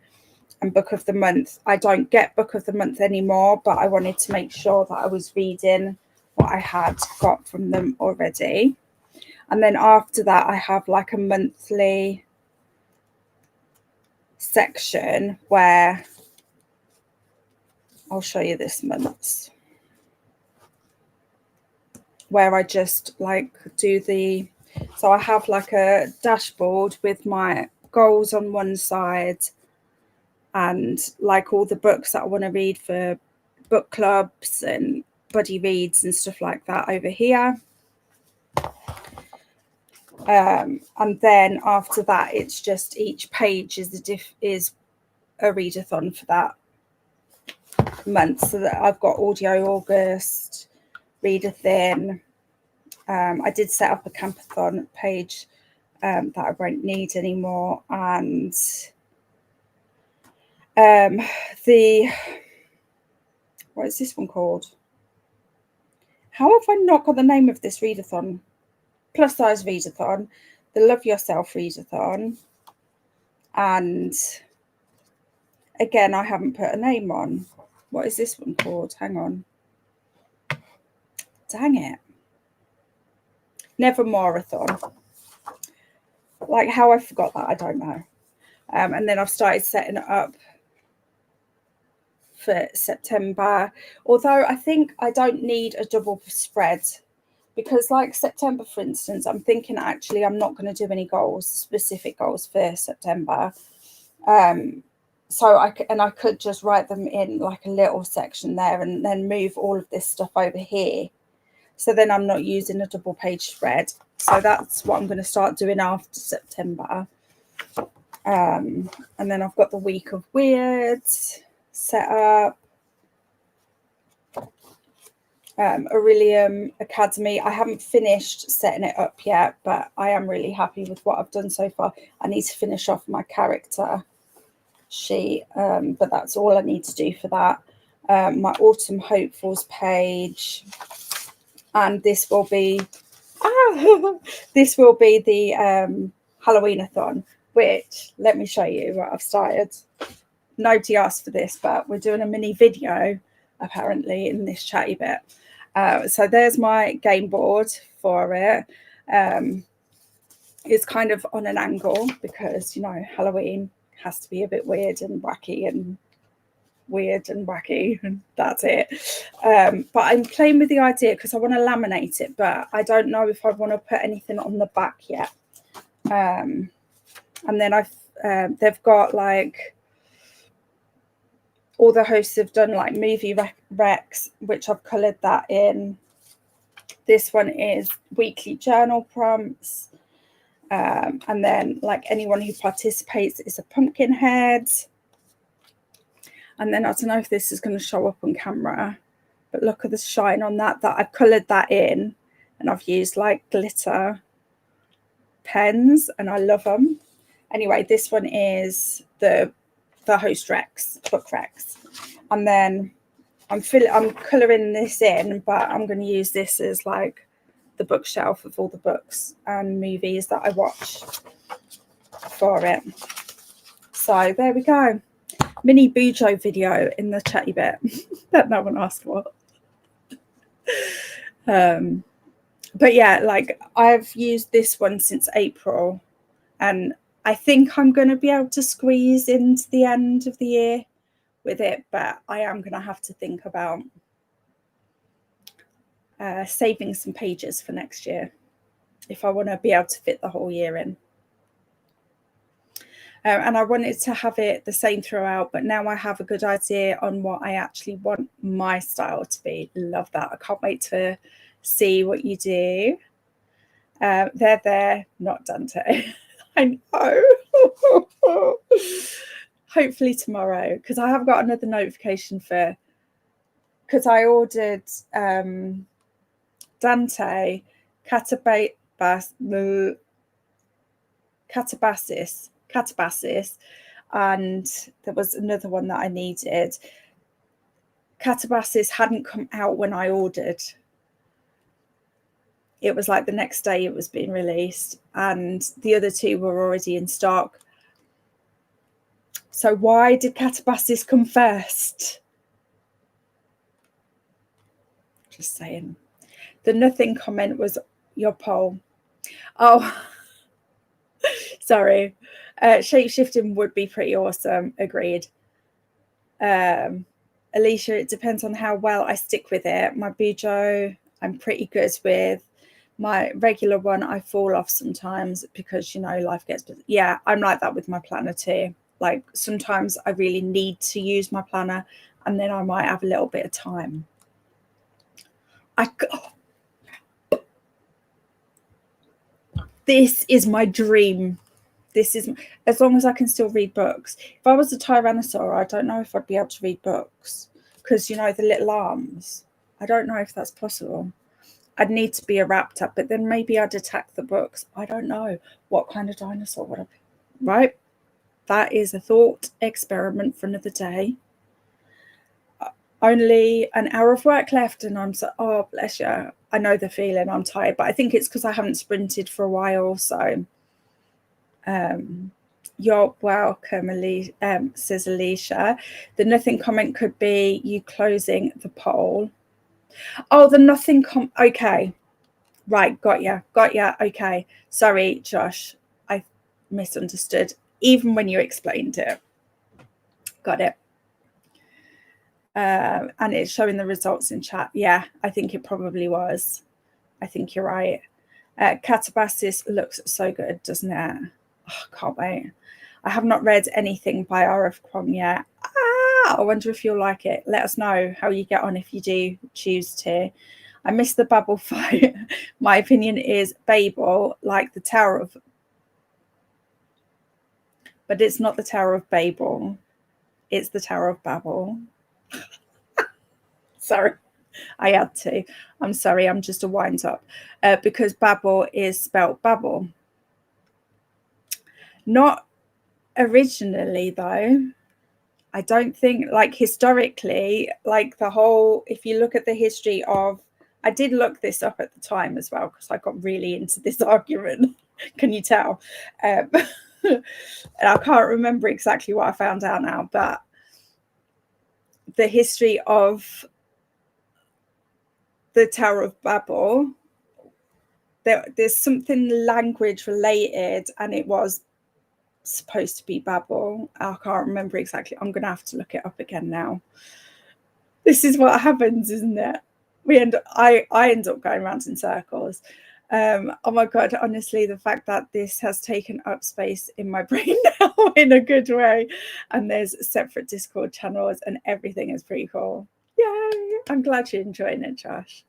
and Book of the Month. I don't get Book of the Month anymore, but I wanted to make sure that I was reading what I had got from them already. And then after that, I have like a monthly section where I'll show you this month's, where I just like do the, so I have like a dashboard with my goals on one side and like all the books that I want to read for book clubs and buddy reads and stuff like that over here. And then after that, it's just each page is a readathon for that month. So that I've got Audio August, Readathon. I did set up a Campathon page that I won't need anymore, and what is this one called? How have I not got the name of this readathon? Plus size readathon, the Love Yourself readathon, and again I haven't put a name on. What is this one called? Hang on. Dang it. Never Marathon. Like how I forgot that, I don't know. And then I've started setting it up for September, although I think I don't need a double spread, because like September, for instance, I'm thinking actually I'm not going to do any goals, specific goals for September. So I could just write them in like a little section there and then move all of this stuff over here. So then I'm not using a double page spread. So that's what I'm going to start doing after September. And then I've got the Week of Weirds set up. Aurelium Academy. I haven't finished setting it up yet, but I am really happy with what I've done so far. I need to finish off my character sheet, but that's all I need to do for that. My Autumn Hopefuls page, and this will be the Halloween-a-thon, which let me show you what I've started. Nobody asked for this, but we're doing a mini video apparently in this chatty bit. So there's my game board for it. It's kind of on an angle because, you know, Halloween has to be a bit weird and wacky, and that's it. But I'm playing with the idea because I want to laminate it, but I don't know if I want to put anything on the back yet. And then they've got like, all the hosts have done like movie recs, which I've coloured that in. This one is weekly journal prompts. And then like anyone who participates is a pumpkin head. And then I don't know if this is going to show up on camera, but look at the shine on that I've coloured that in, and I've used like glitter pens and I love them. Anyway, this one is the host recs, book recs. And then I'm colouring this in, but I'm going to use this as like the bookshelf of all the books and movies that I watch for it. So there we go. Mini Bujo video in the chatty bit that no one asked for. But yeah, like I've used this one since April, and I think I'm going to be able to squeeze into the end of the year with it, but I am going to have to think about saving some pages for next year if I want to be able to fit the whole year in. And I wanted to have it the same throughout, but now I have a good idea on what I actually want my style to be. Love that. I can't wait to see what you do. They're not Dante. I know. Hopefully tomorrow, because I have got another notification because I ordered Dante Catabasis, and there was another one that I needed. Catabasis hadn't come out when I ordered. It was like the next day it was being released, and the other two were already in stock. So why did Catabasis come first? Just saying. The nothing comment was your poll. Oh, sorry. Shape-shifting would be pretty awesome. Agreed. Alicia, it depends on how well I stick with it. My Bujo, I'm pretty good with. My regular one, I fall off sometimes because, you know, life gets busy. Yeah, I'm like that with my planner too. Like sometimes I really need to use my planner, and then I might have a little bit of time. This is my dream. This is, as long as I can still read books. If I was a Tyrannosaur, I don't know if I'd be able to read books because, you know, the little arms. I don't know if that's possible. I'd need to be a raptor, but then maybe I'd attack the books. I don't know. What kind of dinosaur would I be? Right? That is a thought experiment for another day. Only an hour of work left, and I'm so, oh, bless you. I know the feeling. I'm tired, but I think it's because I haven't sprinted for a while. So you're welcome, says Alicia. The nothing comment could be you closing the poll. Oh, the nothing okay. Right, got ya. Okay. Sorry, Josh. I misunderstood, even when you explained it. Got it. And it's showing the results in chat. Yeah, I think it probably was. I think you're right. Catabasis looks so good, doesn't it? Oh, can't wait. I have not read anything by R.F. Kuang yet. I wonder if you'll like it. Let us know how you get on if you do choose to. I missed the Babel fight. My opinion is Babel, like the Tower of... But it's not the Tower of Babel. It's the Tower of Babel. Sorry, I had to. I'm sorry, I'm just a wind up. Because Babel is spelt Babel. Not originally, though. I don't think, like, historically, like the whole, if you look at the history of, I did look this up at the time as well, because I got really into this argument. Can you tell? And I can't remember exactly what I found out now, but the history of the Tower of Babel, there's something language related, and it was supposed to be Babel. I can't remember exactly. I'm gonna have to look it up again now. This is what happens, isn't it? I end up going around in circles. Oh my god, honestly, the fact that this has taken up space in my brain now in a good way, and there's separate Discord channels and everything is pretty cool. Yay! I'm glad you're enjoying it, Josh.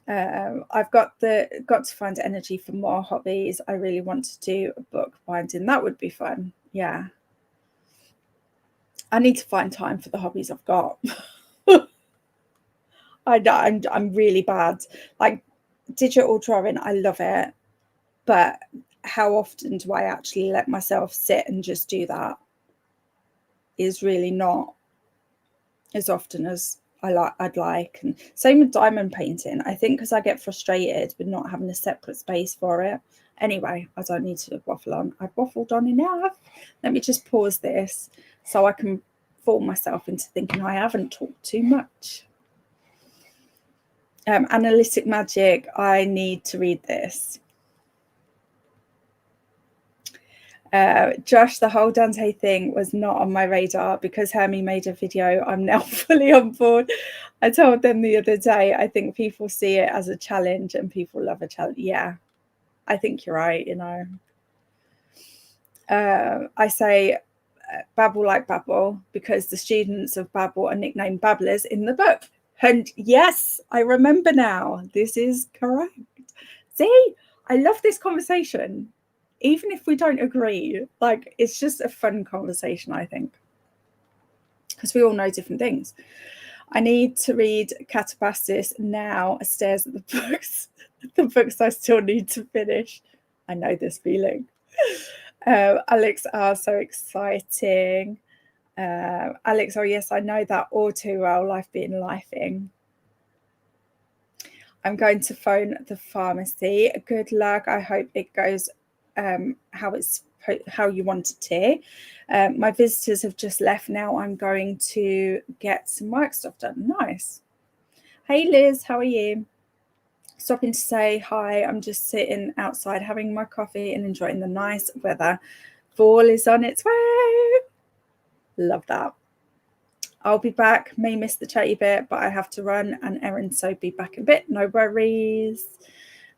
I've got to find energy for more hobbies. I really want to do a book binding. That would be fun. Yeah. I need to find time for the hobbies I've got. I'm really bad. Like digital drawing, I love it. But how often do I actually let myself sit and just do that? Is really not as often as I'd like. And same with diamond painting. I think because I get frustrated with not having a separate space for it. Anyway, I don't need to waffle on. I've waffled on enough. Let me just pause this so I can fool myself into thinking I haven't talked too much. Analytic Magic, I need to read this. Josh, the whole Dante thing was not on my radar because Hermie made a video. I'm now fully on board. I told them the other day, I think people see it as a challenge and people love a challenge. Yeah, I think you're right, you know. I say Babel like Babel because the students of Babel are nicknamed Babblers in the book. And yes, I remember now. This is correct. See, I love this conversation. Even if we don't agree, like it's just a fun conversation, I think, because we all know different things. I need to read Catabasis now. Stares at the books, the books I still need to finish. I know this feeling. Alex, so exciting. Alex, oh yes, I know that all too well, life being lifing. I'm going to phone the pharmacy. Good luck. I hope it goes how you want it to. My visitors have just left now. I'm going to get some work stuff done. Nice. Hey Liz, how are you? Stopping to say hi. I'm just sitting outside having my coffee and enjoying the nice weather. Fall is on its way. Love that. I'll be back. May miss the chatty bit, but I have to run an errand, so be back in a bit. No worries.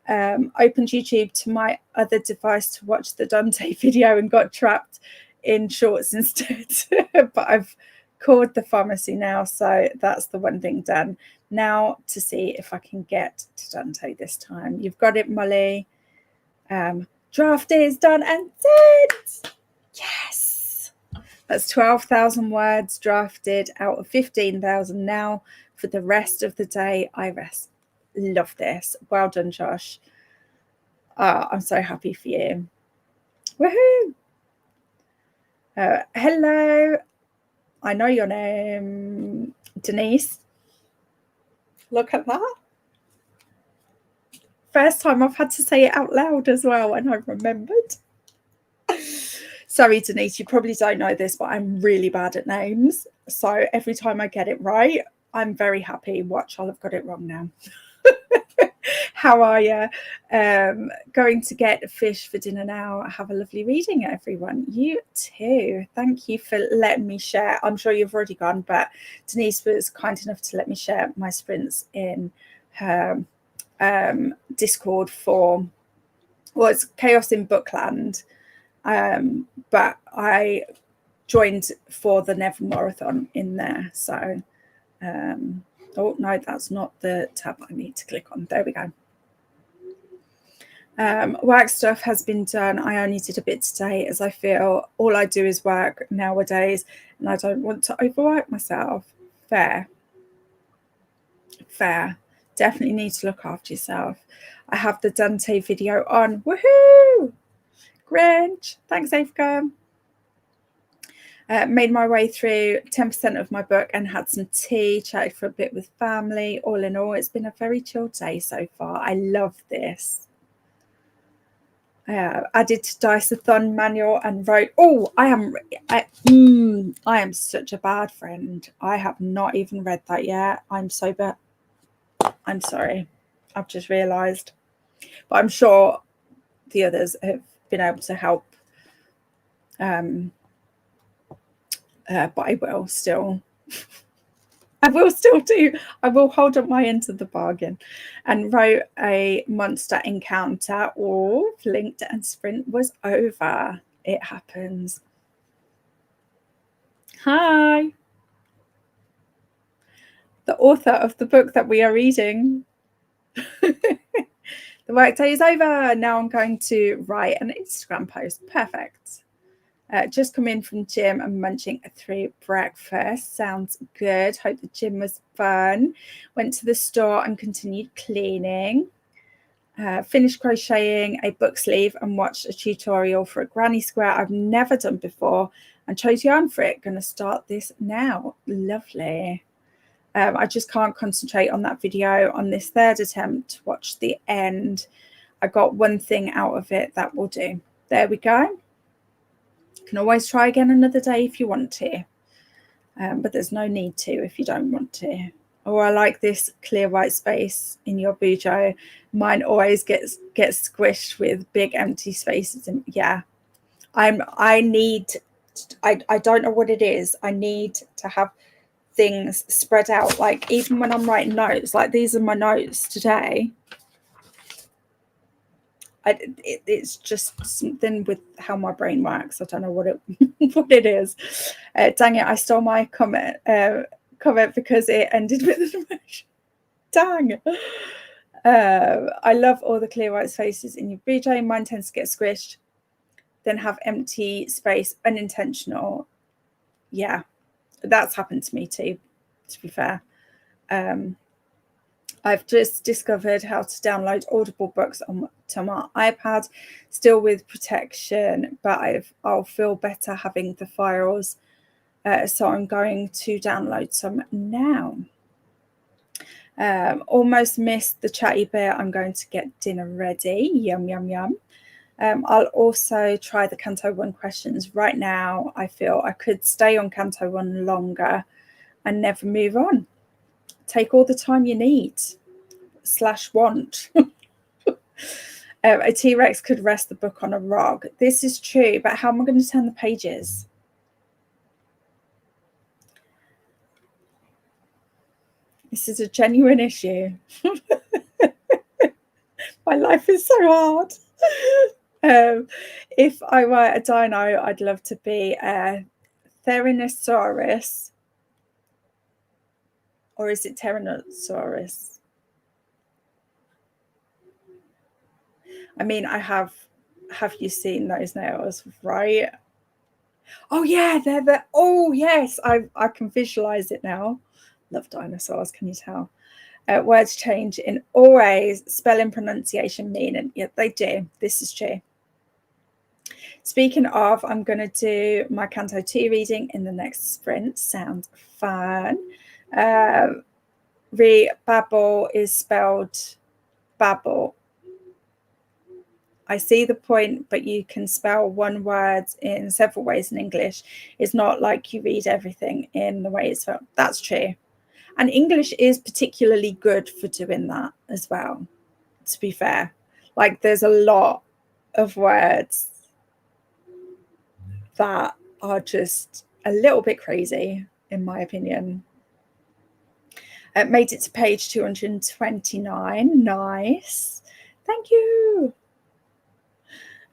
Opened YouTube to my other device to watch the Dante video and got trapped in shorts instead. But I've called the pharmacy now, so that's the one thing done. Now to see if I can get to Dante this time. You've got it, Molly. Draft is done and sent. Yes. That's 12,000 words drafted out of 15,000 now. For the rest of the day, I rest. Love this. Well done, Josh. I'm so happy for you. Woohoo! Hello. I know your name, Denise. Look at that. First time I've had to say it out loud as well, and I remembered. Sorry, Denise, you probably don't know this, but I'm really bad at names. So every time I get it right, I'm very happy. Watch, I'll have got it wrong now. How are you? Going to get fish for dinner now. Have a lovely reading, everyone. You too. Thank you for letting me share. I'm sure you've already gone, but Denise was kind enough to let me share my sprints in her Discord for, well, it's Chaos in Bookland. But I joined for the Never Marathon in there. So, oh no, that's not the tab I need to click on. There we go. Work stuff has been done. I only did a bit today as I feel all I do is work nowadays and I don't want to overwork myself. Fair. Definitely need to look after yourself. I have the Dante video on. Woohoo! Grinch. Thanks, Afka. Made my way through 10% of my book and had some tea, chatted for a bit with family. All in all, it's been a very chilled day so far. I love this. Added to Dice-a-thon manual and wrote. Oh, I am such a bad friend. I have not even read that yet. I'm so bad. I'm sorry. I've just realised. But I'm sure the others have been able to help. But I will still. I will hold up my end of the bargain. And wrote a monster encounter. Oh, Flinked and Sprint was over. It happens. Hi. The author of the book that we are reading. The workday is over. Now I'm going to write an Instagram post. Perfect. Just come in from gym and munching through breakfast. Sounds good. Hope the gym was fun. Went to the store and continued cleaning. Finished crocheting a book sleeve and watched a tutorial for a granny square I've never done before and chose yarn for it. Going to start this now. Lovely. I just can't concentrate on that video on this third attempt. Watch the end. I got one thing out of it. That will do. There we go. You can always try again another day if you want to. But there's no need to if you don't want to. Oh, I like this clear white space in your bujo. Mine always gets squished with big empty spaces. And yeah, I don't know what it is. I need to have things spread out. Like even when I'm writing notes, like these are my notes today. It's just something with how my brain works. I don't know what it is. Dang it! I stole my comment because it ended with an emotion. Dang. I love all the clear white spaces in your BJ. Mine tends to get squished, then have empty space, unintentional. Yeah, that's happened to me too, to be fair. I've just discovered how to download Audible books to my iPad, still with protection, but I'll feel better having the files So I'm going to download some now. Almost missed the chatty bit. I'm going to get dinner ready. Yum, yum, yum. I'll also try the Canto 1 questions. Right now, I feel I could stay on Canto 1 longer and never move on. Take all the time you need / want. A T-Rex could rest the book on a rock. This is true, but how am I going to turn the pages? This is a genuine issue. My life is so hard. If I were a dino, I'd love to be a Theranosaurus. Or is it Tyrannosaurus? I mean, have you seen those nails, right? Oh yeah, they're the, oh yes, I can visualize it now. Love dinosaurs, can you tell? Words change in all ways, spelling, pronunciation, meaning. Yeah, they do. This is true. Speaking of, I'm going to do my Canto 2 reading in the next sprint. Sounds fun. Babble is spelled babble. I see the point, but you can spell one word in several ways in English. It's not like you read everything in the way it's spelled. That's true. And English is particularly good for doing that as well, to be fair. Like there's a lot of words that are just a little bit crazy, in my opinion. It made it to page 229. Nice. Thank you.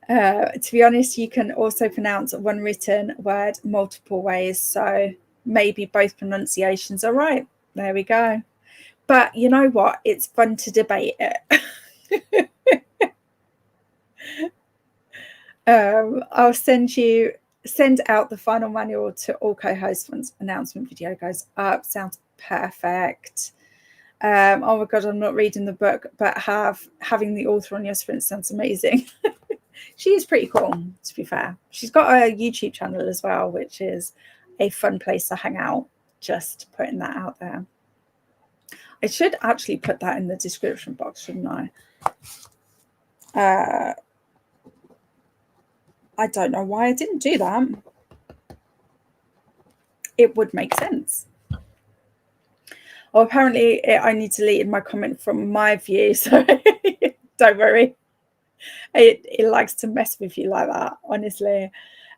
To be honest, you can also pronounce one written word multiple ways. So maybe both pronunciations are right. There we go. But you know what? It's fun to debate it. I'll send out the final manual to all co-hosts once announcement video goes up. Sounds perfect. Oh my God, I'm not reading the book, but having the author on your sprint sounds amazing. She is pretty cool, to be fair. She's got a YouTube channel as well, which is a fun place to hang out. Just putting that out there. I should actually put that in the description box, shouldn't I? I don't know why I didn't do that. It would make sense. Oh, apparently it only deleted my comment from my view, so don't worry. It likes to mess with you like that, honestly.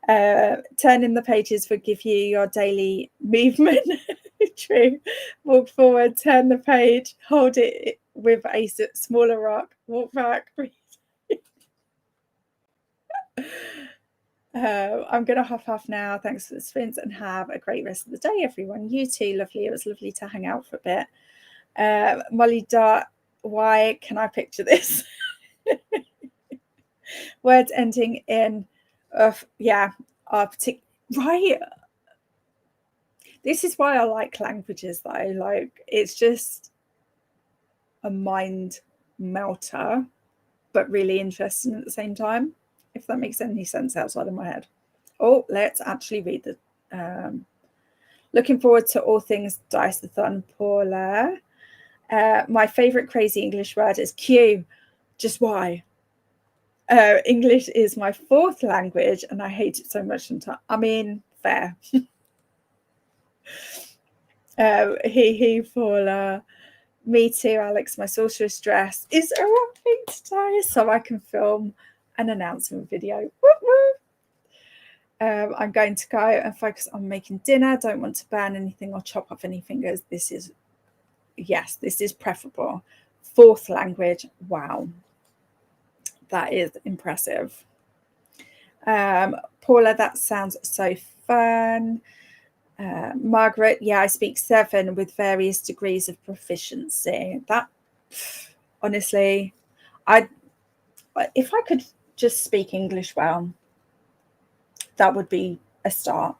Turning the pages will give you your daily movement. True. Walk forward, turn the page, hold it with a smaller rock, walk back. I'm going to hop off now. Thanks for the sprints and have a great rest of the day, everyone. You too, lovely. It was lovely to hang out for a bit. Molly Dart, why can I picture this? Words ending in yeah, are particular, right? This is why I like languages, though. Like, it's just a mind melter, but really interesting at the same time, if that makes any sense outside of my head. Oh, let's actually read the looking forward to all things Dice-a-thon, Paula. My favorite crazy English word is Q. Just why? English is my fourth language and I hate it so much sometimes. I mean, fair. Paula. Me too, Alex. My sorceress dress is arriving today so I can film an announcement video. Woo woo. I'm going to go and focus on making dinner. Don't want to burn anything or chop off any fingers. This is preferable. Fourth language. Wow. That is impressive. Paula, that sounds so fun. Margaret, yeah, I speak 7 with various degrees of proficiency. That, honestly, if I could just speak English well, that would be a start.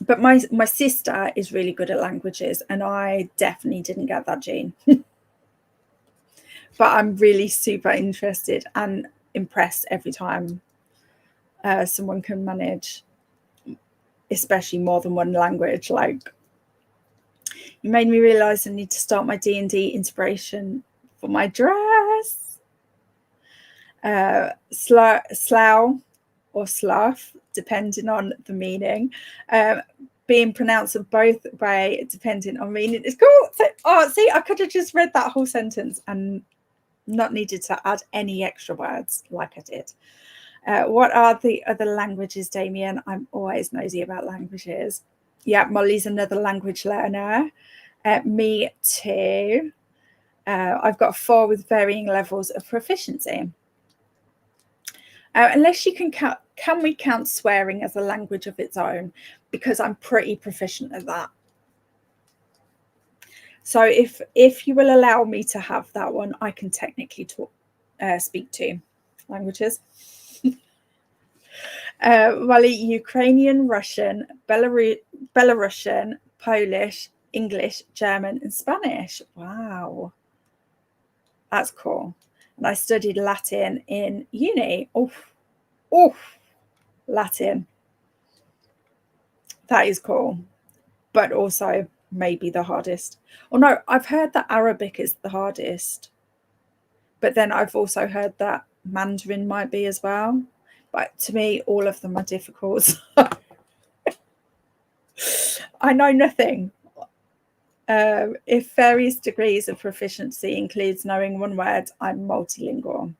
But my sister is really good at languages, and I definitely didn't get that gene. But I'm really super interested and impressed every time someone can manage especially more than one language. Like, you made me realise I need to start my D&D inspiration for my dress. Slough or slough, depending on the meaning. Being pronounced both way, depending on meaning. It's cool. So, oh, see, I could have just read that whole sentence and not needed to add any extra words like I did. What are the other languages, Damien? I'm always nosy about languages. Yeah, Molly's another language learner. Me too. I've got 4 with varying levels of proficiency. Unless you can we count swearing as a language of its own? Because I'm pretty proficient at that. So if you will allow me to have that one, I can technically speak 2 languages. Wally, Ukrainian, Russian, Belarusian, Polish, English, German, and Spanish. Wow, that's cool. And I studied Latin in uni. Oh, Latin. That is cool, but also maybe the hardest. Oh no, I've heard that Arabic is the hardest, but then I've also heard that Mandarin might be as well. But to me, all of them are difficult. I know nothing. If various degrees of proficiency includes knowing one word, I'm multilingual.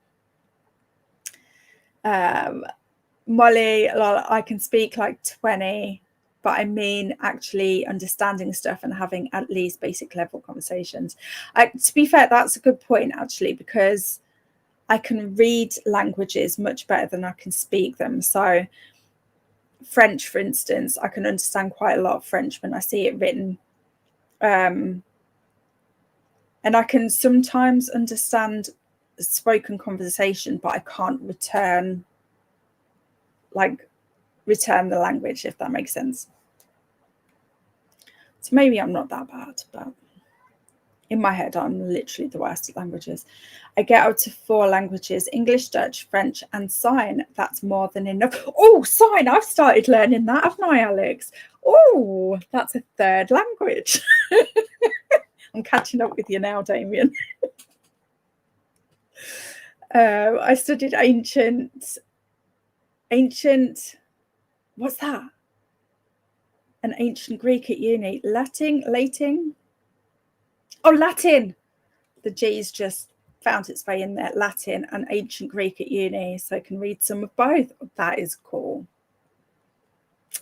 Molly, I can speak like 20, but I mean actually understanding stuff and having at least basic level conversations. To be fair, that's a good point, actually, because I can read languages much better than I can speak them. So French, for instance, I can understand quite a lot of French when I see it written. And I can sometimes understand spoken conversation, but I can't return the language, if that makes sense. So maybe I'm not that bad, but in my head, I'm literally the worst at languages. I get up to 4 languages: English, Dutch, French, and sign. That's more than enough. Oh, sign! I've started learning that, haven't I, Alex? Oh, that's a 3rd language. I'm catching up with you now, Damien. I studied ancient. What's that? An ancient Greek at uni. Latin. Oh, Latin. The G's just found its way in there. Latin and ancient Greek at uni, so I can read some of both. That is cool.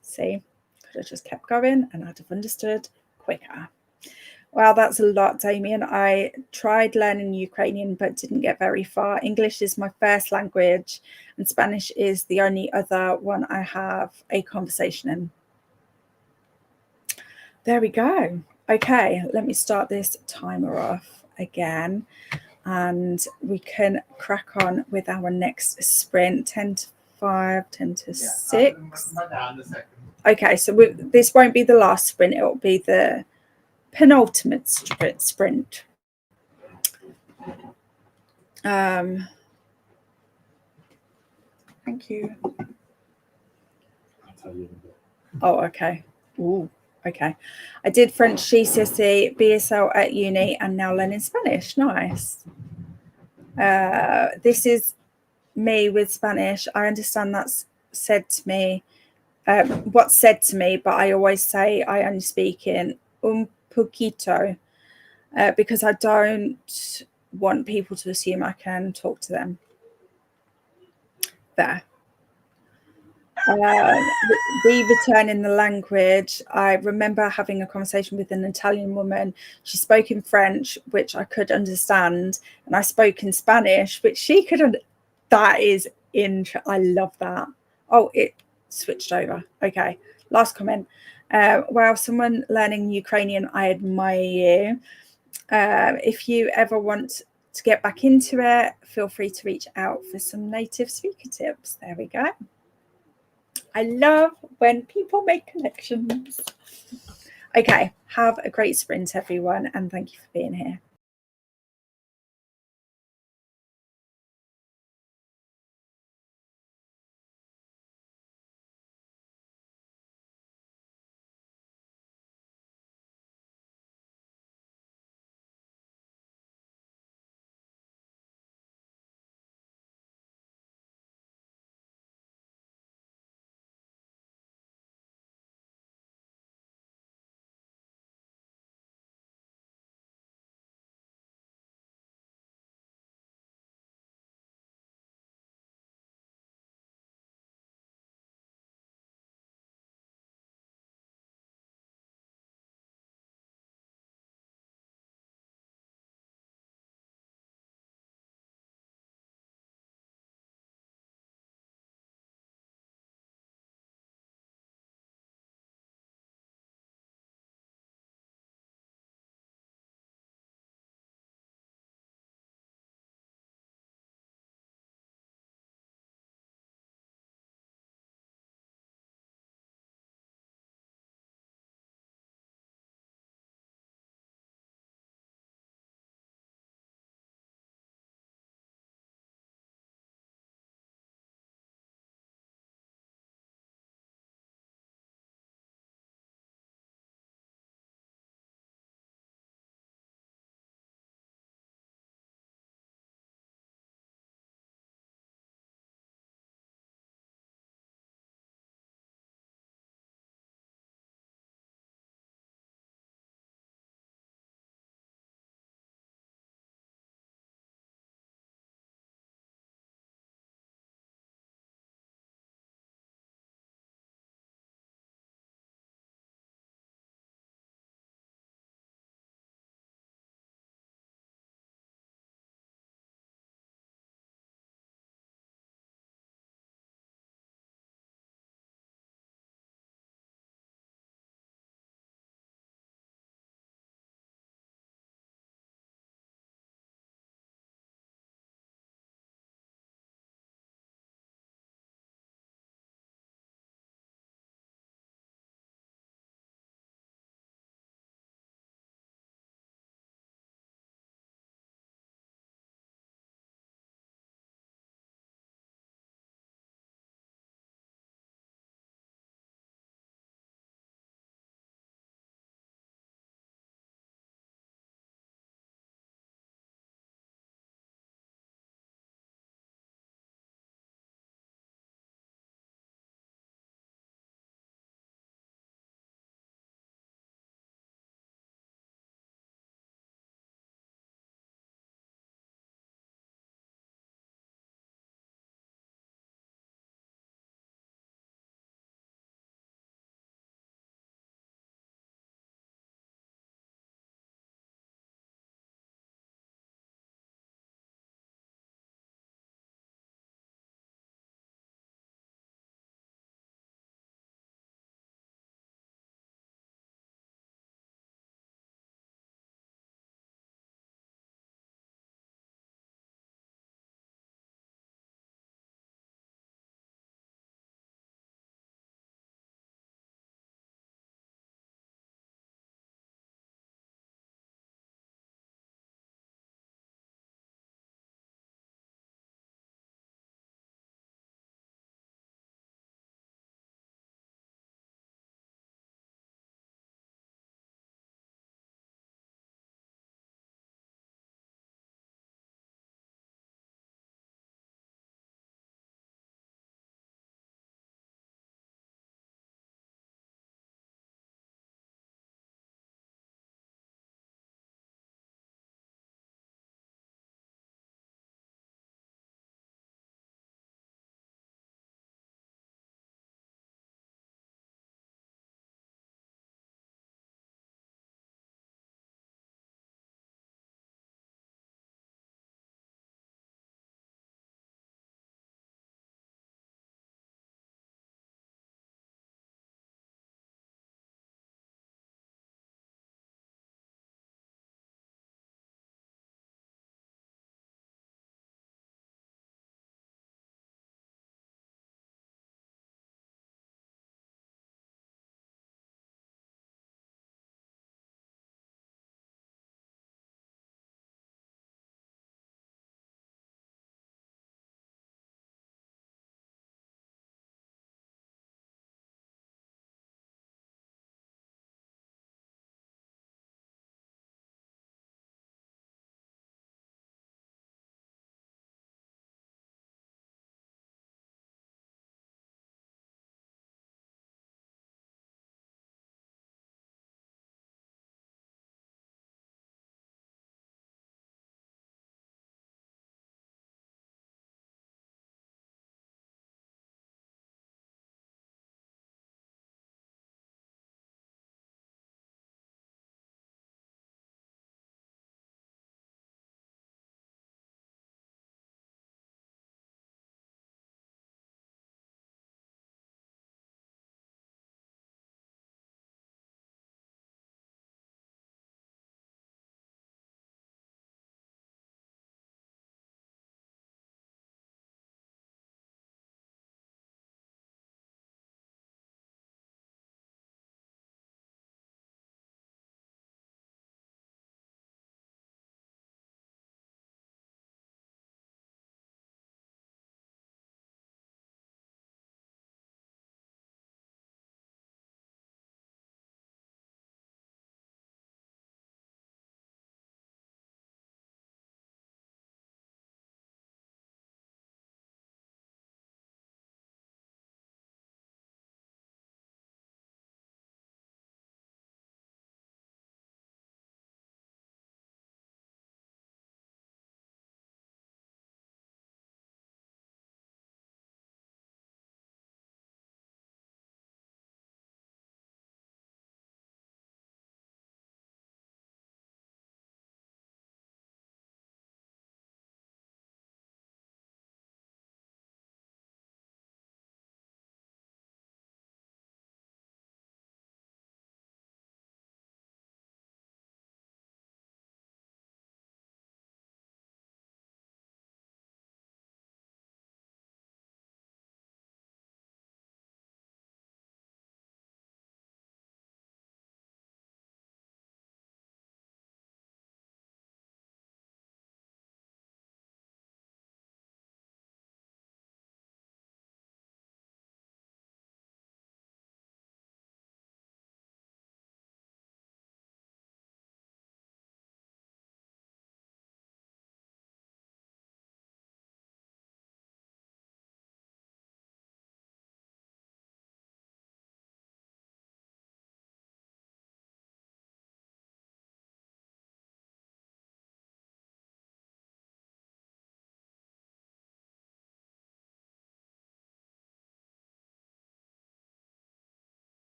See, could have just kept going and I'd have understood quicker. Wow, that's a lot, Damien. I tried learning Ukrainian but didn't get very far. English is my first language and Spanish is the only other one I have a conversation in. There we go. Okay, let me start this timer off again and we can crack on with our next sprint. 10 to 5, 10 to 6. Okay, so this won't be the last sprint. It will be the penultimate sprint. Thank you. Oh, okay. Ooh, okay. I did French GCSE, BSL at uni, and now learning Spanish. Nice. This is me with Spanish. I understand that's said to me. What's said to me, but I always say I only speak in un poquito because I don't want people to assume I can talk to them. There. Returning the language. I remember having a conversation with an Italian woman. She spoke in French, which I could understand, and I spoke in Spanish, which she could. That is I love that. Oh, it switched over. Okay, last comment. Well, someone learning Ukrainian, I admire you. If you ever want to get back into it, feel free to reach out for some native speaker tips. There we go. I love when people make connections. Okay, have a great sprint, everyone, and thank you for being here.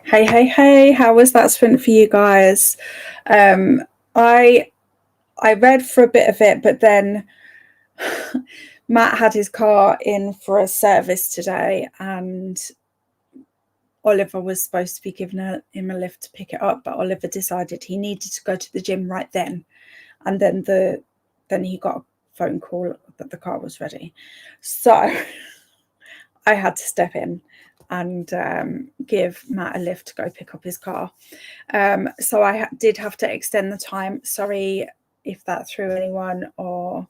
Hey, how was that sprint for you guys? I read for a bit of it, but then Matt had his car in for a service today, and Oliver was supposed to be giving him a lift to pick it up, but Oliver decided he needed to go to the gym right then, and then he got a phone call that the car was ready, so I had to step in and give Matt a lift to go pick up his car. So I did have to extend the time. Sorry if that threw anyone or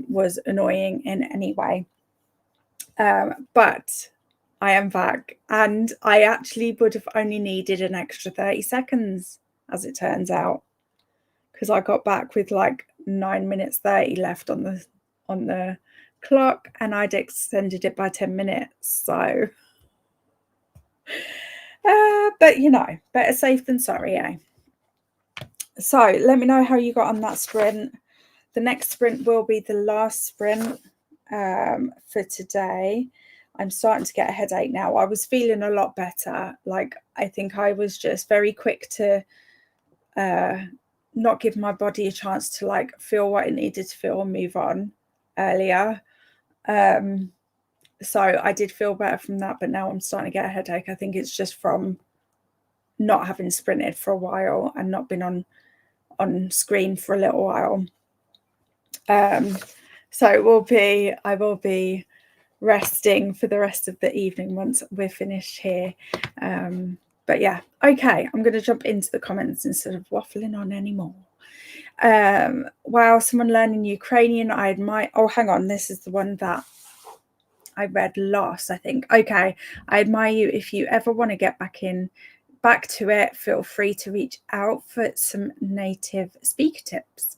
was annoying in any way. But I am back, and I actually would have only needed an extra 30 seconds, as it turns out, because I got back with like 9 minutes 30 left on the clock, and I'd extended it by 10 minutes. So but you know, better safe than sorry, eh? So let me know how you got on that sprint. The next sprint will be the last sprint for today. I'm starting to get a headache now. I was feeling a lot better. Like, I think I was just very quick to not give my body a chance to like feel what it needed to feel and move on earlier. So I did feel better from that, but now I'm starting to get a headache. I think it's just from not having sprinted for a while and not been on screen for a little while. So I will be resting for the rest of the evening once we're finished here. But yeah, okay, I'm going to jump into the comments instead of waffling on anymore. Wow, someone learning Ukrainian. I admire. Oh, hang on, this is the one that I read last, I think. Okay, I admire you. If you ever want to get back to it, feel free to reach out for some native speaker tips.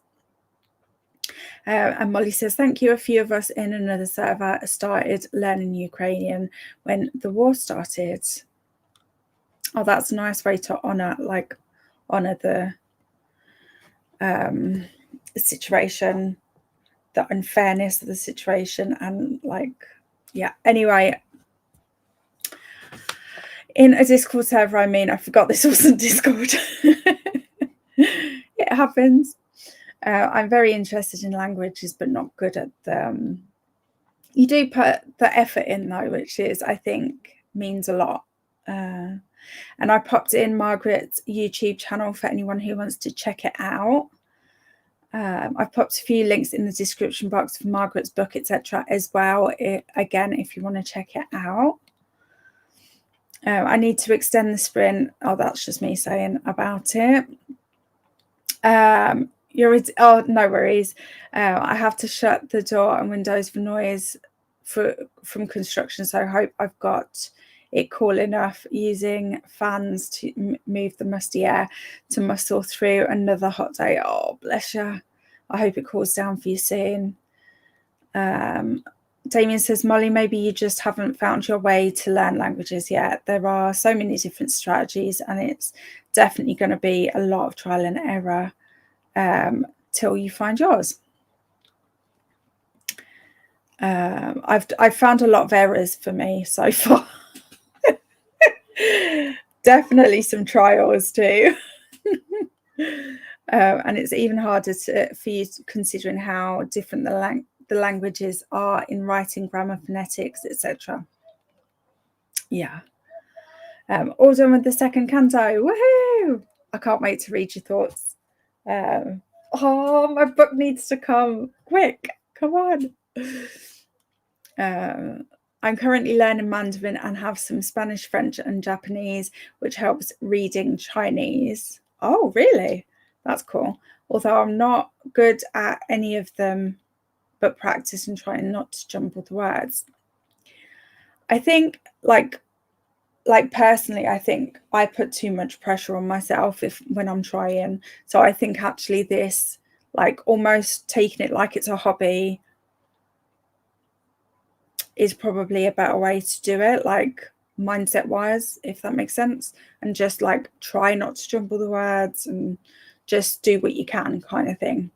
And Molly says, thank you. A few of us in another server started learning Ukrainian when the war started. Oh, that's a nice way to honor the situation, the unfairness of the situation, and like, yeah. Anyway, in a Discord server, I forgot this wasn't Discord. It happens. I'm very interested in languages, but not good at them. You do put the effort in though, which is, I think, means a lot. And I popped in Margaret's YouTube channel for anyone who wants to check it out. I've popped a few links in the description box for Margaret's book, etc. as well. Again, if you want to check it out. I need to extend the sprint. Oh, that's just me saying about it. Oh, no worries. I have to shut the door and windows for noise from construction, so I hope I've got it cool enough using fans to move the musty air to muscle through another hot day. Oh, bless you. I hope it cools down for you soon. Damien says, Molly, maybe you just haven't found your way to learn languages yet. There are so many different strategies, and it's definitely going to be a lot of trial and error till you find yours. I've found a lot of errors for me so far. Definitely some trials too. And it's even harder for you considering how different the languages are in writing, grammar, phonetics, etc. Yeah. All done with the second canto. Woohoo! I can't wait to read your thoughts. Oh, my book needs to come quick. Come on. I'm currently learning Mandarin and have some Spanish, French, and Japanese, which helps reading Chinese. Oh, really? That's cool. Although I'm not good at any of them, but practice and trying not to jumble the words. I think, like personally, I think I put too much pressure on myself when I'm trying. So I think actually this, like almost taking it like it's a hobby, is probably a better way to do it, like mindset wise, if that makes sense, and just like try not to jumble the words and just do what you can, kind of thing.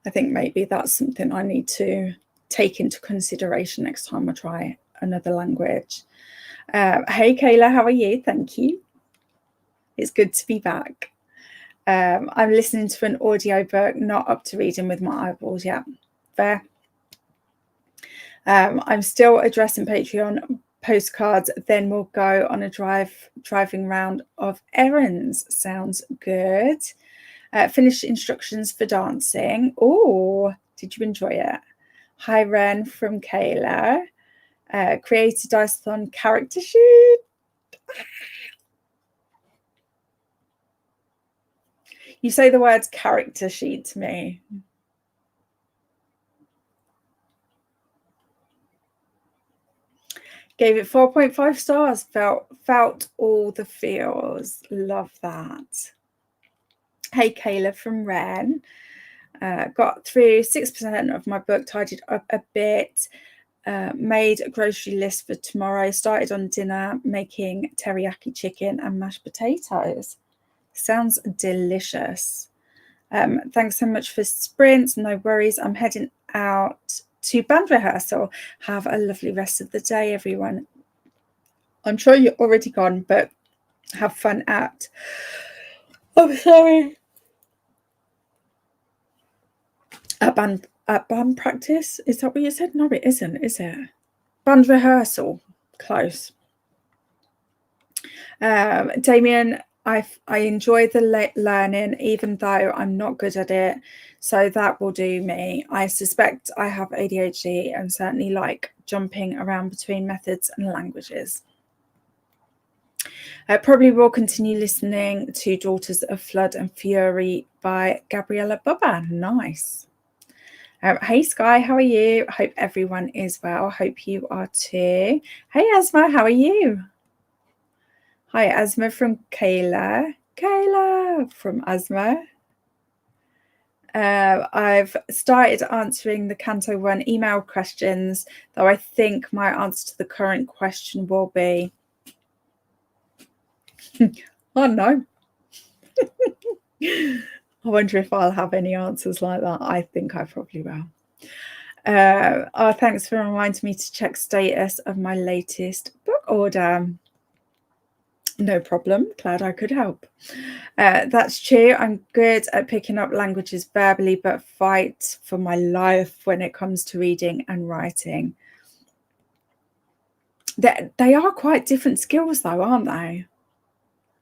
I think maybe that's something I need to take into consideration next time I try another language. Hey Kayla, how are you? Thank you. It's good to be back. I'm listening to an audiobook, not up to reading with my eyeballs yet. Fair. I'm still addressing Patreon postcards, then we'll go on a driving round of errands. Sounds good. Finished instructions for dancing. Oh, did you enjoy it? Hi Ren from Kayla. Created Dice-a-thon character shoot. You say the words character sheet to me. Gave it 4.5 stars. Felt all the feels. Love that. Hey Kayla from Ren. Got through 6% of my book, tidied up a bit. Made a grocery list for tomorrow. Started on dinner, making teriyaki chicken and mashed potatoes. Sounds delicious. Thanks so much for sprints. No worries. I'm heading out to band rehearsal. Have a lovely rest of the day, everyone. I'm sure you're already gone, but have fun at... Oh, sorry. At band practice? Is that what you said? No, it isn't, is it? Band rehearsal. Close. Damien, I enjoy the learning, even though I'm not good at it. So that will do me. I suspect I have ADHD and certainly like jumping around between methods and languages. Probably will continue listening to Daughters of Flood and Fury by Gabriella Bubba. Nice. Hey Sky, how are you? Hope everyone is well. Hope you are too. Hey Asma, how are you? Hi Asma from Kayla. Kayla from Asma. I've started answering the Canto 1 email questions, though I think my answer to the current question will be, oh no. I wonder if I'll have any answers like that. I think I probably will. Thanks for reminding me to check status of my latest book order. No problem. Glad I could help. That's true. I'm good at picking up languages verbally, but fight for my life when it comes to reading and writing. They are quite different skills though, aren't they?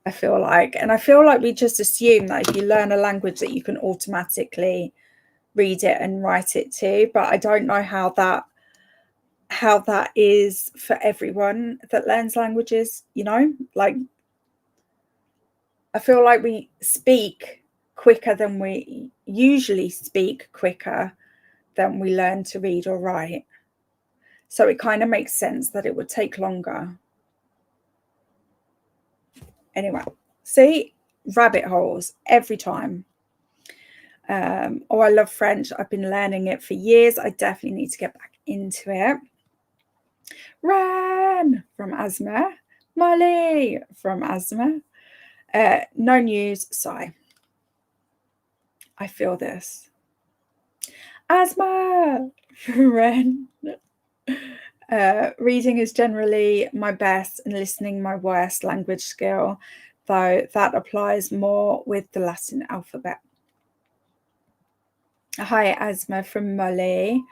I feel like. And I feel like we just assume that if you learn a language that you can automatically read it and write it too. But I don't know how that is for everyone that learns languages, you know? Like, I feel like we speak quicker than we usually speak quicker than we learn to read or write. So it kind of makes sense that it would take longer. Anyway, see, rabbit holes every time. Oh, I love French. I've been learning it for years. I definitely need to get back into it. Ran from Asma. Molly from Asma. No news. Sigh. I feel this. Asma from Ren. Reading is generally my best and listening my worst language skill, though that applies more with the Latin alphabet. Hi, Asma from Molly.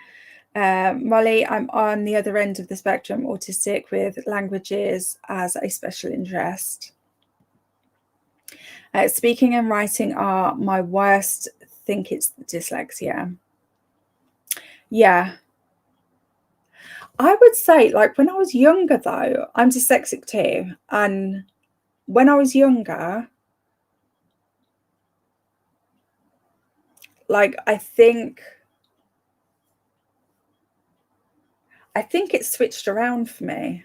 Molly, I'm on the other end of the spectrum, autistic, with languages as a special interest. Speaking and writing are my worst. Think it's dyslexia. Yeah. I would say, like, when I was younger, though, I'm dyslexic too. And when I was younger, like, I think it switched around for me.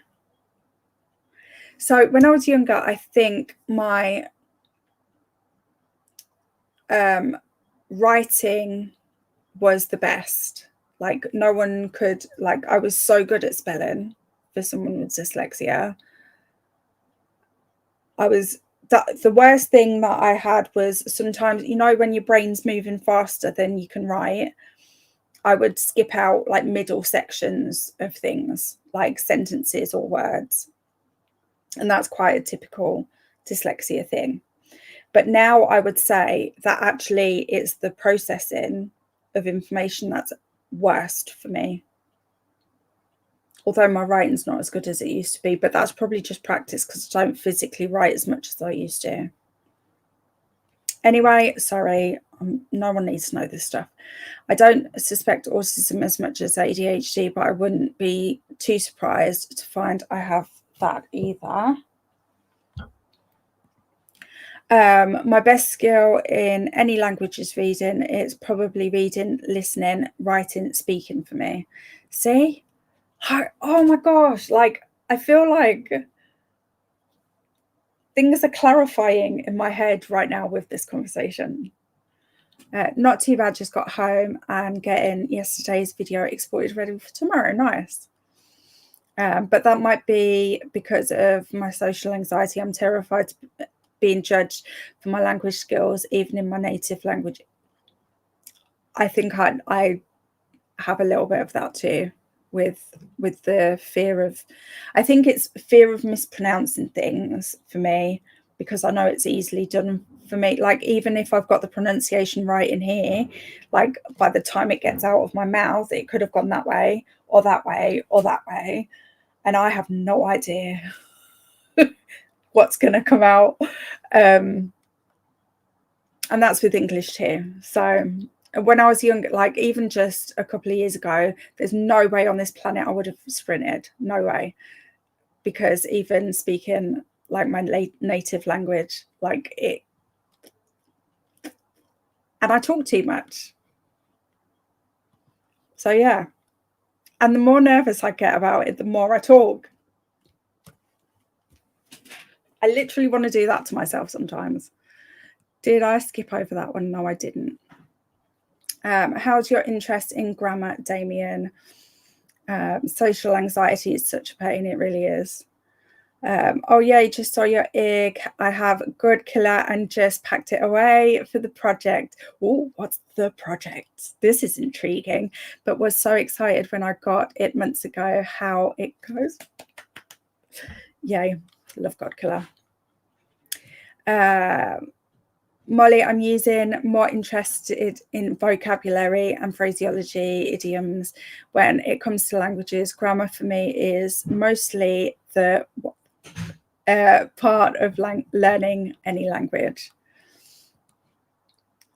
So when I was younger, I think my writing was the best. Like, no one could, like, I was so good at spelling for someone with dyslexia. The worst thing that I had was sometimes, you know, when your brain's moving faster than you can write, I would skip out like middle sections of things like sentences or words. And that's quite a typical dyslexia thing. But now I would say that actually it's the processing of information that's worst for me. Although my writing's not as good as it used to be, but that's probably just practice because I don't physically write as much as I used to. Anyway, sorry, no one needs to know this stuff. I don't suspect autism as much as ADHD, but I wouldn't be too surprised to find I have that either. My best skill in any language is reading. It's probably reading, listening, writing, speaking for me. See? Oh my gosh, like I feel like things are clarifying in my head right now with this conversation. Not too bad, just got home and getting yesterday's video exported ready for tomorrow. Nice. But that might be because of my social anxiety. I'm terrified of being judged for my language skills, even in my native language. I think I have a little bit of that too, with the fear of, I think it's fear of mispronouncing things for me, because I know it's easily done for me. Like, even if I've got the pronunciation right in here, like by the time it gets out of my mouth, it could have gone that way or that way or that way. And I have no idea what's going to come out. And that's with English too. So when I was young, like even just a couple of years ago, there's no way on this planet I would have sprinted. No way. Because even speaking like my native language, like it, and I talk too much. So yeah. And the more nervous I get about it, the more I talk. I literally want to do that to myself sometimes. Did I skip over that one? No, I didn't. How's your interest in grammar, Damien? Social anxiety is such a pain, it really is. Oh yeah, just saw your egg. I have good killer and just packed it away for the project. Oh, what's the project? This is intriguing, but was so excited when I got it months ago. How it goes. Yay, love God Killer. Molly, I'm more interested in vocabulary and phraseology, idioms. When it comes to languages, grammar for me is mostly the part of learning any language.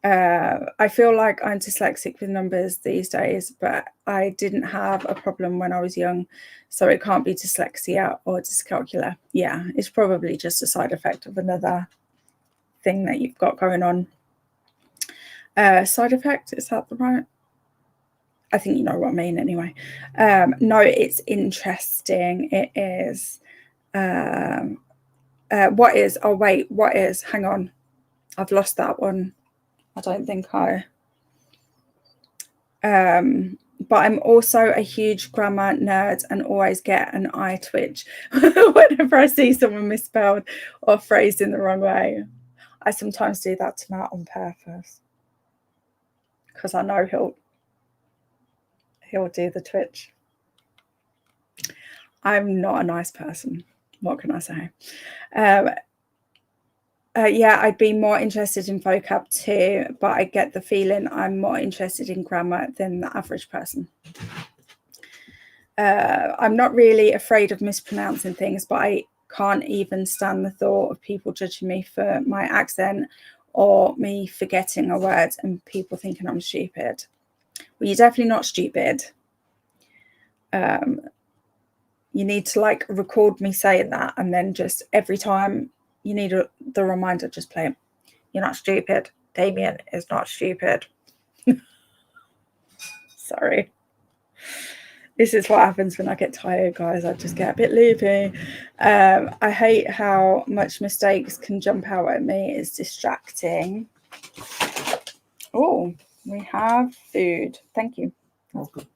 I feel like I'm dyslexic with numbers these days, but I didn't have a problem when I was young, so it can't be dyslexia or dyscalculia. Yeah, it's probably just a side effect of another thing that you've got going on. Side effect, is that the right? I think you know what I mean anyway. No, it's interesting. It is. What is? Oh wait, what is? Hang on, I've lost that one. I don't think I. But I'm also a huge grammar nerd and always get an eye twitch whenever I see someone misspelled or phrased in the wrong way. I sometimes do that to Matt on purpose because I know he'll do the twitch. I'm not a nice person. What can I say? Yeah, I'd be more interested in vocab too, but I get the feeling I'm more interested in grammar than the average person. I'm not really afraid of mispronouncing things, but I can't even stand the thought of people judging me for my accent or me forgetting a word and people thinking I'm stupid. Well, you're definitely not stupid. You need to like record me saying that, and then just every time you need the reminder, just play it. You're not stupid. Damien is not stupid. Sorry. This is what happens when I get tired, guys. I just get a bit loopy. I hate how much mistakes can jump out at me. It's distracting. Oh, we have food. Thank you. That's good.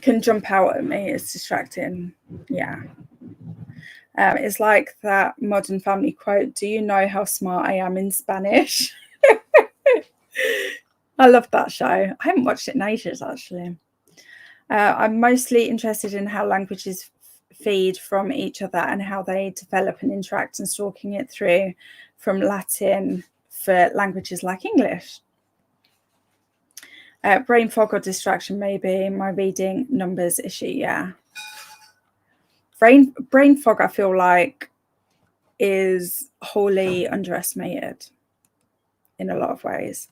Can jump out at me. It's distracting. Yeah. It's like that Modern Family quote. Do you know how smart I am in Spanish? I love that show. I haven't watched it in ages, actually. I'm mostly interested in how languages feed from each other and how they develop and interact, and stalking it through from Latin for languages like English. Brain fog or distraction, maybe. My reading numbers issue, yeah. Brain fog, I feel like, is wholly underestimated in a lot of ways.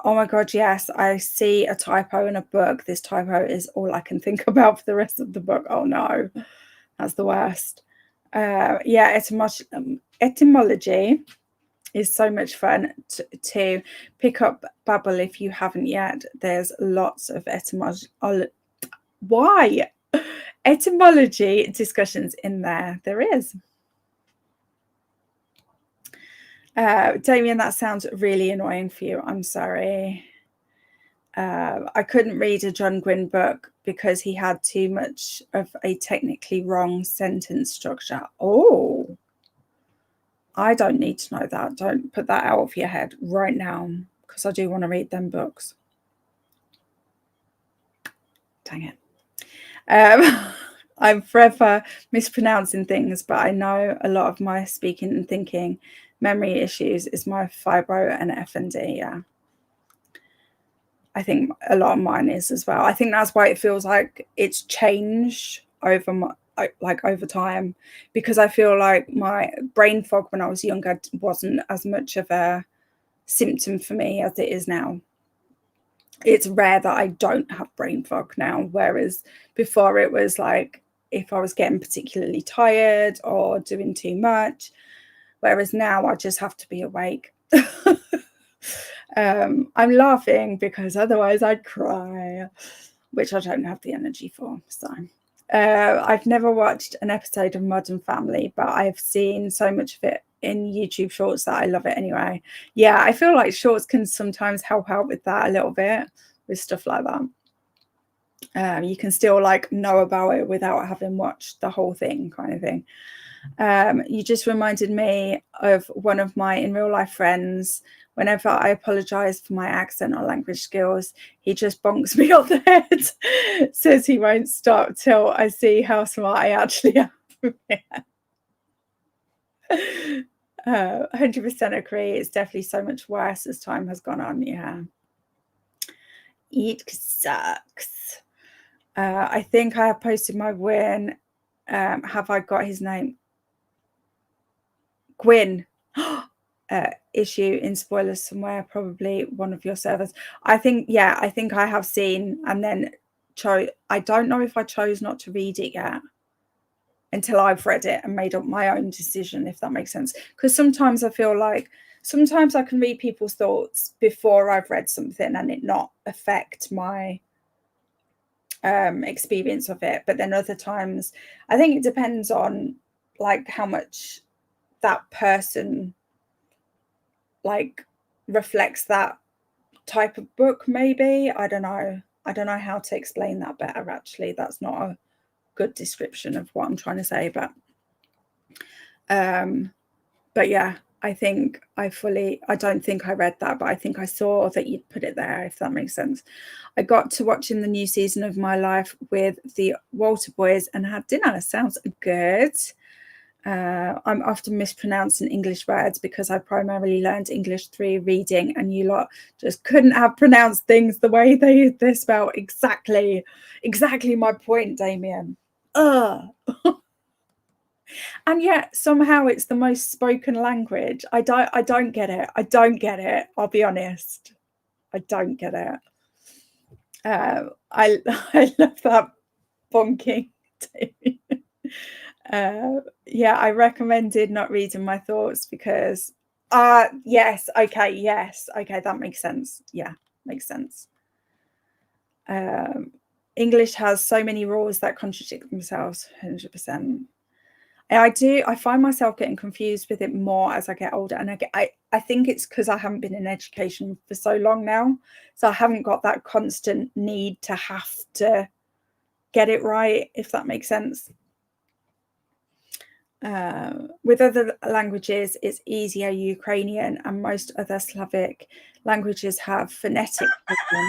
Oh my God, yes, I see a typo in a book. This typo is all I can think about for the rest of the book. Oh no, that's the worst. Yeah, etymology is so much fun to pick up Babel if you haven't yet. There's lots of etymology discussions in there. There is. Damien, that sounds really annoying for you. I'm sorry. I couldn't read a John Gwynne book because he had too much of a technically wrong sentence structure. Oh, I don't need to know that. Don't put that out of your head right now, because I do want to read them books. Dang it. I'm forever mispronouncing things, but I know a lot of my speaking and thinking memory issues is my fibro and FND. Yeah. I think a lot of mine is as well. I think that's why it feels like it's changed over over time, because I feel like my brain fog when I was younger wasn't as much of a symptom for me as it is now. It's rare that I don't have brain fog now, whereas before it was like if I was getting particularly tired or doing too much, whereas now I just have to be awake. I'm laughing because otherwise I'd cry, which I don't have the energy for. So I've never watched an episode of Modern Family, but I've seen so much of it in YouTube shorts that I love it anyway. Yeah, I feel like shorts can sometimes help out with that a little bit, with stuff like that. You can still like know about it without having watched the whole thing, kind of thing. You just reminded me of one of my in real life friends. Whenever I apologize for my accent or language skills, he just bonks me on the head, says he won't stop till I see how smart I actually am. 100% agree. It's definitely so much worse as time has gone on. Yeah. It sucks. I think I have posted my win. Have I got his name? Gwyn. Issue in spoilers somewhere, probably one of your servers. I think I have seen, and then I don't know if I chose not to read it yet until I've read it and made up my own decision, if that makes sense. Because sometimes I feel like sometimes I can read people's thoughts before I've read something and it not affect my experience of it. But then other times I think it depends on like how much that person like reflects that type of book, maybe. I don't know how to explain that better, actually. That's not a good description of what I'm trying to say, but yeah, I think I don't think I read that, but I think I saw that you'd put it there, if that makes sense. I got to watching the new season of My Life with the Walter boys and had dinner. Sounds good. I'm often mispronouncing English words because I primarily learned English through reading, and you lot just couldn't have pronounced things the way they're spelled. Exactly my point, Damien. And yet somehow it's the most spoken language. I don't get it. I'll be honest. I don't get it. I love that bonking, Damien. Yeah, I recommended not reading my thoughts because yes, okay, that makes sense. Yeah, makes sense. English has so many rules that contradict themselves. 100%. And I find myself getting confused with it more as I get older, and I think it's because I haven't been in education for so long now, so I haven't got that constant need to have to get it right, if that makes sense. With other languages, it's easier. Ukrainian and most other Slavic languages have phonetic problem,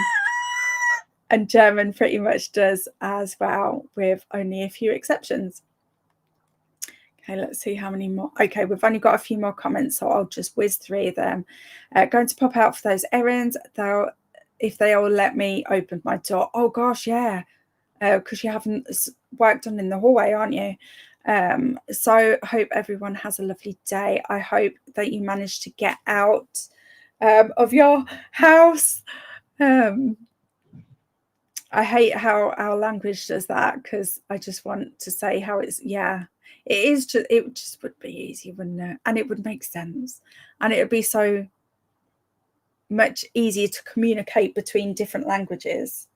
and German pretty much does as well, with only a few exceptions. Okay, let's see how many more. Okay, we've only got a few more comments, so I'll just whiz through them. Going to pop out for those errands. If they'll let me open my door. Oh gosh, yeah, because you haven't worked on in the hallway, aren't you? So hope everyone has a lovely day. I hope that you manage to get out of your house. I hate how our language does that, because I just want to say how it's, yeah, it just would be easy, wouldn't it? And it would make sense, and it would be so much easier to communicate between different languages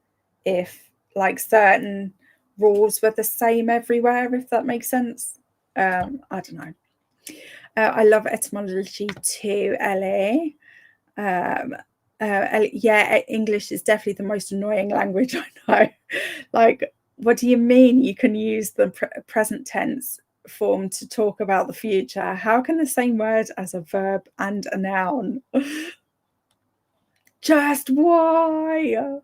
if like certain rules were the same everywhere, if that makes sense. I don't know. I love etymology too, Ellie. Yeah, English is definitely the most annoying language I know. Like, what do you mean you can use the present tense form to talk about the future? How can the same word as a verb and a noun? Just why?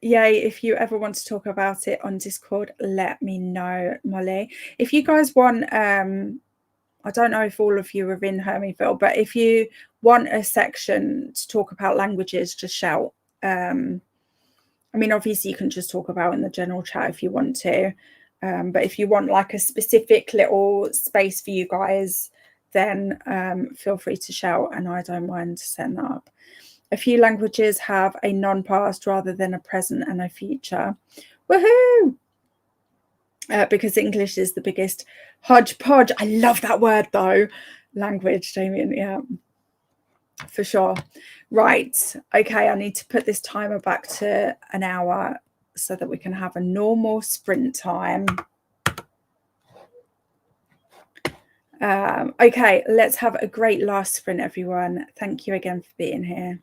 Yay, if you ever want to talk about it on Discord, let me know, Molly. If you guys want, I don't know if all of you are in HermieVille, but if you want a section to talk about languages, just shout. I mean, obviously you can just talk about in the general chat if you want to, but if you want like a specific little space for you guys, then feel free to shout, and I don't mind setting that up. A few languages have a non-past rather than a present and a future. Woohoo! Because English is the biggest hodgepodge. I love that word though. Language, Damien. Yeah, for sure. Right. Okay, I need to put this timer back to an hour so that we can have a normal sprint time. Okay, let's have a great last sprint, everyone. Thank you again for being here.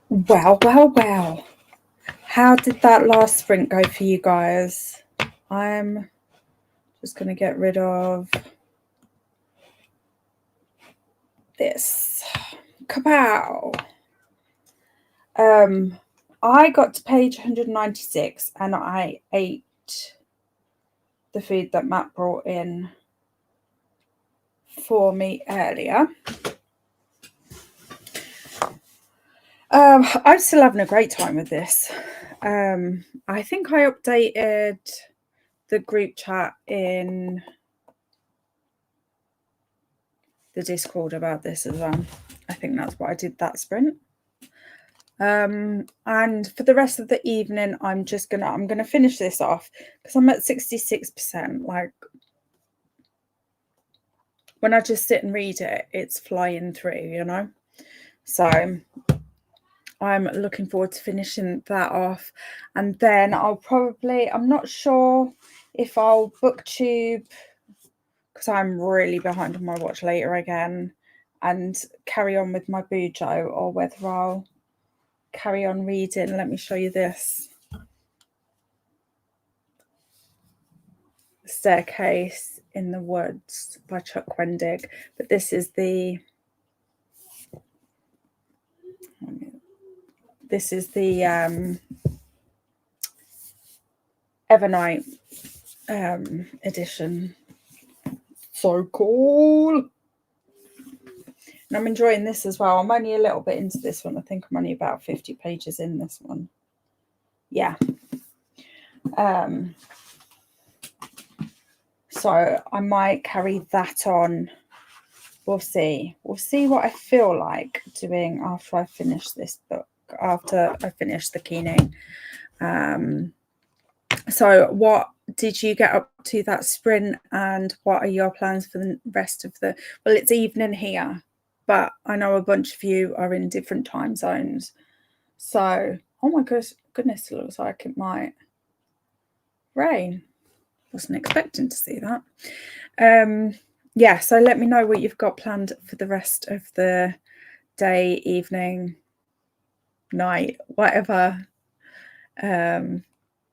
Well, well, well. How did that last sprint go for you guys? I'm just going to get rid of this. Kapow! I got to page 196 and I ate the food that Matt brought in for me earlier. I'm still having a great time with this. I think I updated the group chat in the Discord about this as well. I think that's what I did that sprint. And for the rest of the evening, I'm gonna finish this off because I'm at 66%. Like, when I just sit and read it, it's flying through, you know. So I'm looking forward to finishing that off, and then I'm not sure if I'll booktube, because I'm really behind on my watch later again, and carry on with my Bujo, or whether I'll carry on reading. Let me show you this. Staircase in the Woods by Chuck Wendig, but this is the Evernight edition. So cool. And I'm enjoying this as well. I'm only a little bit into this one. I think I'm only about 50 pages in this one. Yeah. So I might carry that on. We'll see. We'll see what I feel like doing after I finish this book, after I finish the keening. So what did you get up to that sprint, and what are your plans for the rest of the... Well, it's evening here, but I know a bunch of you are in different time zones. So, oh my goodness, it looks like it might rain. Wasn't expecting to see that. Yeah, so let me know what you've got planned for the rest of the day, evening, night, whatever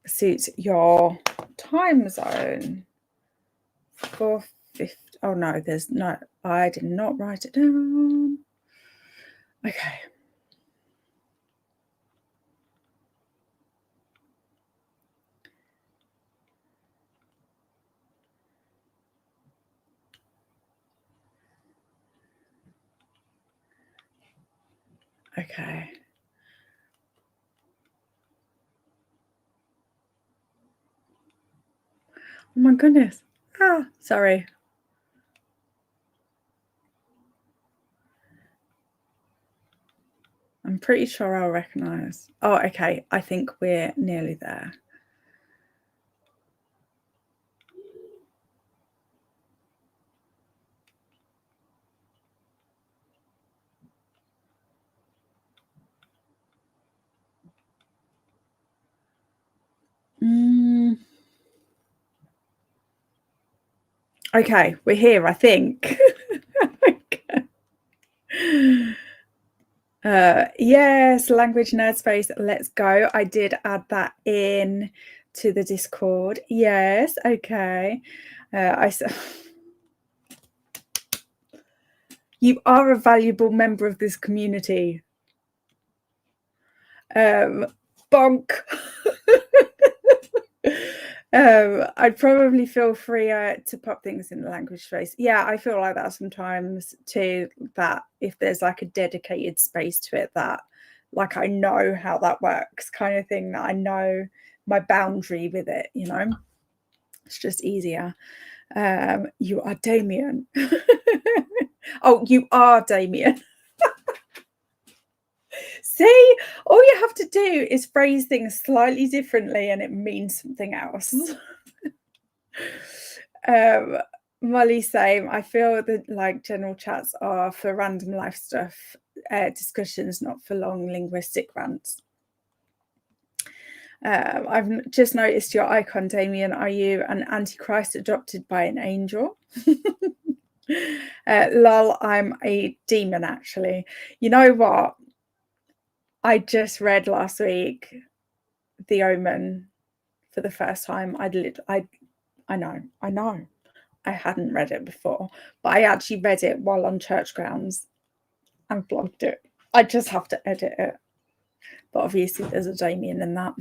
suits your time zone. 4:50. Oh no, there's no, I did not write it down. Okay. Okay. Oh my goodness. Ah, sorry. I'm pretty sure I'll recognize. Oh, okay. I think we're nearly there. Okay, we're here, I think. Yes, language nerd space, let's go. I did add that in to the Discord. Yes, okay. You are a valuable member of this community. Bonk. I'd probably feel freer to pop things in the language space. Yeah, I feel like that sometimes too, that if there's like a dedicated space to it, that like I know how that works, kind of thing, that I know my boundary with it, you know. It's just easier. You are Damien. Oh, you are Damien. See, all you have to do is phrase things slightly differently and it means something else. Molly, same. I feel that like general chats are for random life stuff, discussions, not for long linguistic rants. I've just noticed your icon, Damien. Are you an antichrist adopted by an angel? Lol, I'm a demon, actually. You know what? I just read last week The Omen for the first time. I know. I hadn't read it before, but I actually read it while on church grounds and vlogged it. I just have to edit it. But obviously there's a Damien in that.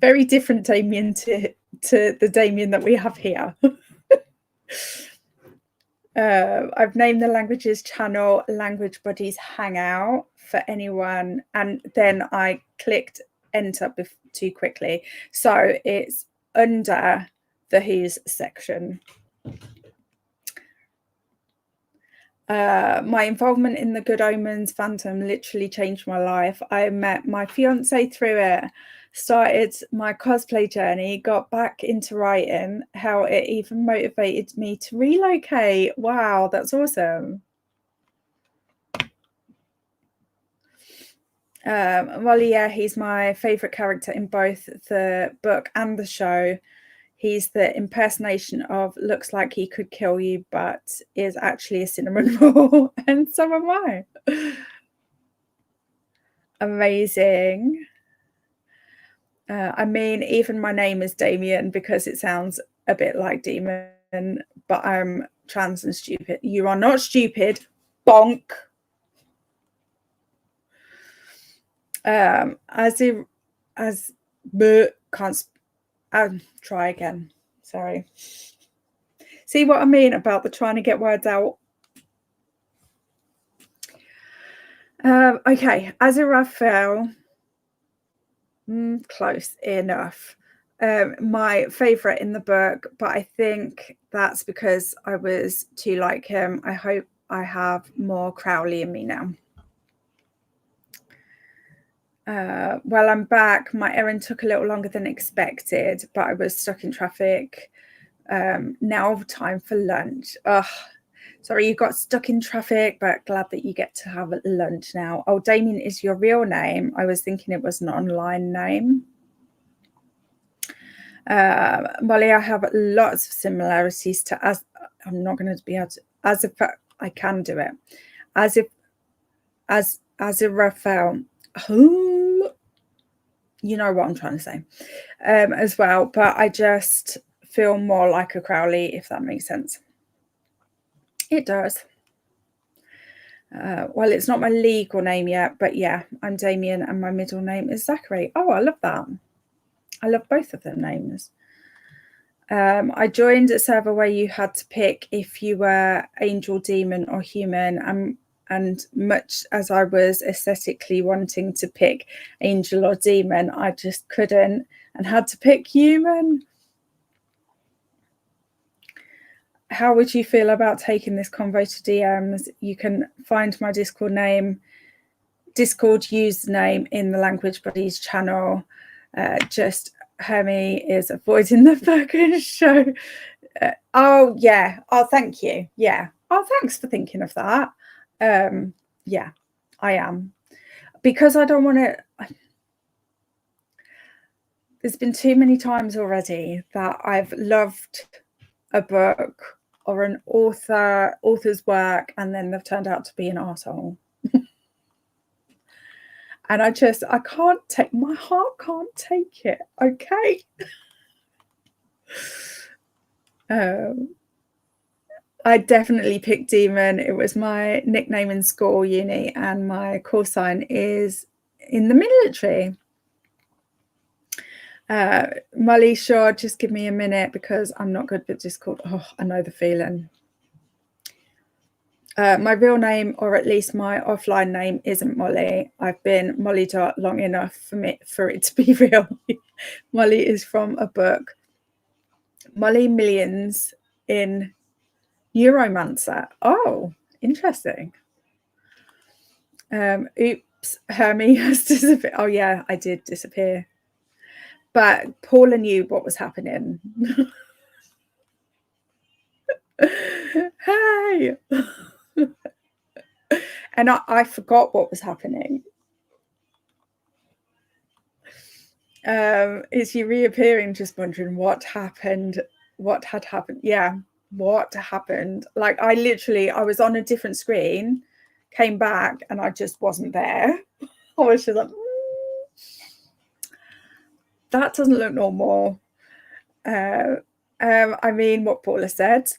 Very different Damien to the Damien that we have here. I've named the languages channel Language Buddies Hangout for anyone, and then I clicked enter too quickly, so it's under the Who's section. My involvement in the Good Omens fandom literally changed my life. I met my fiance through it, started my cosplay journey, got back into writing, how it even motivated me to relocate. Wow, that's awesome. Molly, yeah, he's my favourite character in both the book and the show. He's the impersonation of looks like he could kill you, but is actually a cinnamon roll, and so am I. Amazing. I mean, even my name is Damien because it sounds a bit like demon, but I'm trans and stupid. You are not stupid. Bonk. Try again. Sorry. See what I mean about the trying to get words out? Okay, Aziraphale. Close enough. My favourite in the book, but I think that's because I was too like him. I hope I have more Crowley in me now. Well, I'm back. My errand took a little longer than expected, but I was stuck in traffic. Now time for lunch. Sorry, you got stuck in traffic, but glad that you get to have lunch now. Oh, Damien is your real name. I was thinking it was an online name. Molly, I have lots of similarities to I'm not going to be able to, as if I can do it. As Aziraphale. You know what I'm trying to say, as well, but I just feel more like a Crowley, if that makes sense. It does. Well, it's not my legal name yet, but yeah, I'm Damien and my middle name is Zachary. Oh, I love that. I love both of their names. I joined a server where you had to pick if you were angel, demon or human, and much as I was aesthetically wanting to pick angel or demon, I just couldn't and had to pick human. How would you feel about taking this convo to DMs? You can find my Discord username in the Language Buddies channel. Just Hermie is avoiding the fucking show. Oh, yeah. Oh, thank you. Yeah. Oh, thanks for thinking of that. Yeah, I am. Because I don't want to... There's been too many times already that I've loved a book or an author's work and then they've turned out to be an arsehole. And I can't take, my heart can't take it, okay? I definitely picked Demon. It was my nickname in school, uni, and my call sign is in the military. Molly, sure, just give me a minute because I'm not good with Discord. Oh, I know the feeling. My real name, or at least my offline name, isn't Molly. I've been Molly Dot long enough for it to be real. Molly is from a book, Molly Millions in Neuromancer. Oh, interesting. Oops, Hermie has disappeared. Oh yeah, I did disappear. But Paula knew what was happening. Hey! And I forgot what was happening. Is he reappearing, just wondering what happened, what had happened? Yeah, what happened? Like I was on a different screen, came back and I just wasn't there. I was just like, that doesn't look normal. I mean, what Paula said.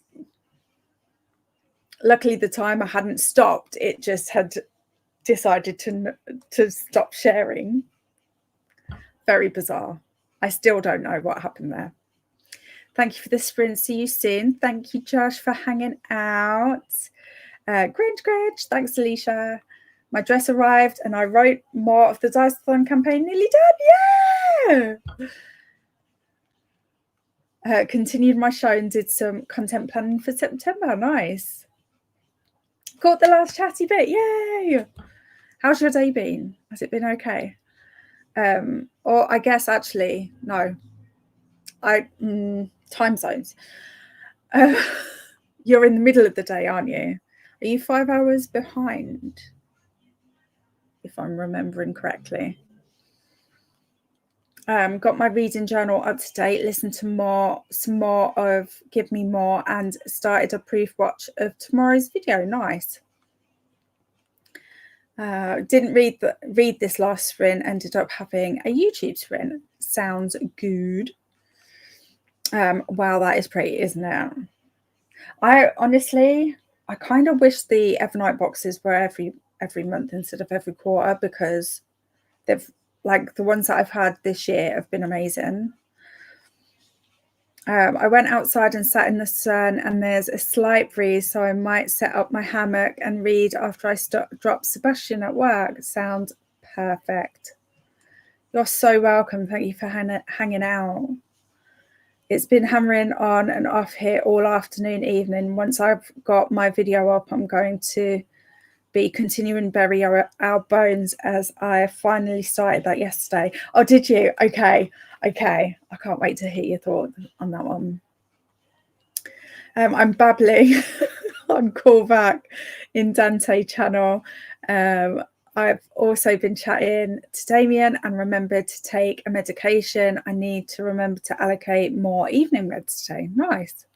Luckily, the timer hadn't stopped. It just had decided to stop sharing. Very bizarre. I still don't know what happened there. Thank you for the sprint. See you soon. Thank you, Josh, for hanging out. Grinch, thanks, Alicia. My dress arrived and I wrote more of the Dice-a-thon campaign. Nearly done. Yeah. Continued my show and did some content planning for September. Nice. Caught the last chatty bit. Yay. How's your day been? Has it been okay? Or I guess actually, no. Time zones. You're in the middle of the day, aren't you? Are you 5 hours behind? If I'm remembering correctly. Got my reading journal up to date, listened to some more of Give Me More, and started a proof watch of tomorrow's video. Nice. Didn't read this last sprint, ended up having a YouTube sprint. Sounds good. Wow, that is pretty, isn't it? I kind of wish the Evernight boxes were every month instead of every quarter, because they've, like, the ones that I've had this year have been amazing. I went outside and sat in the sun, and there's a slight breeze, so I might set up my hammock and read after I drop Sebastian at work. Sounds perfect. You're so welcome. Thank you for hanging out. It's been hammering on and off here all afternoon, evening. Once I've got my video up, I'm going to be continuing Bury Our Bones, as I finally started that yesterday. Oh, did you? Okay. I can't wait to hear your thoughts on that one. I'm babbling on Callback in Dante channel. I've also been chatting to Damien and remembered to take a medication. I need to remember to allocate more evening meds today. Nice.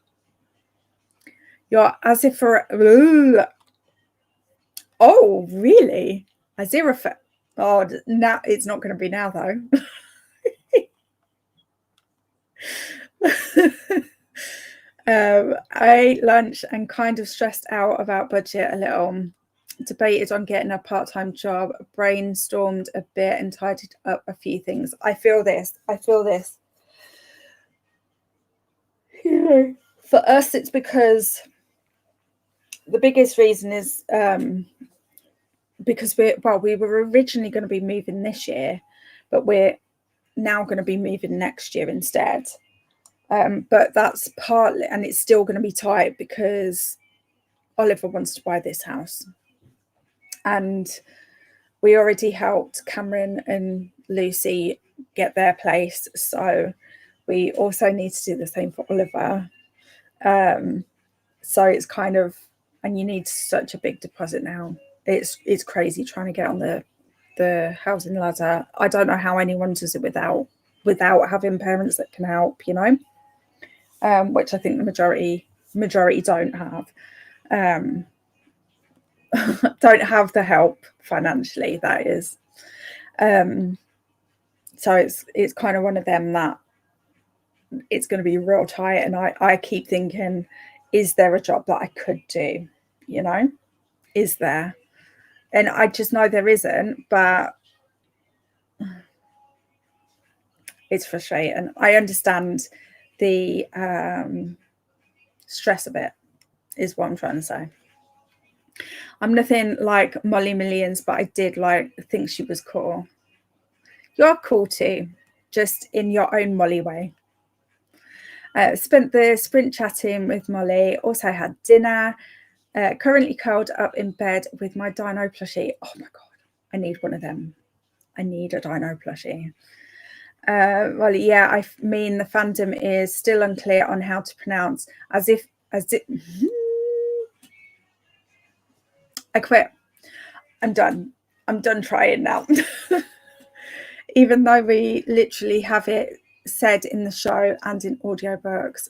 You're as if for... Oh, really? Oh, now it's not going to be now, though. I ate lunch and kind of stressed out about budget a little. Debated on getting a part-time job, brainstormed a bit and tidied up a few things. I feel this. You know, for us, it's because the biggest reason is because we were originally going to be moving this year, but we're now going to be moving next year instead. But that's partly, and it's still going to be tight because Oliver wants to buy this house. And we already helped Cameron and Lucy get their place. So we also need to do the same for Oliver. So it's kind of, and you need such a big deposit now. It's crazy trying to get on the housing ladder. I don't know how anyone does it without having parents that can help, you know, which I think the majority don't have. Don't have the help financially, that is. So it's kind of one of them that it's going to be real tight, and I keep thinking, is there a job that I could do, you know? Is there? And I just know there isn't, but it's frustrating. I understand the stress of it, is what I'm trying to say. I'm nothing like Molly Millions, but I did think she was cool. You're cool too, just in your own Molly way. Spent the sprint chatting with Molly, also had dinner, currently curled up in bed with my dino plushie. Oh my God, I need one of them. I need a dino plushie. Well, yeah, I mean, the fandom is still unclear on how to pronounce as if. I quit. I'm done. I'm done trying now. Even though we literally have it said in the show and in audiobooks,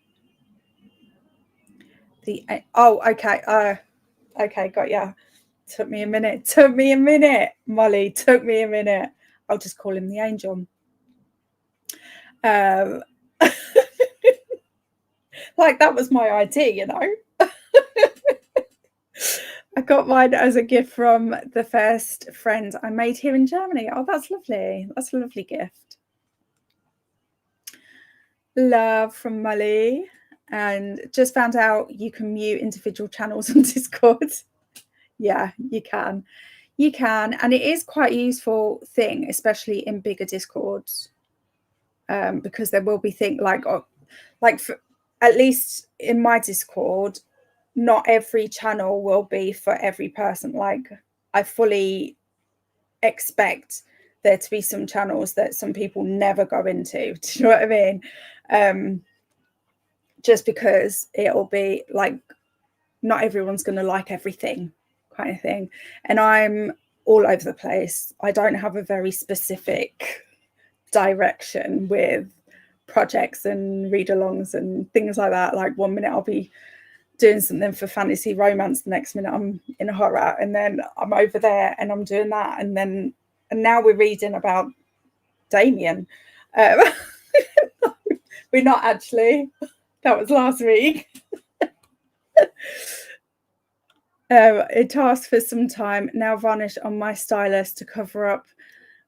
Oh, okay. Okay, got ya. Took me a minute. Molly, took me a minute. I'll just call him the angel. Like that was my idea, you know. I got mine as a gift from the first friend I made here in Germany. Oh, that's lovely. That's a lovely gift. Love from Molly. And just found out you can mute individual channels on Discord. Yeah, you can. You can. And it is quite a useful thing, especially in bigger Discords. Because there will be things like for, at least in my Discord, not every channel will be for every person. Like I fully expect there to be some channels that some people never go into. Do you know what I mean? Just because it'll be like not everyone's going to like everything kind of thing. And I'm all over the place. I don't have a very specific direction with projects and read-alongs and things like that. Like one minute I'll be doing something for fantasy romance, the next minute I'm in a horror, and then I'm over there and I'm doing that, and now we're reading about Damien. We're not actually. That was last week. It asked for some time. Now varnish on my stylus to cover up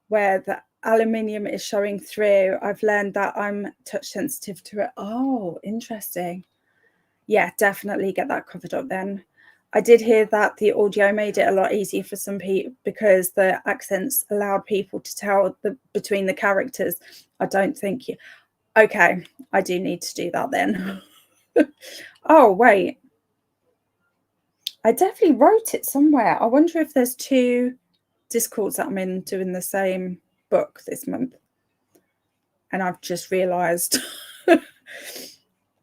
where the aluminium is showing through. I've learned that I'm touch sensitive to it. Oh, interesting. Yeah, definitely get that covered up then. I did hear that the audio made it a lot easier for some people because the accents allowed people to tell between the characters. I don't think you... Okay, I do need to do that then. Oh, wait. I definitely wrote it somewhere. I wonder if there's 2 Discords that I'm in doing the same book this month. And I've just realised.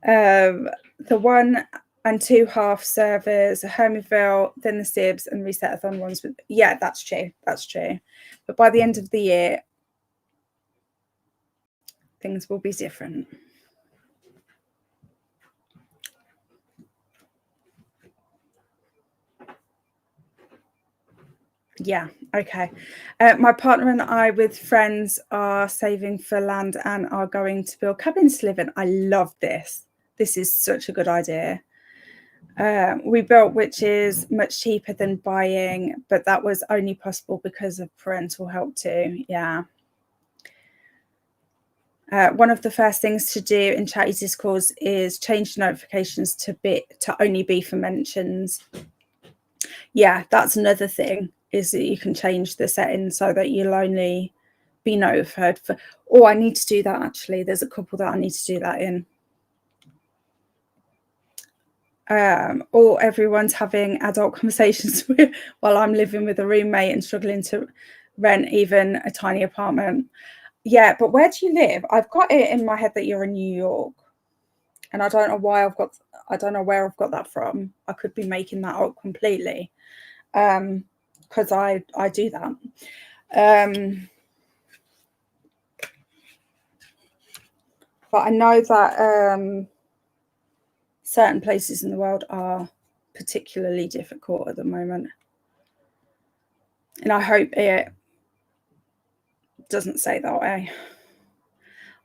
The 1 and 2 half servers, HermieVille, then the Sibs and Resetathon ones. Yeah, that's true. That's true. But by the end of the year, things will be different. Yeah, okay. My partner and I with friends are saving for land and are going to build cabins to live in. I love this. This is such a good idea. We built, which is much cheaper than buying, but that was only possible because of parental help too. Yeah. One of the first things to do in chatty discourse is change the notifications to only be for mentions. Yeah, that's another thing, is that you can change the settings so that you'll only be notified for... Oh, I need to do that actually. There's a couple that I need to do that in. Or everyone's having adult conversations while I'm living with a roommate and struggling to rent even a tiny apartment. Yeah, but where do you live? I've got it in my head that you're in New York, and I don't know why I don't know where I've got that from. I could be making that up completely, because I do that. But I know that certain places in the world are particularly difficult at the moment, and I hope it doesn't say that way.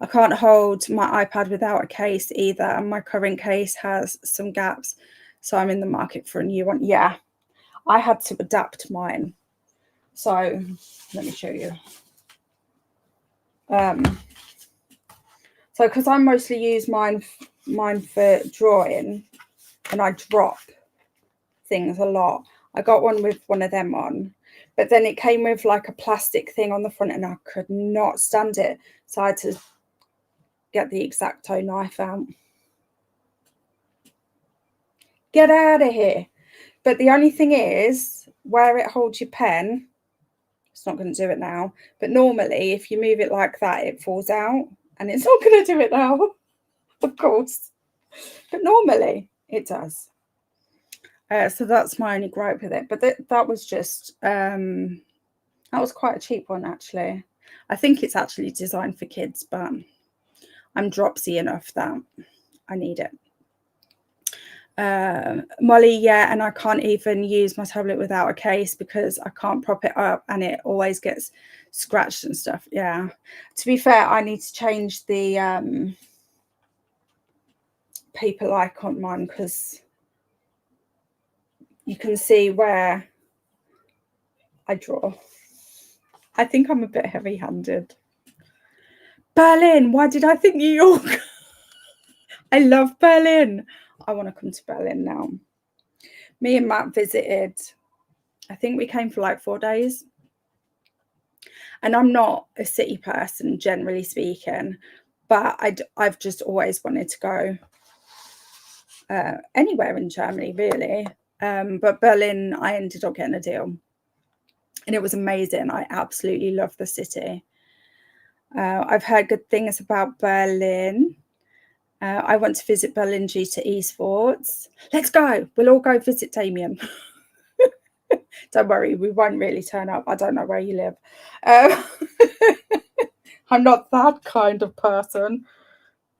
I can't hold my iPad without a case either, and my current case has some gaps, so I'm in the market for a new one. Yeah, I had to adapt mine, so let me show you. So because I mostly use mine for drawing, and I drop things a lot, I got one with one of them on, but then it came with like a plastic thing on the front and I could not stand it, so I had to get the X-Acto knife out. Get out of here. But the only thing is, where it holds your pen, it's not going to do it now, but normally if you move it like that, it falls out, and it's not going to do it now, of course, but normally it does. So that's my only gripe with it. But that was just that was quite a cheap one actually. I think it's actually designed for kids, but I'm dropsy enough that I need it. Molly, yeah, and I can't even use my tablet without a case because I can't prop it up and it always gets scratched and stuff. Yeah, to be fair, I need to change the people icon mine because you can see where I draw. I think I'm a bit heavy-handed. Berlin, why did I think New York? I love Berlin. I want to come to Berlin now. Me and Matt visited, I think we came for like 4 days. And I'm not a city person, generally speaking, but I've just always wanted to go anywhere in Germany, really. But Berlin, I ended up getting a deal. And it was amazing. I absolutely love the city. I've heard good things about Berlin. I want to visit Berlin due to esports. Let's go. We'll all go visit Damien. Don't worry, we won't really turn up. I don't know where you live. I'm not that kind of person.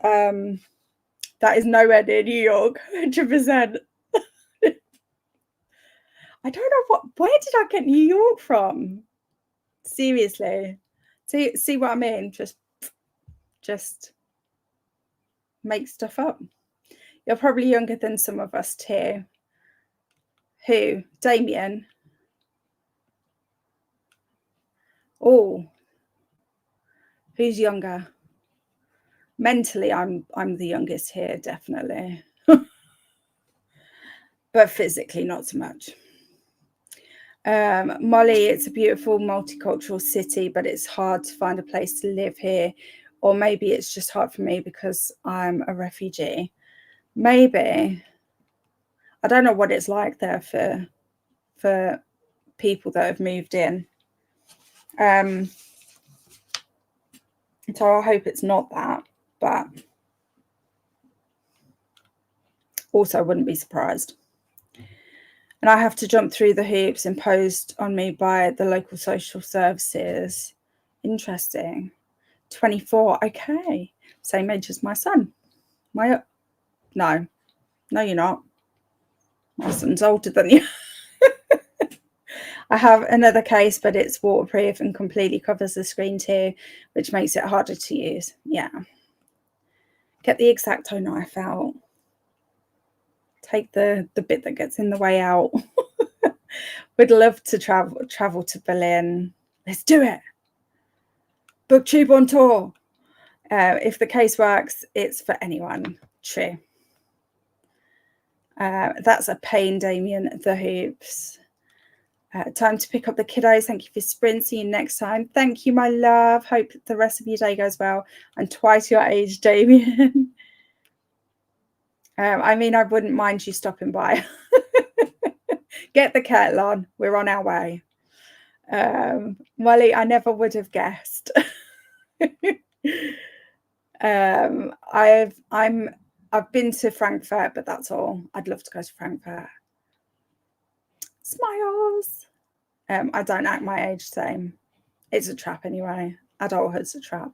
That is nowhere near New York, 100%. I don't know where did I get New York from? Seriously. See what I mean? Just make stuff up. You're probably younger than some of us too. Who? Damien? Oh, who's younger? Mentally, I'm the youngest here, definitely. But physically, not so much. Molly, it's a beautiful multicultural city, but it's hard to find a place to live here. Or maybe it's just hard for me because I'm a refugee. Maybe. I don't know what it's like there for people that have moved in. So I hope it's not that, but also wouldn't be surprised. And I have to jump through the hoops imposed on me by the local social services. Interesting. 24. Okay. Same age as my son. No, you're not. My son's older than you. I have another case, but it's waterproof and completely covers the screen too, which makes it harder to use. Yeah. Get the X-Acto knife out. Take the bit that gets in the way out. Would love to travel to Berlin. Let's do it. BookTube on tour. If the case works, it's for anyone. True. That's a pain, Damien. The hoops. Time to pick up the kiddos. Thank you for sprint. See you next time. Thank you, my love. Hope the rest of your day goes well. I'm twice your age, Damien. I mean, I wouldn't mind you stopping by. Get the kettle on. We're on our way. Molly, I never would have guessed. I've been to Frankfurt, but that's all. I'd love to go to Frankfurt. Smiles. I don't act my age same. It's a trap anyway. Adulthood's a trap.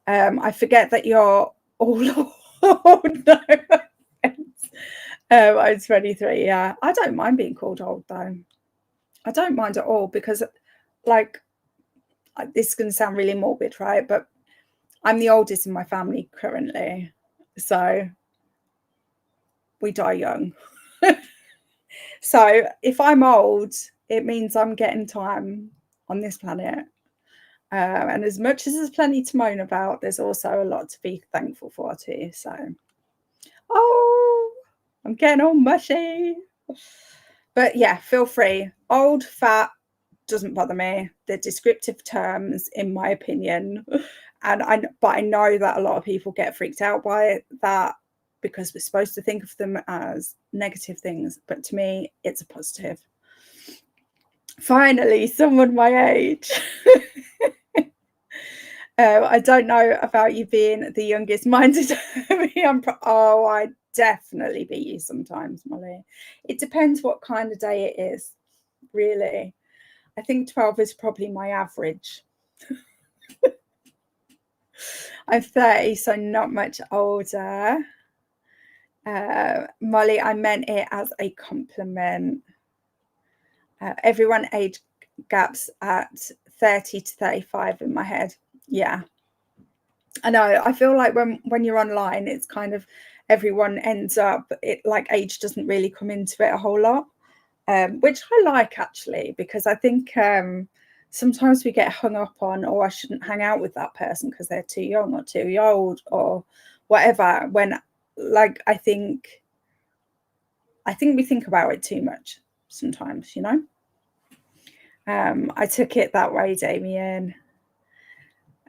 I forget that you're all old. No offense. I'm 23. Yeah, I don't mind being called old though. I don't mind at all because, like, this is going to sound really morbid, right? But I'm the oldest in my family currently, so we die young. So if I'm old, it means I'm getting time on this planet. And as much as there's plenty to moan about, there's also a lot to be thankful for too. So, oh, I'm getting all mushy. But yeah, feel free. Old, fat, doesn't bother me. They're descriptive terms, in my opinion. But I know that a lot of people get freaked out by that because we're supposed to think of them as negative things. But to me, it's a positive. Finally, someone my age. I don't know about you being the youngest minded. I definitely beat you sometimes, Molly. It depends what kind of day it is, really. I think 12 is probably my average. I'm 30, so not much older. Molly, I meant it as a compliment. Everyone age gaps at 30 to 35 in my head. Yeah. I know. I feel like when you're online, it's kind of everyone ends up, it like age doesn't really come into it a whole lot, which I like actually, because I think sometimes we get hung up on, oh, I shouldn't hang out with that person because they're too young or too old or whatever. When like I think we think about it too much sometimes, you know. I took it that way, Damien.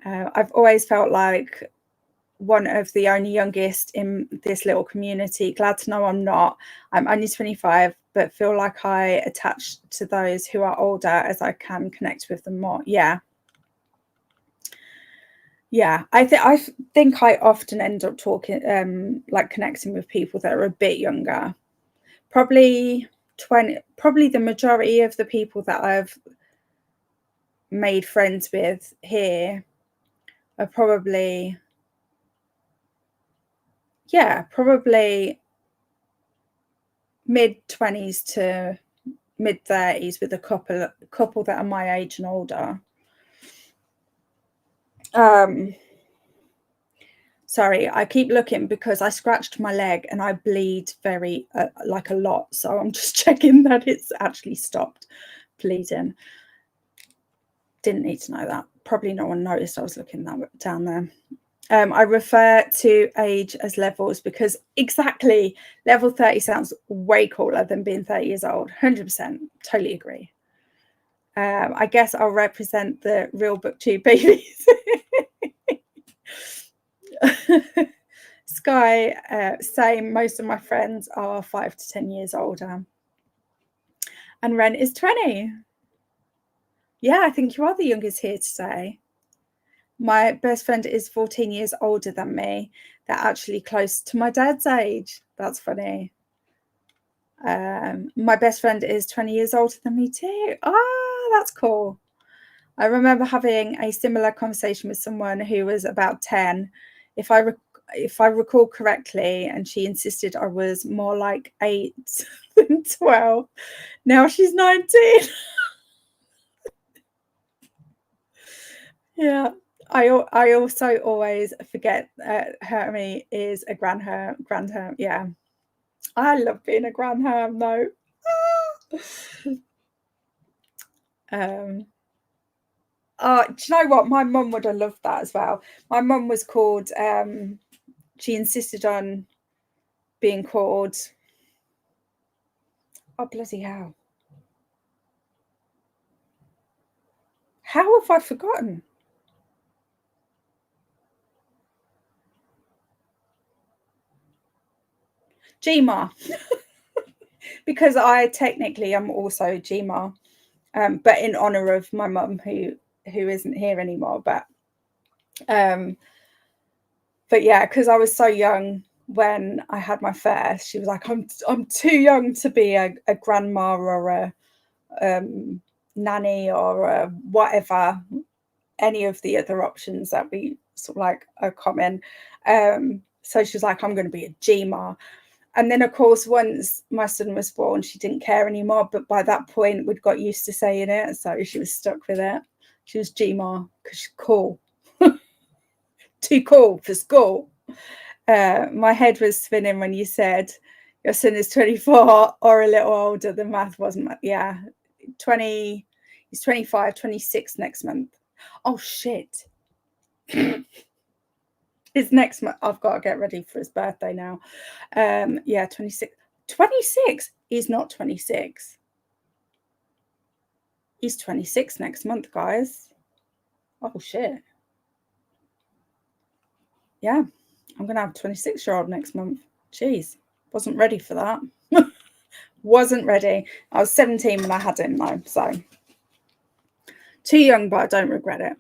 I've always felt like one of the only youngest in this little community. Glad to know I'm not. I'm only 25, but feel like I attach to those who are older as I can connect with them more. Yeah. I think I often end up talking, like connecting with people that are a bit younger. Probably the majority of the people that I've made friends with here are probably mid-20s to mid-30s, with a couple that are my age and older. Sorry, I keep looking because I scratched my leg and I bleed very like a lot, so I'm just checking that it's actually stopped bleeding. Didn't need to know that. Probably no one noticed I was looking down there. I refer to age as levels because exactly, level 30 sounds way cooler than being 30 years old. 100%, totally agree. I guess I'll represent the real booktube babies. Sky, same. Most of my friends are 5 to 10 years older. And Ren is 20. Yeah, I think you are the youngest here today. My best friend is 14 years older than me. They're actually close to my dad's age. That's funny. My best friend is 20 years older than me too. Ah, that's cool. I remember having a similar conversation with someone who was about 10, if I recall correctly, and she insisted I was more like 8 than 12. Now she's 19. Yeah. I also always forget Hermie is a grandherm. Yeah. I love being a grandherm though. Oh, do you know what? My mum would have loved that as well. My mum was called, she insisted on being called, oh, bloody hell. How have I forgotten? Gma. Because I technically am also Gma, but in honor of my mum who isn't here anymore. But yeah, because I was so young when I had my first, she was like, I'm too young to be a grandma or a nanny or whatever, any of the other options that we sort of like are common. So she was like, I'm going to be a Gma. And then, of course, once my son was born, she didn't care anymore. But by that point, we'd got used to saying it. So she was stuck with it. She was Gma because she's cool. Too cool for school. My head was spinning when you said your son is 24 or a little older. The math wasn't. Yeah, 20. He's 25, 26 next month. Oh, shit. It's next month. I've got to get ready for his birthday now. Yeah, 26. 26 is not 26. He's 26 next month, guys. Oh, shit. Yeah, I'm going to have a 26-year-old next month. Jeez, wasn't ready for that. Wasn't ready. I was 17 when I had him, though, so. Too young, but I don't regret it.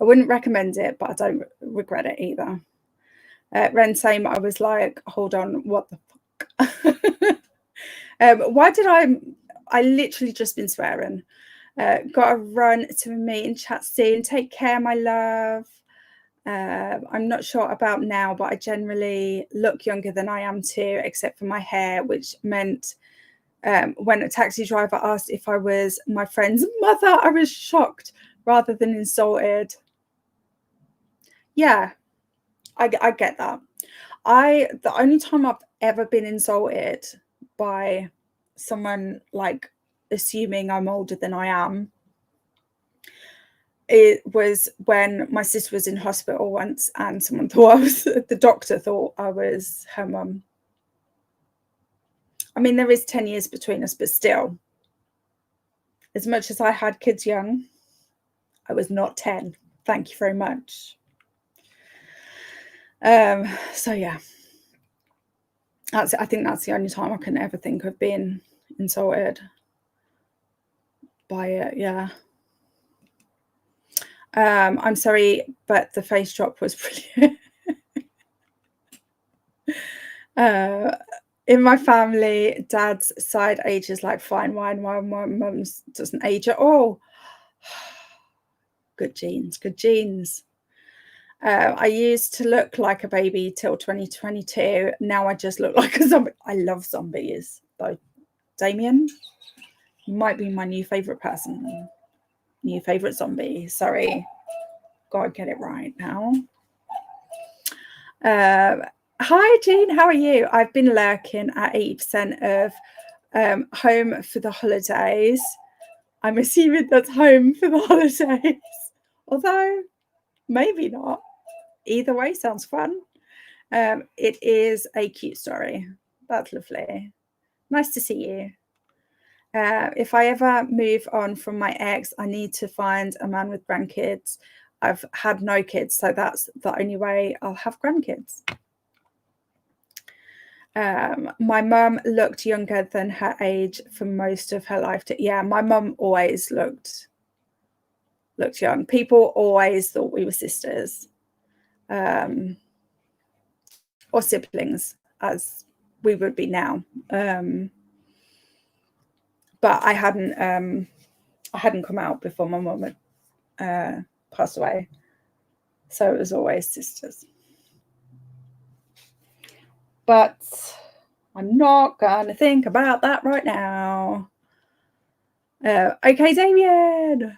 I wouldn't recommend it, but I don't regret it either. Ren, same. I was like, hold on, what the fuck? Why did I literally just been swearing. Gotta run to meet and chat soon. Take care, my love. I'm not sure about now, but I generally look younger than I am too, except for my hair, which meant when a taxi driver asked if I was my friend's mother, I was shocked rather than insulted. Yeah, I get that. The only time I've ever been insulted by someone like assuming I'm older than I am, it was when my sister was in hospital once and someone thought the doctor thought I was her mum. I mean, there is 10 years between us, but still, as much as I had kids young, I was not 10. Thank you very much. So yeah, I think that's the only time I can ever think of being insulted by it. Yeah. I'm sorry, but the face drop was brilliant. In my family, dad's side ages like fine wine, while my mum's doesn't age at all. Good genes, good genes. I used to look like a baby till 2022. Now I just look like a zombie. I love zombies, though. Damien, you might be my new favourite person. New favourite zombie. Sorry. Gotta get it right now. Hi, Jean. How are you? I've been lurking at 80% of home for the holidays. I'm assuming that's home for the holidays. Although, maybe not. Either way, sounds fun. It is a cute story. That's lovely. Nice to see you. If I ever move on from my ex, I need to find a man with grandkids. I've had no kids, so that's the only way I'll have grandkids. My mum looked younger than her age for most of her life. Yeah, my mum always looked young. People always thought we were sisters. Or siblings, as we would be now. But I hadn't come out before my mum had passed away, so it was always sisters. But I'm not gonna think about that right now. Okay, Damien.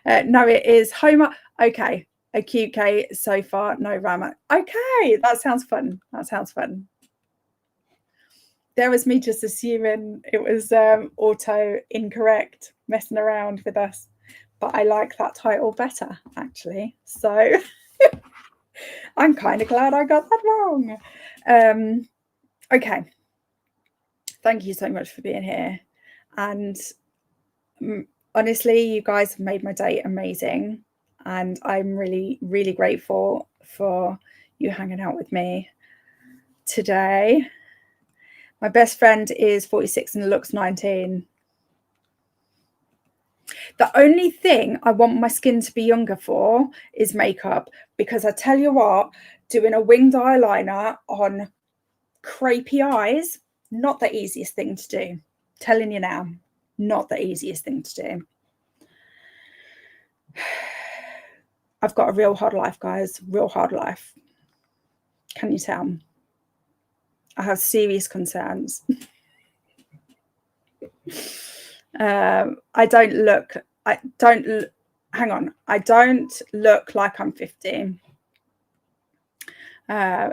No, it is Homer. Okay, a QK so far, no Rama. Okay, that sounds fun. That sounds fun. There was me just assuming it was auto incorrect, messing around with us. But I like that title better, actually. So I'm kind of glad I got that wrong. Okay. Thank you so much for being here. And honestly, you guys have made my day amazing. And I'm really, really grateful for you hanging out with me today. My best friend is 46 and looks 19. The only thing I want my skin to be younger for is makeup, because I tell you what, doing a winged eyeliner on crepey eyes, not the easiest thing to do. Telling you now, not the easiest thing to do. I've got a real hard life, guys, real hard life. Can you tell? I have serious concerns. I don't look like I'm 15.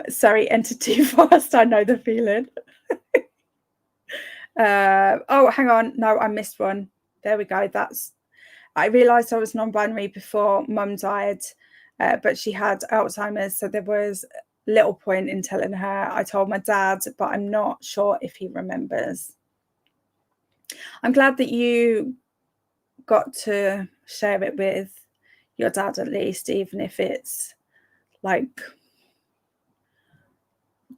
Sorry, entered too fast. I know the feeling. Oh, hang on. No, I missed one. There we go. I realised I was non-binary before Mum died, but she had Alzheimer's, so there was little point in telling her. I told my dad, but I'm not sure if he remembers. I'm glad that you got to share it with your dad, at least, even if it's like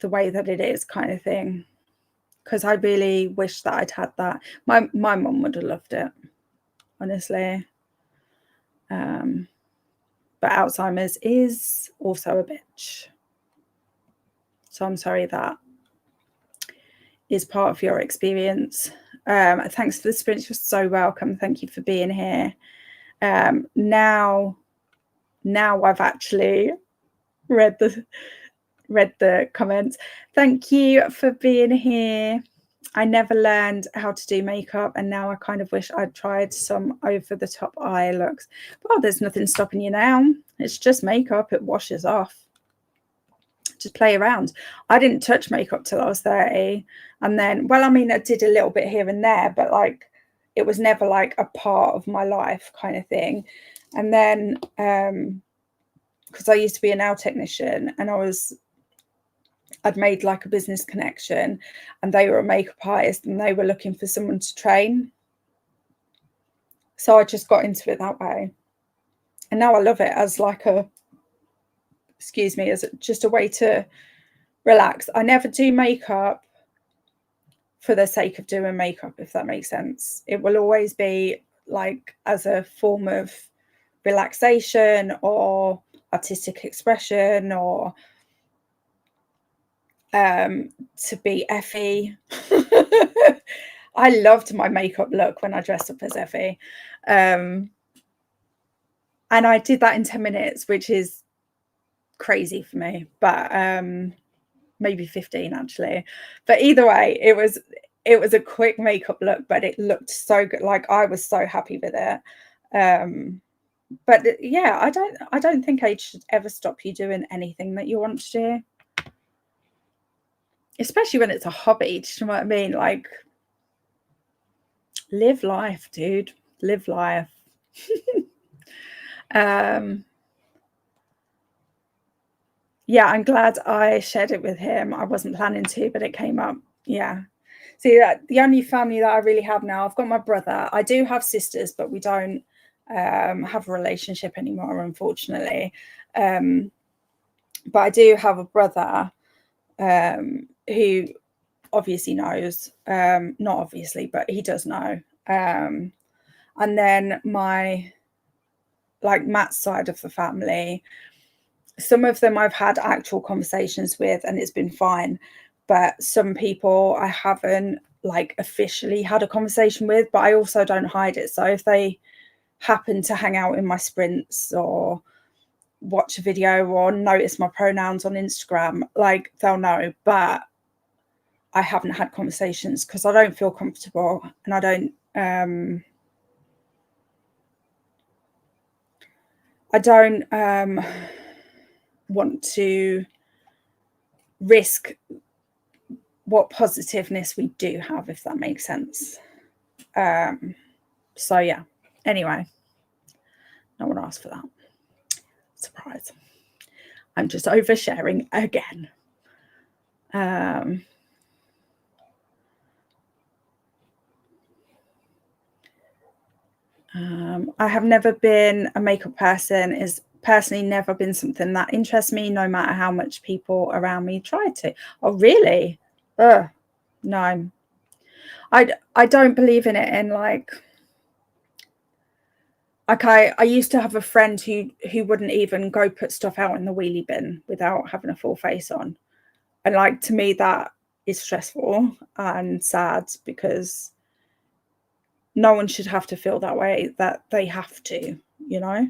the way that it is, kind of thing. Because I really wish that I'd had that. My mum would have loved it, honestly. But Alzheimer's is also a bitch. So I'm sorry that is part of your experience. Thanks for the sprints. You're so welcome. Thank you for being here. Now now I've actually read the comments. Thank you for being here. I never learned how to do makeup, and now I kind of wish I'd tried some over the top eye looks. Well, there's nothing stopping you now. It's just makeup. It washes off. Just play around. I didn't touch makeup till I was 30. And then, well, I mean, I did a little bit here and there, but like it was never like a part of my life kind of thing. And then because I used to be a nail technician, and I'd made like a business connection, and they were a makeup artist and they were looking for someone to train. So I just got into it that way. And now I love it as like as just a way to relax. I never do makeup for the sake of doing makeup, if that makes sense. It will always be like as a form of relaxation or artistic expression, or to be Effie. I loved my makeup look when I dressed up as Effie. And I did that in 10 minutes, which is crazy for me, but maybe 15 actually. But either way, it was a quick makeup look, but it looked so good. Like I was so happy with it. But yeah, I don't think age should ever stop you doing anything that you want to do, especially when it's a hobby. Do you know what I mean? Like, live life, dude. Live life. Yeah, I'm glad I shared it with him. I wasn't planning to, but it came up. Yeah. See, the only family that I really have now, I've got my brother. I do have sisters, but we don't have a relationship anymore, unfortunately. But I do have a brother who obviously knows, not obviously, but he does know. And then Matt's side of the family, some of them I've had actual conversations with and it's been fine, but some people I haven't like officially had a conversation with, but I also don't hide it. So if they happen to hang out in my sprints or watch a video or notice my pronouns on Instagram, like they'll know, but I haven't had conversations because I don't feel comfortable, and I don't want to risk what positiveness we do have, if that makes sense. So yeah, anyway, no one asked for that. Surprise. I'm just oversharing again. I have never been a makeup person. Is personally never been something that interests me, no matter how much people around me try to. Oh, really? No. I don't believe in it. And like I used to have a friend who wouldn't even go put stuff out in the wheelie bin without having a full face on. And like, to me, that is stressful and sad, because no one should have to feel that way, that they have to, you know.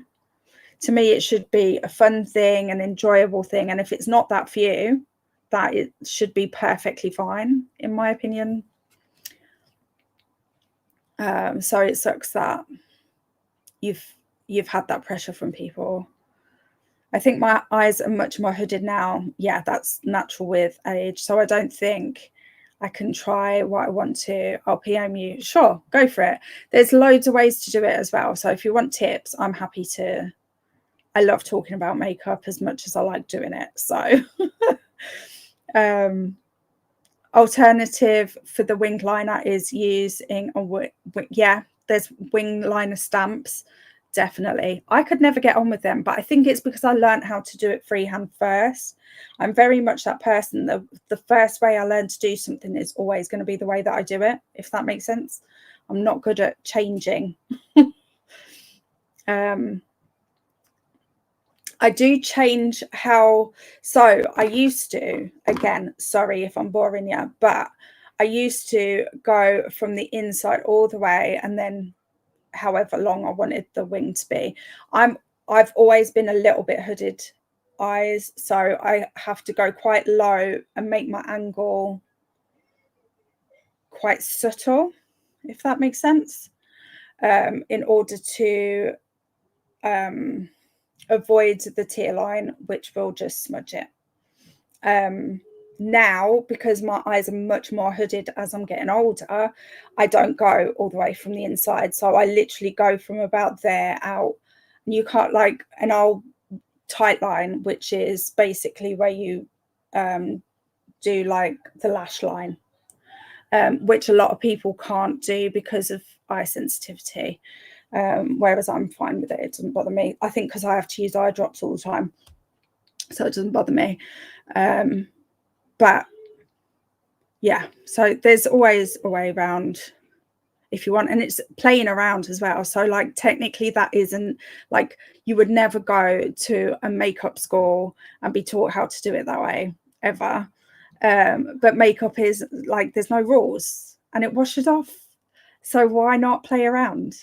To me, it should be a fun thing, an enjoyable thing. And if it's not that for you, that it should be perfectly fine, in my opinion. So it sucks that you've had that pressure from people. I think my eyes are much more hooded now. Yeah, that's natural with age. So I don't think I can try what I want to. I'll PM you. Sure, go for it. There's loads of ways to do it as well. So if you want tips, I'm happy to. I love talking about makeup as much as I like doing it. So alternative for the wing liner is using there's wing liner stamps. Definitely. I could never get on with them, but I think it's because I learned how to do it freehand first. I'm very much that person. The first way I learn to do something is always going to be the way that I do it, if that makes sense. I'm not good at changing. I do change how, so I used to, again, sorry if I'm boring you, but I used to go from the inside all the way, and then however long I wanted the wing to be. I'm I've always been a little bit hooded eyes, so I have to go quite low and make my angle quite subtle, if that makes sense, in order to avoid the tear line, which will just smudge it. Now, because my eyes are much more hooded as I'm getting older, I don't go all the way from the inside. So I literally go from about there out. And you can't, like, an old tight line, which is basically where you do like the lash line, which a lot of people can't do because of eye sensitivity. Whereas I'm fine with it. It doesn't bother me. I think because I have to use eye drops all the time, so it doesn't bother me. But yeah, so there's always a way around if you want, and it's playing around as well. So like technically that isn't like, you would never go to a makeup school and be taught how to do it that way ever. But makeup is like, there's no rules and it washes off. So why not play around,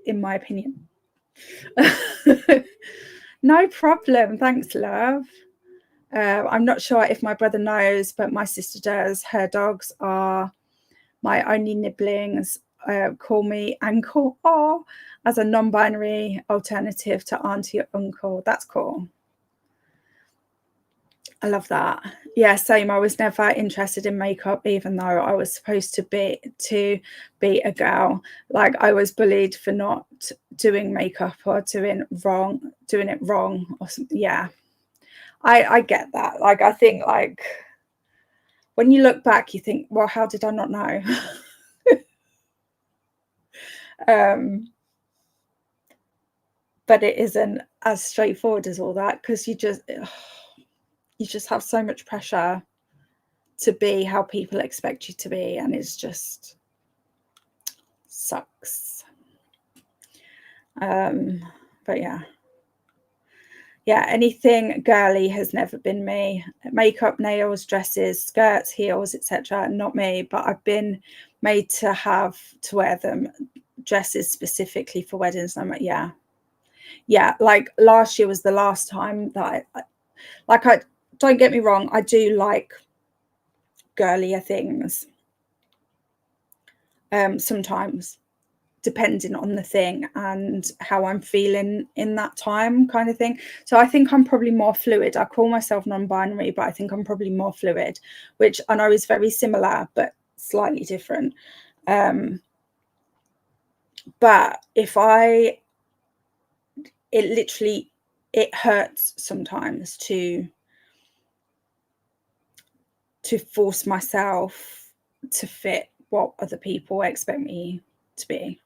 in my opinion? No problem. Thanks, love. I'm not sure if my brother knows, but my sister does. Her dogs are my only nibblings. Call me Uncle or as a non-binary alternative to auntie or uncle. That's cool. I love that. Yeah, same. I was never interested in makeup, even though I was supposed to be a girl. Like, I was bullied for not doing makeup or doing it wrong or something. Yeah, I get that. Like, I think, like, when you look back, you think, well, how did I not know? But it isn't as straightforward as all that, because you just have so much pressure to be how people expect you to be, and it's just sucks. But yeah, anything girly has never been me. Makeup, nails, dresses, skirts, heels, etc. Not me, but I've been made to have to wear them. Dresses specifically for weddings. I'm like, yeah, like last year was the last time that I don't get me wrong, I do like girlier things sometimes, depending on the thing and how I'm feeling in that time, kind of thing. So I think I'm probably more fluid. I call myself non-binary, but I think I'm probably more fluid, which I know is very similar but slightly different. But it hurts sometimes to force myself to fit what other people expect me to be,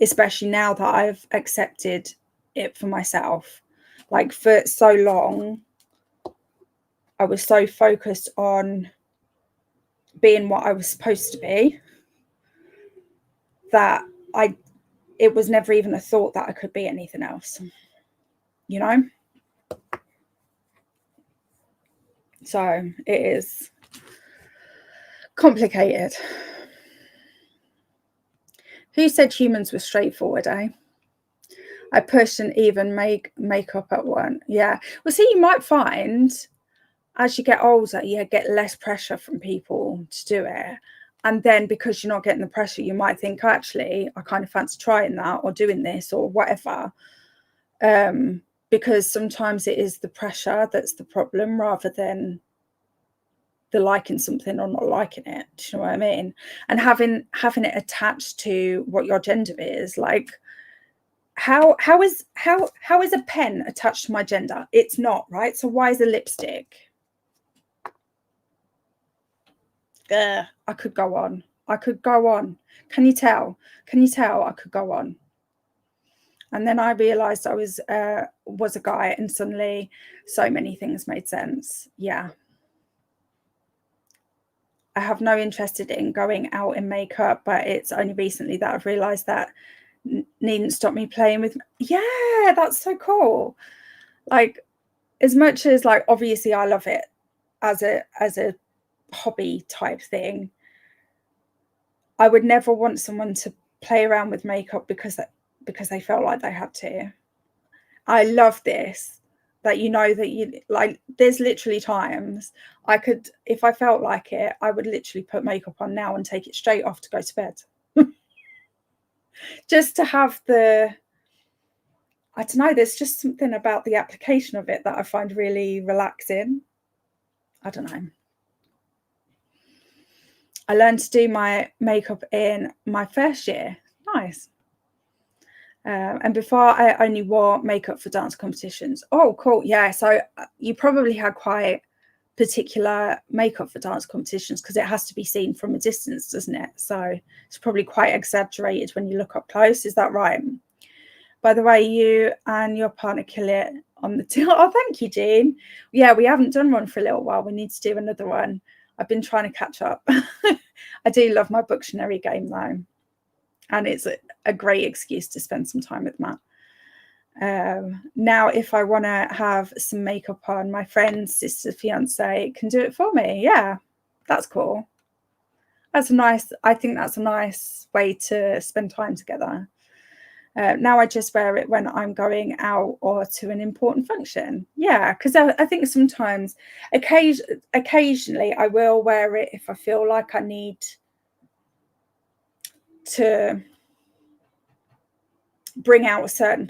especially now that I've accepted it for myself. Like, for so long I was so focused on being what I was supposed to be that it was never even a thought that I could be anything else, you know? So it is complicated. Who said humans were straightforward, eh? I push and even make makeup at one. Yeah. Well, see, you might find as you get older, you get less pressure from people to do it. And then because you're not getting the pressure, you might think, actually, I kind of fancy trying that or doing this or whatever. Because sometimes it is the pressure that's the problem rather than the liking something or not liking it. Do you know what I mean? And having it attached to what your gender is, like, how is a pen attached to my gender? It's not, right? So why is a lipstick? I could go on. Can you tell I could go on? And then I realized I was a guy, and suddenly so many things made sense. Yeah, I have no interest in going out in makeup, but it's only recently that I've realized that needn't stop me playing with. Yeah, that's so cool. Like, as much as, like, obviously I love it as a hobby type thing, I would never want someone to play around with makeup because they felt like they had to. I love this, that you know that you like, there's literally times I could, if I felt like it, I would literally put makeup on now and take it straight off to go to bed. Just to have the, I don't know, there's just something about the application of it that I find really relaxing. I don't know. I learned to do my makeup in my first year. Nice. And before, I only wore makeup for dance competitions. Oh, cool. Yeah. So you probably had quite particular makeup for dance competitions because it has to be seen from a distance, doesn't it? So it's probably quite exaggerated when you look up close. Is that right? By the way, you and your partner kill it on the oh, thank you, Jean. Yeah, we haven't done one for a little while. We need to do another one. I've been trying to catch up. I do love my Booktionary game though, and it's a great excuse to spend some time with Matt. Now, if I want to have some makeup on, my friend's sister's fiance can do it for me. Yeah, that's cool. That's a nice, I think that's a nice way to spend time together. Now I just wear it when I'm going out or to an important function. Yeah, because I think sometimes, occasionally I will wear it if I feel like I need to bring out a certain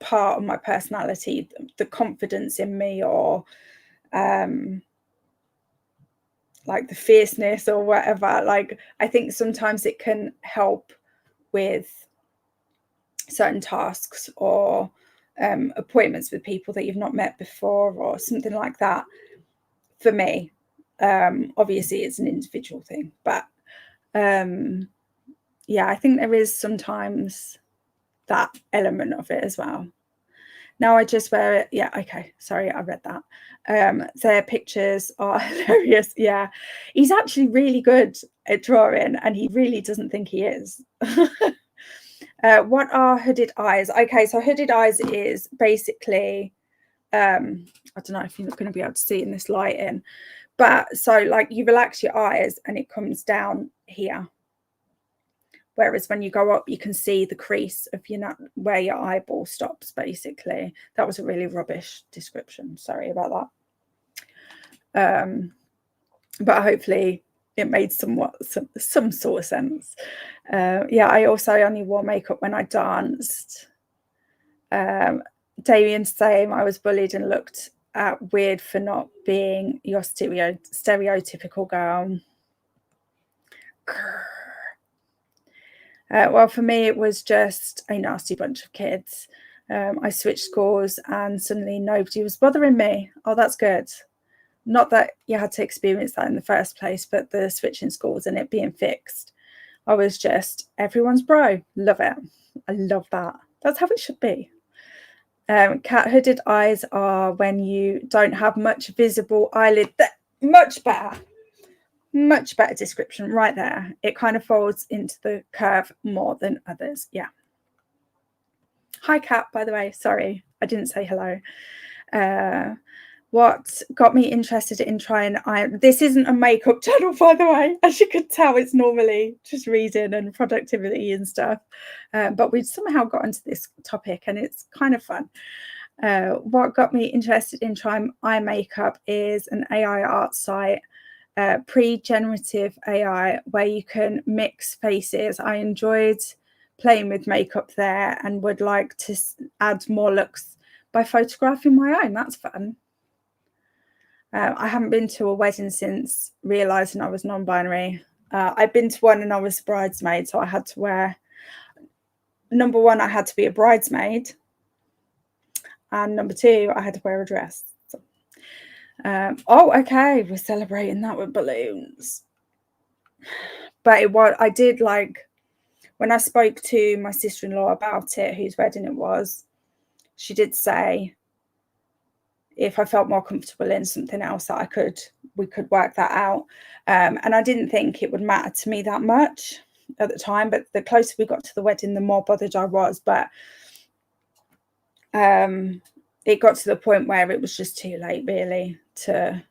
part of my personality, the confidence in me, or like the fierceness or whatever. Like, I think sometimes it can help with certain tasks or appointments with people that you've not met before or something like that. For me, obviously it's an individual thing, but yeah, I think there is sometimes that element of it as well. Now I just wear it. Yeah, okay, sorry, I read that. Their pictures are hilarious. Yeah, he's actually really good at drawing and he really doesn't think he is. What are hooded eyes? Okay, so hooded eyes is basically, I don't know if you're not going to be able to see in this lighting, but so like you relax your eyes and it comes down here. Whereas when you go up, you can see the crease of where your eyeball stops, basically. That was a really rubbish description. Sorry about that. But hopefully it made some sort of sense. Yeah, I also only wore makeup when I danced. Damien's same. I was bullied and looked at weird for not being your stereotypical girl. Well, for me, it was just a nasty bunch of kids. I switched schools and suddenly nobody was bothering me. Oh, that's good. Not that you had to experience that in the first place, but the switching schools and it being fixed. I was just everyone's bro. Love it. I love that. That's how it should be. Cat hooded eyes are when you don't have much visible eyelid. Much better description right there. It kind of folds into the curve more than others. Yeah. Hi, Kat, by the way. Sorry, I didn't say hello. What got me interested in trying this isn't a makeup channel, by the way. As you could tell, it's normally just reading and productivity and stuff. But we've somehow got into this topic and it's kind of fun. What got me interested in trying eye makeup is an AI art site, pre-generative AI, where you can mix faces. I enjoyed playing with makeup there and would like to add more looks by photographing my own. That's fun. I haven't been to a wedding since realizing I was non-binary. I've been to one and I was a bridesmaid, so I had to wear, number one, I had to be a bridesmaid, and number two, I had to wear a dress. So, oh, okay, we're celebrating that with balloons. But I did like, when I spoke to my sister-in-law about it, whose wedding it was, she did say if I felt more comfortable in something else that we could work that out. And I didn't think it would matter to me that much at the time, but the closer we got to the wedding, the more bothered I was. But it got to the point where it was just too late really to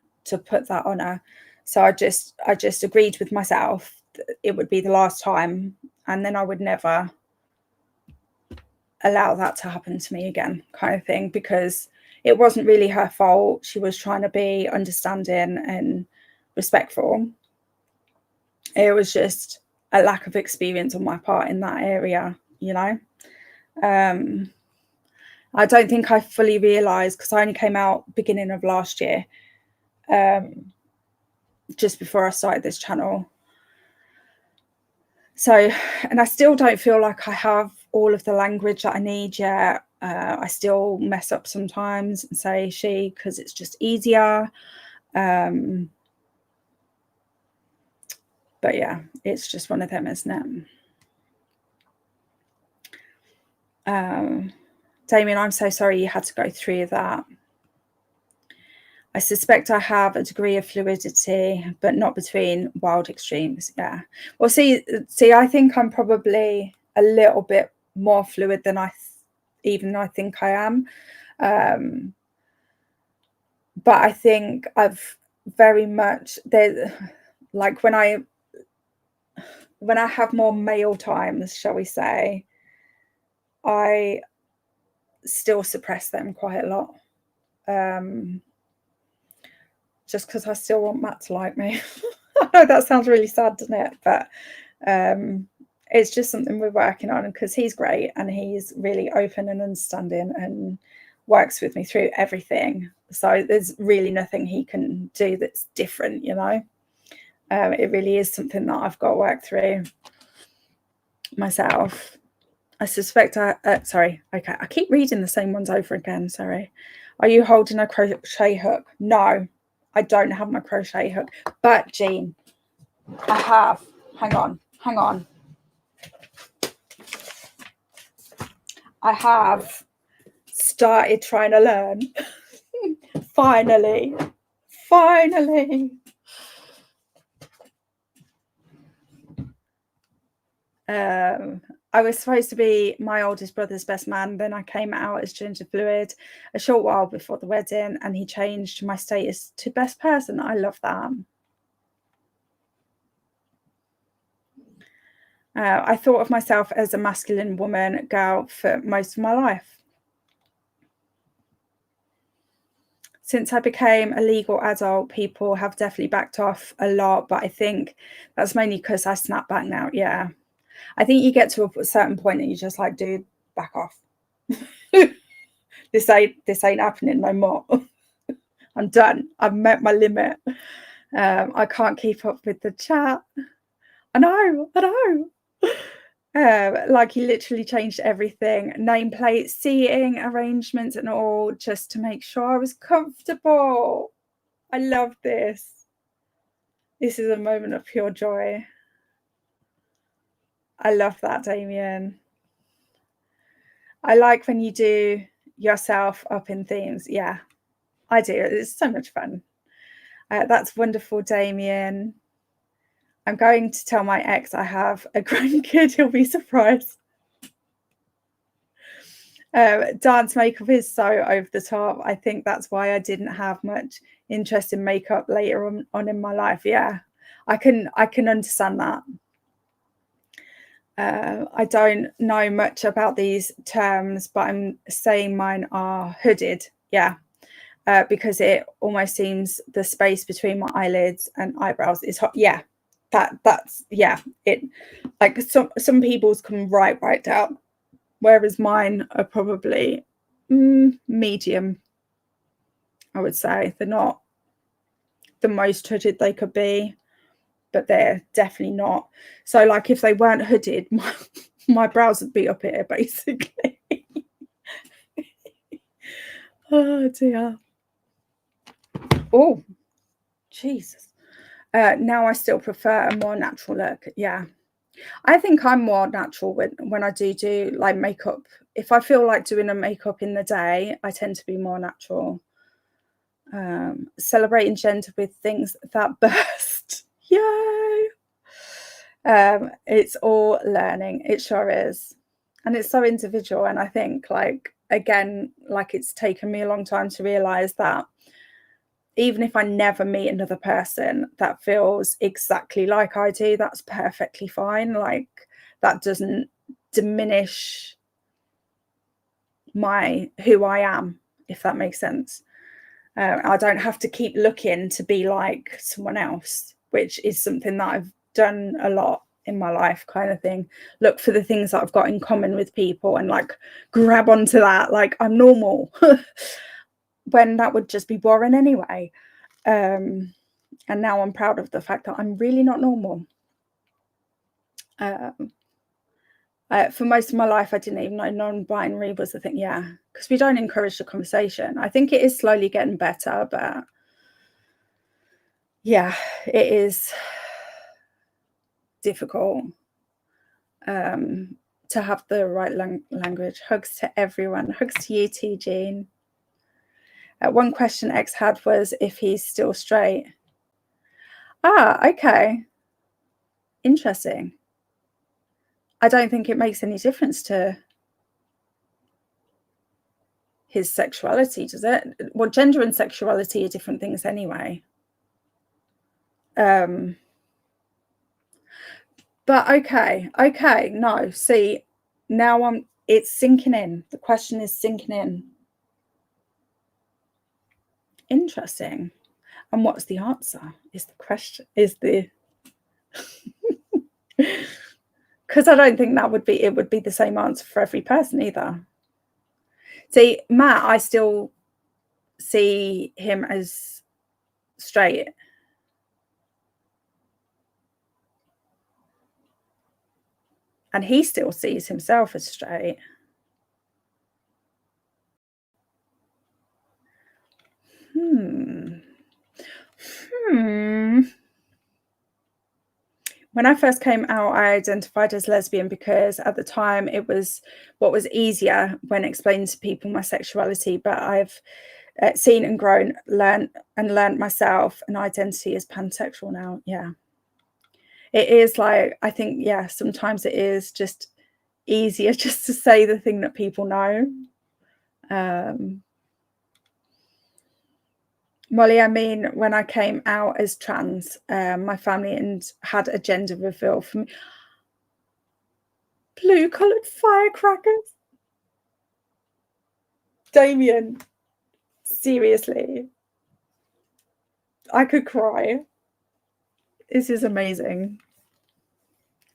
put that on her. So I just agreed with myself that it would be the last time, and then I would never allow that to happen to me again, kind of thing, because it wasn't really her fault. She was trying to be understanding and respectful. It was just a lack of experience on my part in that area, you know. I don't think I fully realised, because I only came out beginning of last year, just before I started this channel. So, and I still don't feel like I have all of the language that I need yet. I still mess up sometimes and say she, because it's just easier. But yeah, it's just one of them, isn't it? Damien, I'm so sorry you had to go through that. I suspect I have a degree of fluidity, but not between wild extremes. Yeah. Well, see, I think I'm probably a little bit more fluid than I think I am. But I think I've very much like when I have more male times, shall we say, I still suppress them quite a lot. Just because I still want Matt to like me. I know that sounds really sad, doesn't it? But it's just something we're working on, because he's great and he's really open and understanding and works with me through everything. So there's really nothing he can do that's different, you know. It really is something that I've got to work through myself. I suspect sorry, okay, I keep reading the same ones over again, sorry. Are you holding a crochet hook? No, I don't have my crochet hook, but Jean, I have. Hang on. I have started trying to learn. Finally. I was supposed to be my oldest brother's best man. Then I came out as gender fluid a short while before the wedding, and he changed my status to best person. I love that. I thought of myself as a masculine woman girl for most of my life. Since I became a legal adult, people have definitely backed off a lot, but I think that's mainly because I snap back now. Yeah. I think you get to a certain point and you just like, dude, back off. This ain't happening no more. I'm done. I've met my limit. I can't keep up with the chat. I know. Like he literally changed everything, nameplates, seating arrangements and all, just to make sure I was comfortable. I love this. This is a moment of pure joy. I love that, Damien. I like when you do yourself up in themes. Yeah, I do. It's so much fun. That's wonderful, Damien. I'm going to tell my ex I have a grandkid. He'll be surprised. Dance makeup is so over the top. I think that's why I didn't have much interest in makeup later on in my life. Yeah, I can understand that. I don't know much about these terms, but I'm saying mine are hooded. Yeah, because it almost seems the space between my eyelids and eyebrows is hot. Yeah, that's yeah. It like some people's come right down, whereas mine are probably medium. I would say they're not the most hooded they could be, but they're definitely not. So like if they weren't hooded, my brows would be up here basically. Oh dear. Oh Jesus. Now I still prefer a more natural look. Yeah, I think I'm more natural when I do like makeup. If I feel like doing a makeup in the day, I tend to be more natural. Celebrating gender with things that burst. Yay. It's all learning. It sure is. And it's so individual. And I think like, again, like it's taken me a long time to realize that even if I never meet another person that feels exactly like I do, that's perfectly fine. Like that doesn't diminish who I am, if that makes sense. I don't have to keep looking to be like someone else, which is something that I've done a lot in my life, kind of thing. Look for the things that I've got in common with people and like grab onto that, like I'm normal, when that would just be boring anyway. And now I'm proud of the fact that I'm really not normal. For most of my life, I didn't even know non-binary was a thing. Yeah, because we don't encourage the conversation. I think it is slowly getting better, but yeah, it is difficult to have the right language. Hugs to everyone. Hugs to you too, Jean. One question X had was if he's still straight. Ah, okay. Interesting. I don't think it makes any difference to his sexuality, does it? Well, gender and sexuality are different things anyway. But okay, no, see, now it's sinking in. The question is sinking in. Interesting. And what's the answer is the question, is the because I don't think it would be the same answer for every person either. See, Matt, I still see him as straight. And he still sees himself as straight. When I first came out, I identified as lesbian because at the time it was what was easier when explaining to people my sexuality. But I've seen and grown, learned myself an identity as pansexual now. Yeah, it is like, I think, yeah, sometimes it is just easier just to say the thing that people know. Molly, I mean, when I came out as trans, my family had a gender reveal for me. Blue-collared firecrackers. Damien, seriously, I could cry. This is amazing.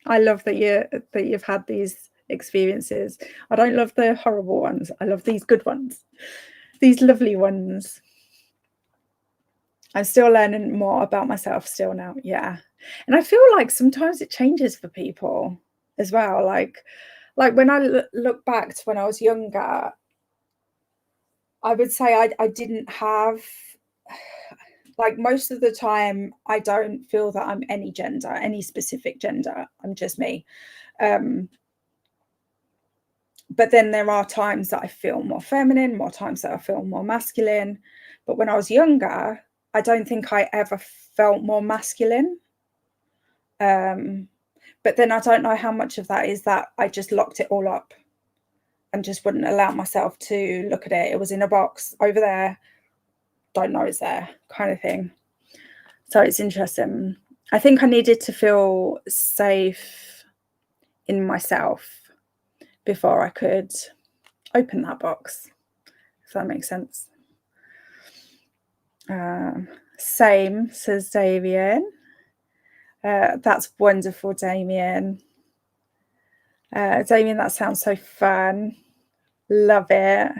I love that you've had these experiences. I don't love the horrible ones. I love these good ones, these lovely ones. I'm still learning more about myself still now. Yeah. And I feel like sometimes it changes for people as well. Like when I look back to when I was younger, I would say I didn't have, like, most of the time, I don't feel that I'm any gender, any specific gender. I'm just me. But then there are times that I feel more feminine, more times that I feel more masculine. But when I was younger, I don't think I ever felt more masculine. But then I don't know how much of that is that I just locked it all up and just wouldn't allow myself to look at it. It was in a box over there. Don't know it's there, kind of thing. So it's interesting. I think I needed to feel safe in myself before I could open that box, if that makes sense. Same, says Damien. That's wonderful, Damien. Damien, that sounds so fun. Love it.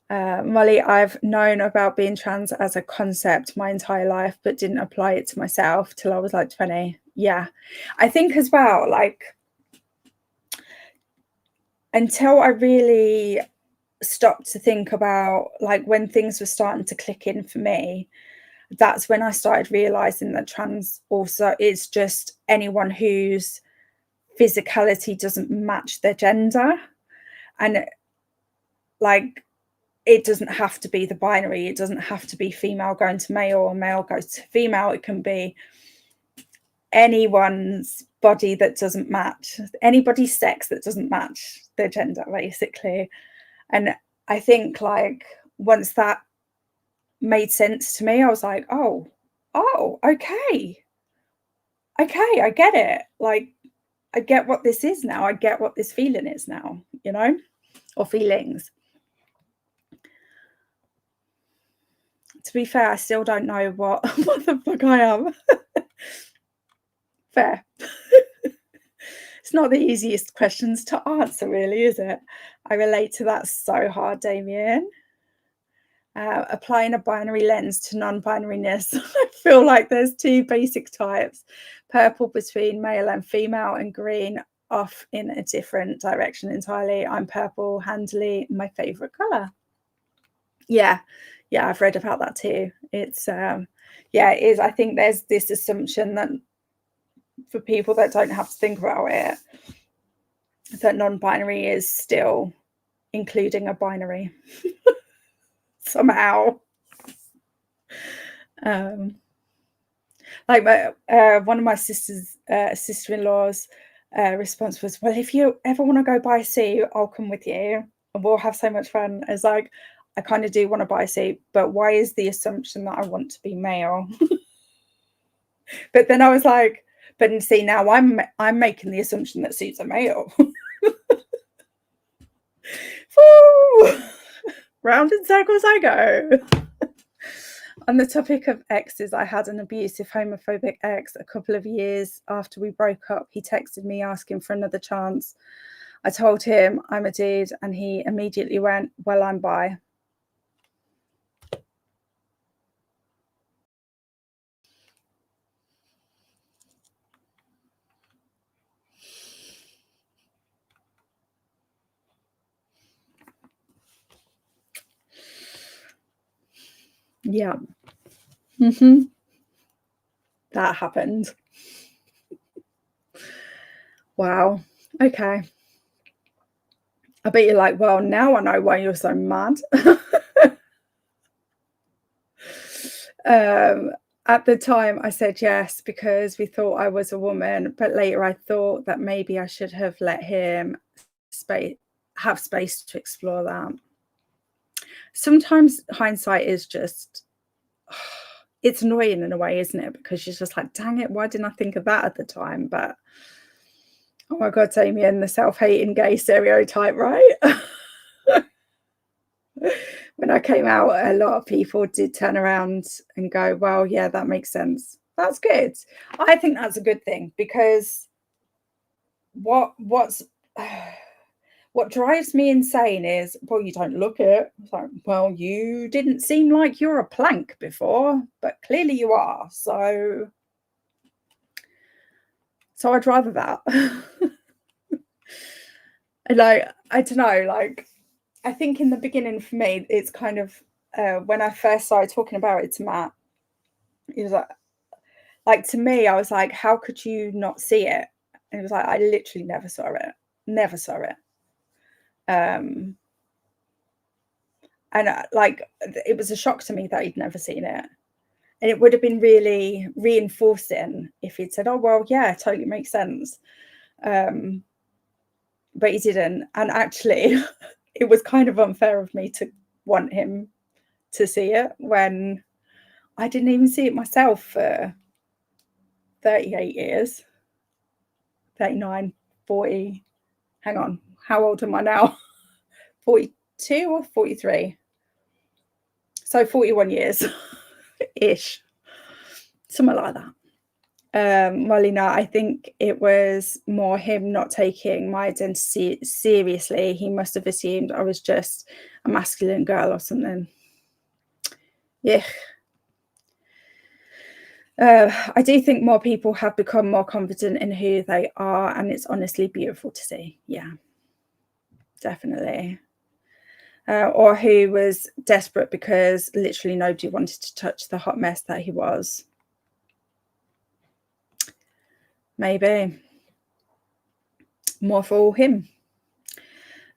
Molly, I've known about being trans as a concept my entire life, but didn't apply it to myself till I was like 20. Yeah, I think as well, like, until I really stopped to think about, like, when things were starting to click in for me, that's when I started realizing that trans also is just anyone whose physicality doesn't match their gender. And like, it doesn't have to be the binary. It doesn't have to be female going to male or male goes to female. It can be anyone's body that doesn't match, anybody's sex that doesn't match their gender, basically. And I think, like, once that made sense to me, I was like, oh, okay, I get it. Like, I get what this is now. I get what this feeling is now, you know? or feelings. To be fair, I still don't know what the fuck I am. Fair. It's not the easiest questions to answer, really, is it? I relate to that so hard, Damien. Applying a binary lens to non-binariness. I feel like there's two basic types, purple between male and female and green off in a different direction entirely. I'm purple, handily my favorite color. Yeah, I've read about that too. It's it is. I think there's this assumption that for people that don't have to think about it, that non-binary is still including a binary somehow. Like one of my sister-in-law's response was, well, if you ever want to go buy a suit, I'll come with you and we'll have so much fun. It's like, I kind of do want to buy a suit, but why is the assumption that I want to be male? But then I was like, but see, now I'm making the assumption that suits are male. Woo! Round in circles I go. On the topic of exes, I had an abusive homophobic ex a couple of years after we broke up. He texted me asking for another chance. I told him I'm a dude, and he immediately went, well, I'm bi. Yeah. That happened. Wow. Okay. I bet you're like, well, now I know why you're so mad. At the time, I said yes because we thought I was a woman, but later I thought that maybe I should have let him have space to explore that. Sometimes hindsight is just, it's annoying in a way, isn't it? Because you're just like, dang it, why didn't I think of that at the time? But oh my God, Damien, the self-hating gay stereotype, right? When I came out, a lot of people did turn around and go, well, yeah, that makes sense. That's good. I think that's a good thing, because what drives me insane is, well, you don't look it. It's like, well, you didn't seem like you're a plank before, but clearly you are. So I'd rather that. Like, I don't know, like, I think in the beginning for me, it's kind of when I first started talking about it to Matt, he was like to me, I was like, how could you not see it? And it was like, I literally never saw it. And like, it was a shock to me that he'd never seen it. And it would have been really reinforcing if he'd said, oh, well, yeah, it totally makes sense. But he didn't. And actually, it was kind of unfair of me to want him to see it when I didn't even see it myself for 38 years. 39, 40. Hang on. How old am I now? 42 or 43? So 41 years ish. Something like that. Well, I think it was more him not taking my identity seriously. He must have assumed I was just a masculine girl or something. Yeah. I do think more people have become more confident in who they are, and it's honestly beautiful to see. Yeah, definitely. Or who was desperate because literally nobody wanted to touch the hot mess that he was. Maybe more for him.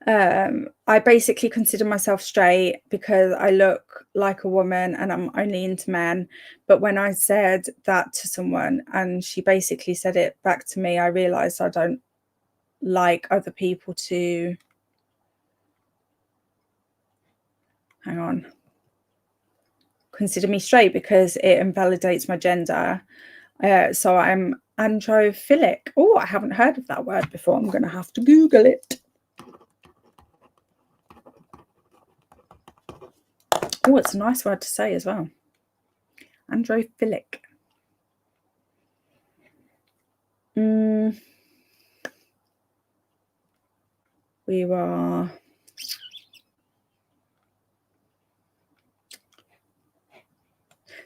I basically consider myself straight because I look like a woman and I'm only into men. But when I said that to someone and she basically said it back to me, I realized I don't like other people to, consider me straight because it invalidates my gender. So I'm androphilic. Oh, I haven't heard of that word before. I'm going to have to Google it. Oh, it's a nice word to say as well. Androphilic. We are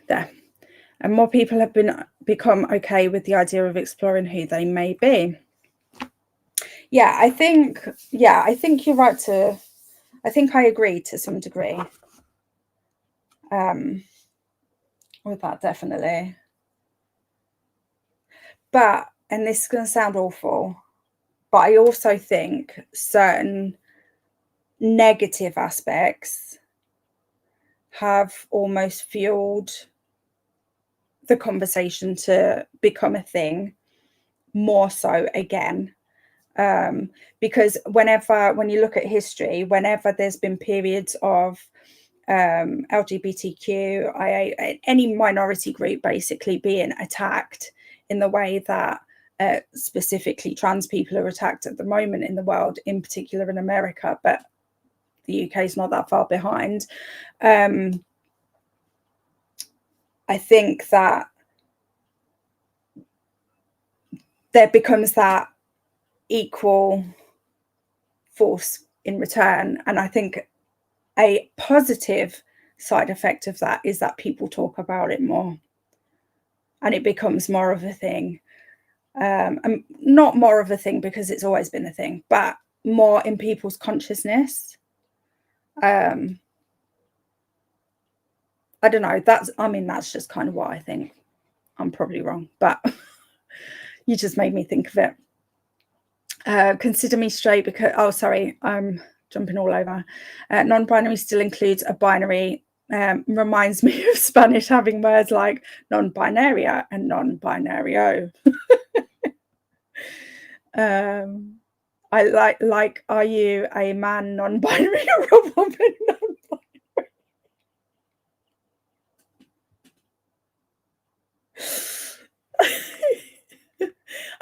there. And more people have become okay with the idea of exploring who they may be. Yeah, I think you're right to, I think I agree to some degree with that, definitely. But, and this is going to sound awful, but I also think certain negative aspects have almost fueled the conversation to become a thing more so again. Because when you look at history, whenever there's been periods of LGBTQ, any minority group basically being attacked in the way that specifically trans people are attacked at the moment in the world, in particular in America, but the UK is not that far behind. I think that there becomes that equal force in return. And I think a positive side effect of that is that people talk about it more and it becomes more of a thing. And not more of a thing because it's always been a thing, but more in people's consciousness. I don't know. That's just kind of what I think. I'm probably wrong, but you just made me think of it. Consider me straight because, oh, sorry, I'm jumping all over. Non-binary still includes a binary. Reminds me of Spanish having words like non-binaria and non-binario. I like, are you a man non-binary or a woman non-binary?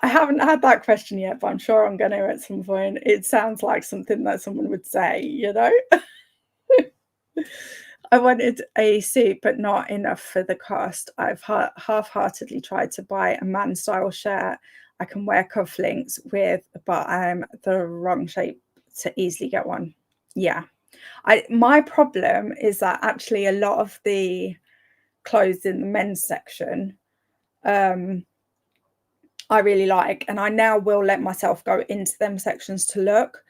I haven't had that question yet, but I'm sure I'm going to at some point. It sounds like something that someone would say, you know? I wanted a suit, but not enough for the cost. I've half-heartedly tried to buy a man-style shirt I can wear cufflinks with, but I'm the wrong shape to easily get one. Yeah. My problem is that actually a lot of the clothes in the men's section I really like, and I now will let myself go into them sections to look.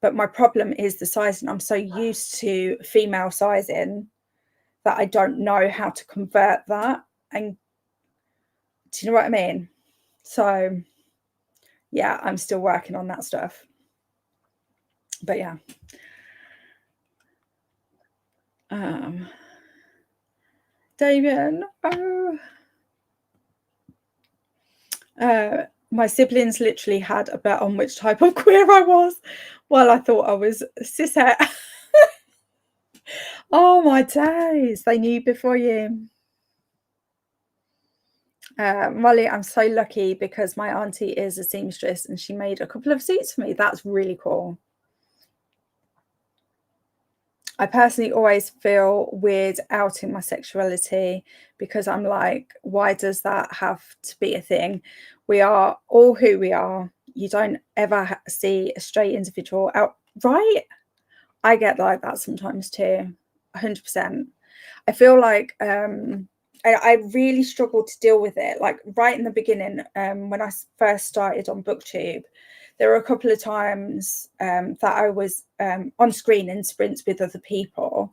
But my problem is the sizing. I'm so used to female sizing that I don't know how to convert that. And do you know what I mean? So yeah, I'm still working on that stuff. But yeah. Damien, my siblings literally had a bet on which type of queer I was, while I thought I was cishet. Oh my days, they knew before you. Molly, I'm so lucky because my auntie is a seamstress and she made a couple of suits for me. That's really cool. I personally always feel weird outing my sexuality because I'm like, why does that have to be a thing? We are all who we are. You don't ever see a straight individual out, right? I get like that sometimes too, 100%. I feel like I really struggled to deal with it. Like right in the beginning, when I first started on BookTube, there were a couple of times that I was on screen in sprints with other people,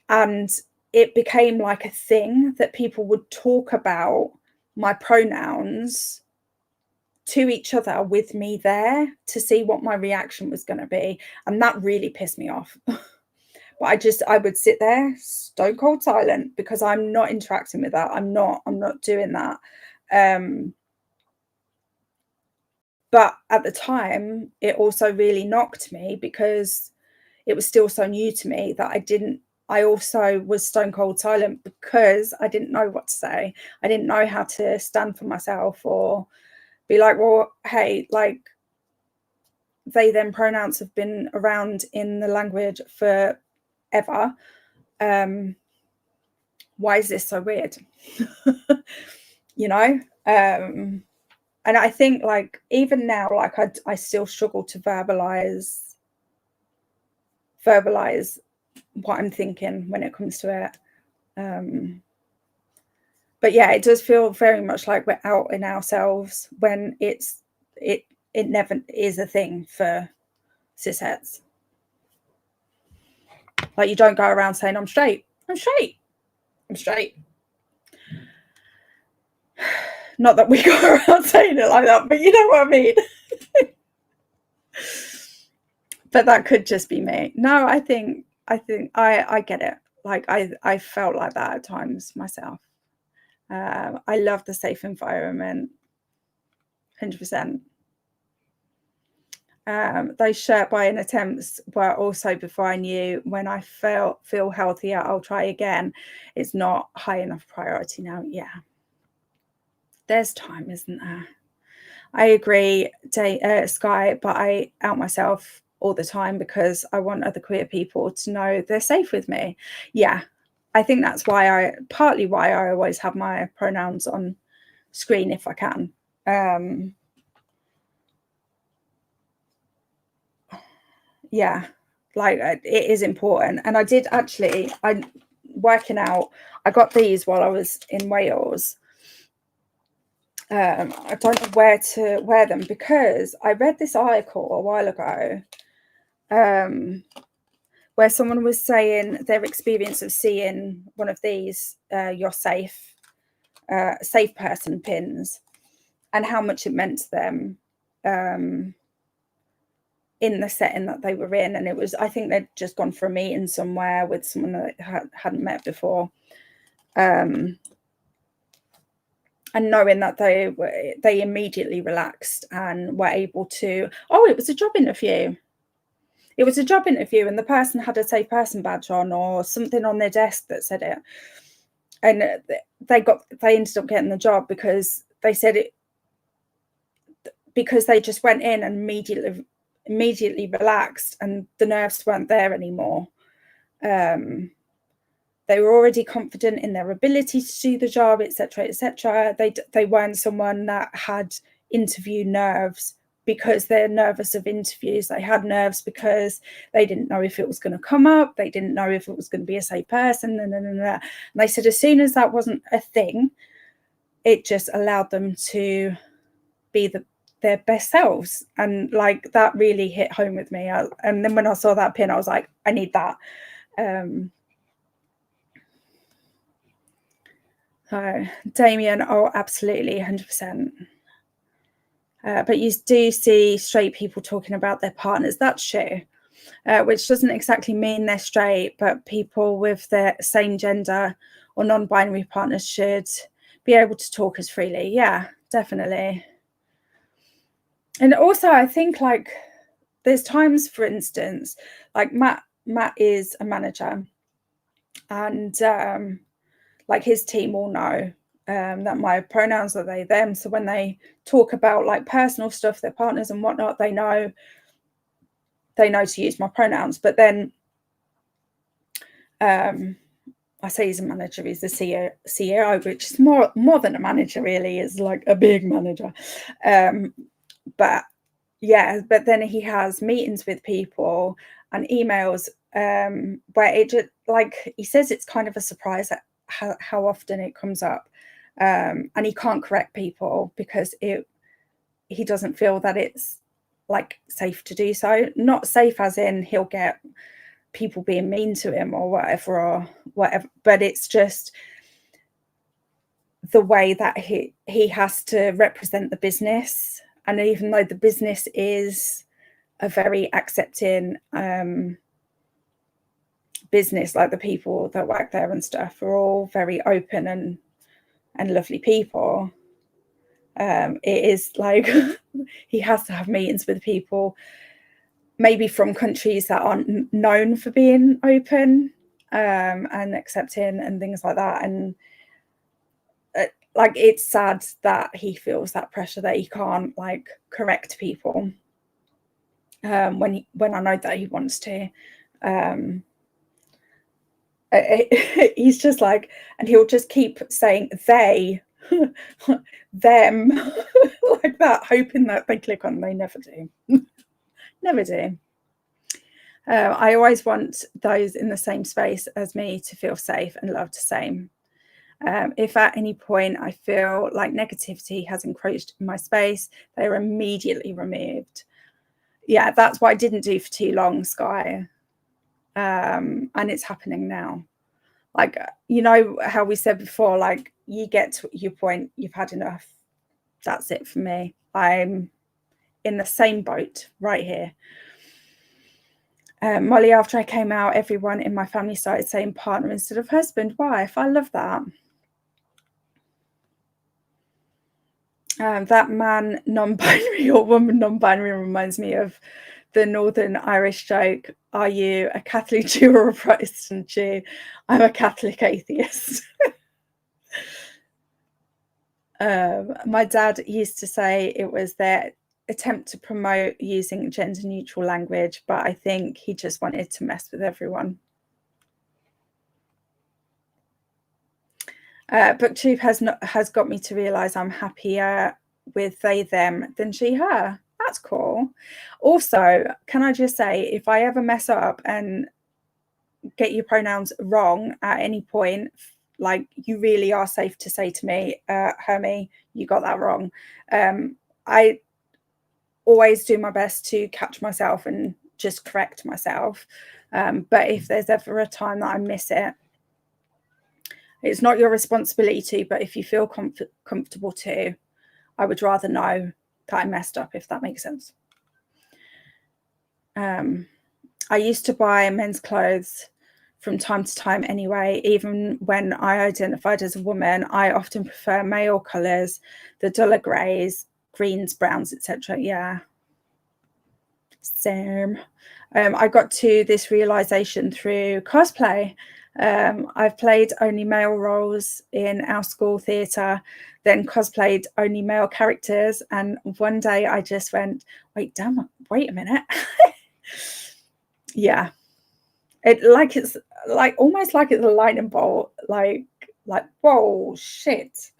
and it became like a thing that people would talk about my pronouns to each other with me there to see what my reaction was going to be, and that really pissed me off. But I would sit there stone cold silent because I'm not interacting with that. I'm not doing that. But at the time, it also really knocked me because it was still so new to me that I also was stone cold silent because I didn't know what to say. I didn't know how to stand for myself or be like, well, hey, like they them pronouns have been around in the language forever. why is this so weird? You know, and I think like even now, like I still struggle to verbalize what I'm thinking when it comes to it. But yeah, it does feel very much like we're out in ourselves when it never is a thing for cisheads. Like, you don't go around saying I'm straight. Not that we go around saying it like that, but you know what I mean. But that could just be me. No, I think I get it. Like I felt like that at times myself. I love the safe environment, 100%. Those shirt buying attempts were also before I knew when I feel healthier, I'll try again. It's not high enough priority now. Yeah. There's time, isn't there? I agree, Sky, but I out myself all the time because I want other queer people to know they're safe with me. Yeah, I think that's partly why I always have my pronouns on screen if I can. Yeah, like it is important. And I did actually, working out, I got these while I was in Wales. I don't know where to wear them because I read this article a while ago where someone was saying their experience of seeing one of these your safe person pins and how much it meant to them in the setting that they were in. And it was, I think they'd just gone for a meeting somewhere with someone that hadn't met before. And knowing that they immediately relaxed and were able to, it was a job interview. It was a job interview and the person had a safe person badge on or something on their desk that said it. And they ended up getting the job because they said it, because they just went in and immediately relaxed and the nerves weren't there anymore. They were already confident in their ability to do the job, etc., etc. They weren't someone that had interview nerves because they're nervous of interviews. They had nerves because they didn't know if it was going to come up. They didn't know if it was going to be a safe person. And they said as soon as that wasn't a thing, it just allowed them to be their best selves. And like that really hit home with me. And then when I saw that pin, I was like, I need that. So Damien, absolutely, 100%. But you do see straight people talking about their partners. That's true, which doesn't exactly mean they're straight, but people with their same gender or non-binary partners should be able to talk as freely. Yeah, definitely. And also, I think like there's times, for instance, like Matt is a manager, and like his team all know that my pronouns are they, them. So when they talk about like personal stuff, their partners and whatnot, they know to use my pronouns. But then I say he's a manager, he's the CEO, which is more than a manager, really, is like a big manager. But yeah, but then he has meetings with people and emails where it just, like he says, it's kind of a surprise at how often it comes up, and he can't correct people because he doesn't feel that it's like safe to do so. Not safe as in he'll get people being mean to him or whatever, but it's just the way that he has to represent the business. And even though the business is a very accepting business, like the people that work there and stuff are all very open and lovely people, it is like he has to have meetings with people maybe from countries that aren't known for being open and accepting and things like that. And like it's sad that he feels that pressure that he can't like correct people when I know that he wants to. He's just like, and he'll just keep saying they, them, like that, hoping that they click on. They never do. Never do. I always want those in the same space as me to feel safe and loved the same. If at any point I feel like negativity has encroached in my space, they are immediately removed. Yeah, that's what I didn't do for too long, Sky. And it's happening now. Like, you know how we said before, like, you get to your point, you've had enough. That's it for me. I'm in the same boat right here. Molly, after I came out, everyone in my family started saying partner instead of husband, wife. I love that. That man non-binary or woman non-binary reminds me of the Northern Irish joke, are you a Catholic Jew or a Protestant Jew? I'm a Catholic atheist. My dad used to say it was their attempt to promote using gender neutral language, but I think he just wanted to mess with everyone. Booktube has got me to realise I'm happier with they, them than she, her. That's cool. Also, can I just say, if I ever mess up and get your pronouns wrong at any point, like, you really are safe to say to me, Hermie, you got that wrong. I always do my best to catch myself and just correct myself. But if there's ever a time that I miss it, it's not your responsibility to, but if you feel comfortable to, I would rather know that I messed up, if that makes sense. I used to buy men's clothes from time to time anyway. Even when I identified as a woman, I often prefer male colours, the duller greys, greens, browns, etc. Yeah, same. I got to this realisation through cosplay. I've played only male roles in our school theatre, then cosplayed only male characters, and one day I just went, wait a minute. Yeah, it's like almost like it's a lightning bolt, like whoa, shit.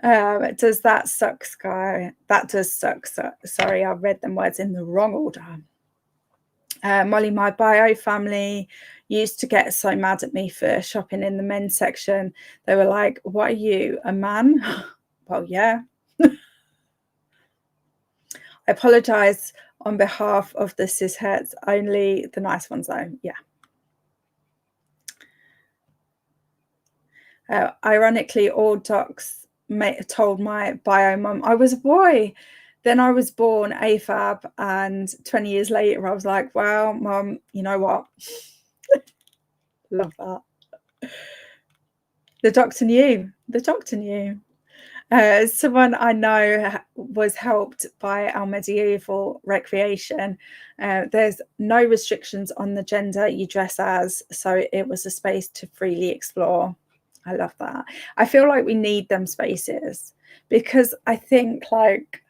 Does that suck, Sky? That does suck. Sorry, I read them words in the wrong order. Molly, my bio family used to get so mad at me for shopping in the men's section. They were like, what are you, a man? Well, yeah. I apologise on behalf of the cisheads, only the nice ones though. Yeah. Ironically, all docs told my bio mum I was a boy. Then I was born AFAB, and 20 years later I was like, wow, mum, you know what? Love that. The doctor knew. The doctor knew. Someone I know was helped by our medieval recreation. There's no restrictions on the gender you dress as, so it was a space to freely explore. I love that. I feel like we need them spaces, because I think, like,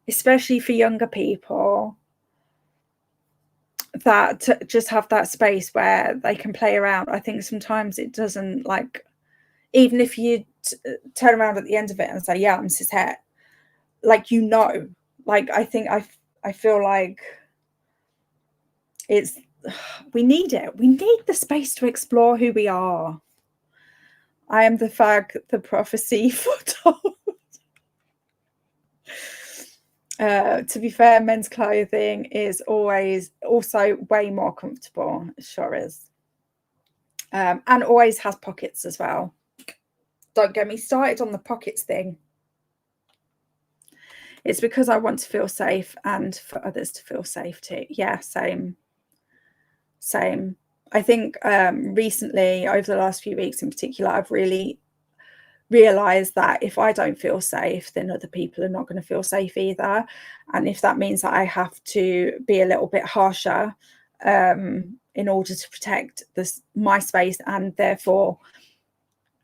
especially for younger people, that just have that space where they can play around. I think sometimes it doesn't, like, even if you turn around at the end of it and say, yeah, I'm cishet, like, you know, like, I think I feel like it's, we need it. We need the space to explore who we are. I am the fag the prophecy foretold. To be fair, men's clothing is always also way more comfortable. It sure is. And always has pockets as well. Don't get me started on the pockets thing. It's because I want to feel safe and for others to feel safe too. Yeah, same. I think recently, over the last few weeks in particular, I've really realised that if I don't feel safe, then other people are not going to feel safe either. And if that means that I have to be a little bit harsher in order to protect my space, and therefore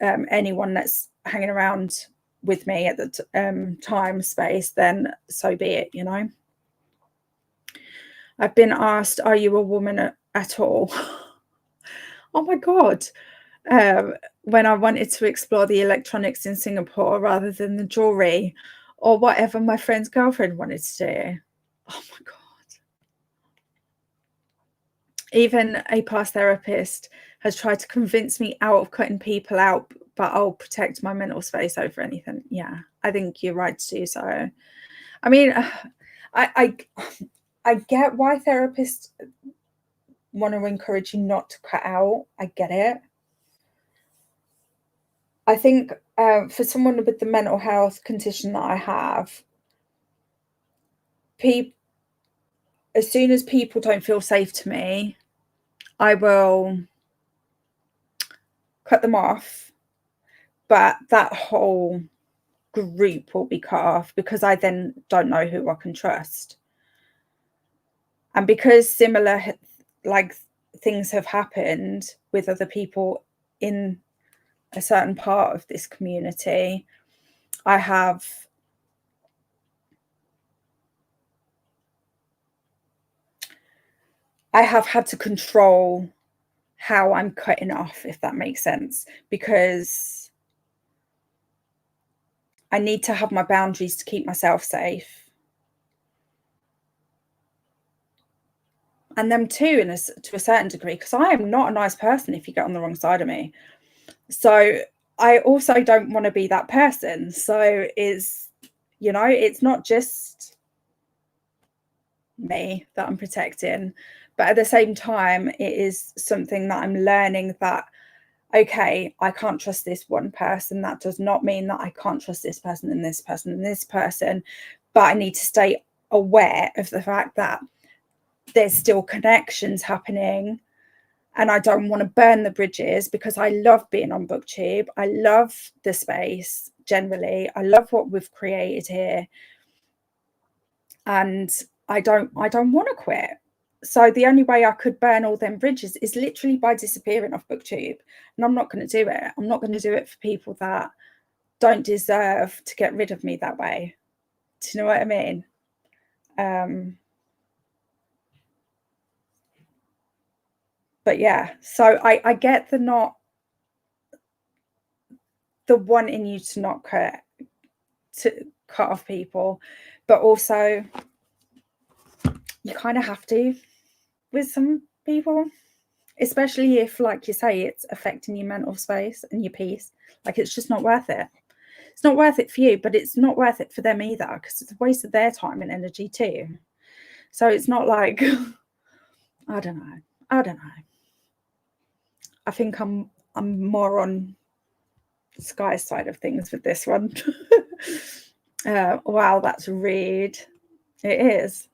anyone that's hanging around with me at the time space, then so be it, you know. I've been asked, are you a woman at all? Oh my God. When I wanted to explore the electronics in Singapore rather than the jewelry or whatever my friend's girlfriend wanted to do. Oh my God. Even a past therapist has tried to convince me out of cutting people out, but I'll protect my mental space over anything. Yeah, I think you're right to do so. I mean, I get why therapists want to encourage you not to cut out. I get it. I think for someone with the mental health condition that I have, as soon as people don't feel safe to me, I will cut them off. But that whole group will be cut off because I then don't know who I can trust. And because similar like things have happened with other people in a certain part of this community, I have had to control how I'm cutting off, if that makes sense, because I need to have my boundaries to keep myself safe. And them too, to a certain degree, because I am not a nice person if you get on the wrong side of me. So I also don't want to be that person. So it's, you know, it's not just me that I'm protecting, but at the same time, it is something that I'm learning that, okay, I can't trust this one person. That does not mean that I can't trust this person and this person and this person, but I need to stay aware of the fact that there's still connections happening. And I don't want to burn the bridges because I love being on BookTube. I love the space generally. I love what we've created here. And I don't want to quit. So the only way I could burn all them bridges is literally by disappearing off BookTube. And I'm not going to do it. I'm not going to do it for people that don't deserve to get rid of me that way. Do you know what I mean? But yeah, so I get the wanting you to not cut off people, but also you kind of have to with some people, especially if, like you say, it's affecting your mental space and your peace. Like, it's just not worth it. It's not worth it for you, but it's not worth it for them either, because it's a waste of their time and energy too. So it's not like I don't know. I think I'm more on Sky's side of things with this one. Wow, that's rude. It is.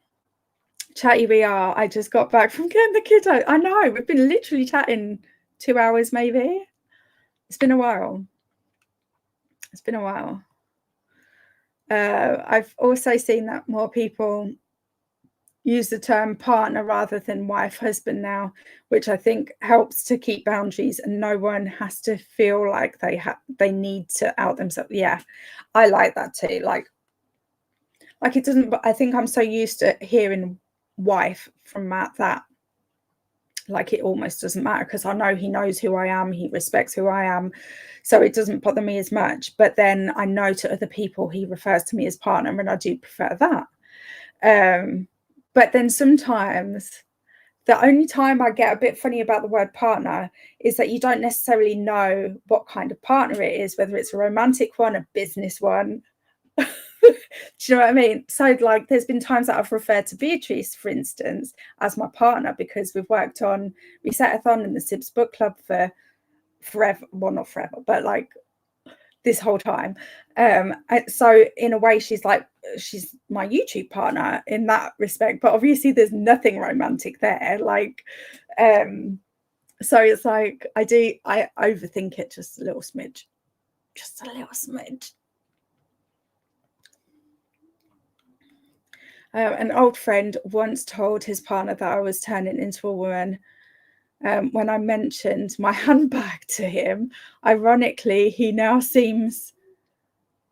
Chatty we are. I just got back from getting the kid out. I know, we've been literally chatting 2 hours maybe. It's been a while. I've also seen that more people use the term partner rather than wife, husband now, which I think helps to keep boundaries and no one has to feel like they need to out themselves. Yeah, I like that too. Like it doesn't, but I think I'm so used to hearing wife from Matt that like it almost doesn't matter, because I know he knows who I am, he respects who I am, so it doesn't bother me as much. But then I know to other people he refers to me as partner, and I do prefer that. But then sometimes the only time I get a bit funny about the word partner is that you don't necessarily know what kind of partner it is, whether it's a romantic one, a business one. Do you know what I mean? So like there's been times that I've referred to Beatrice, for instance, as my partner, because we've worked on Resetathon and the Sibs book club for forever. Well, not forever, but like this whole time. So in a way she's my YouTube partner in that respect, but obviously there's nothing romantic there. Like so it's like I overthink it just a little smidge. An old friend once told his partner that I was turning into a woman. When I mentioned my handbag to him, ironically, he now seems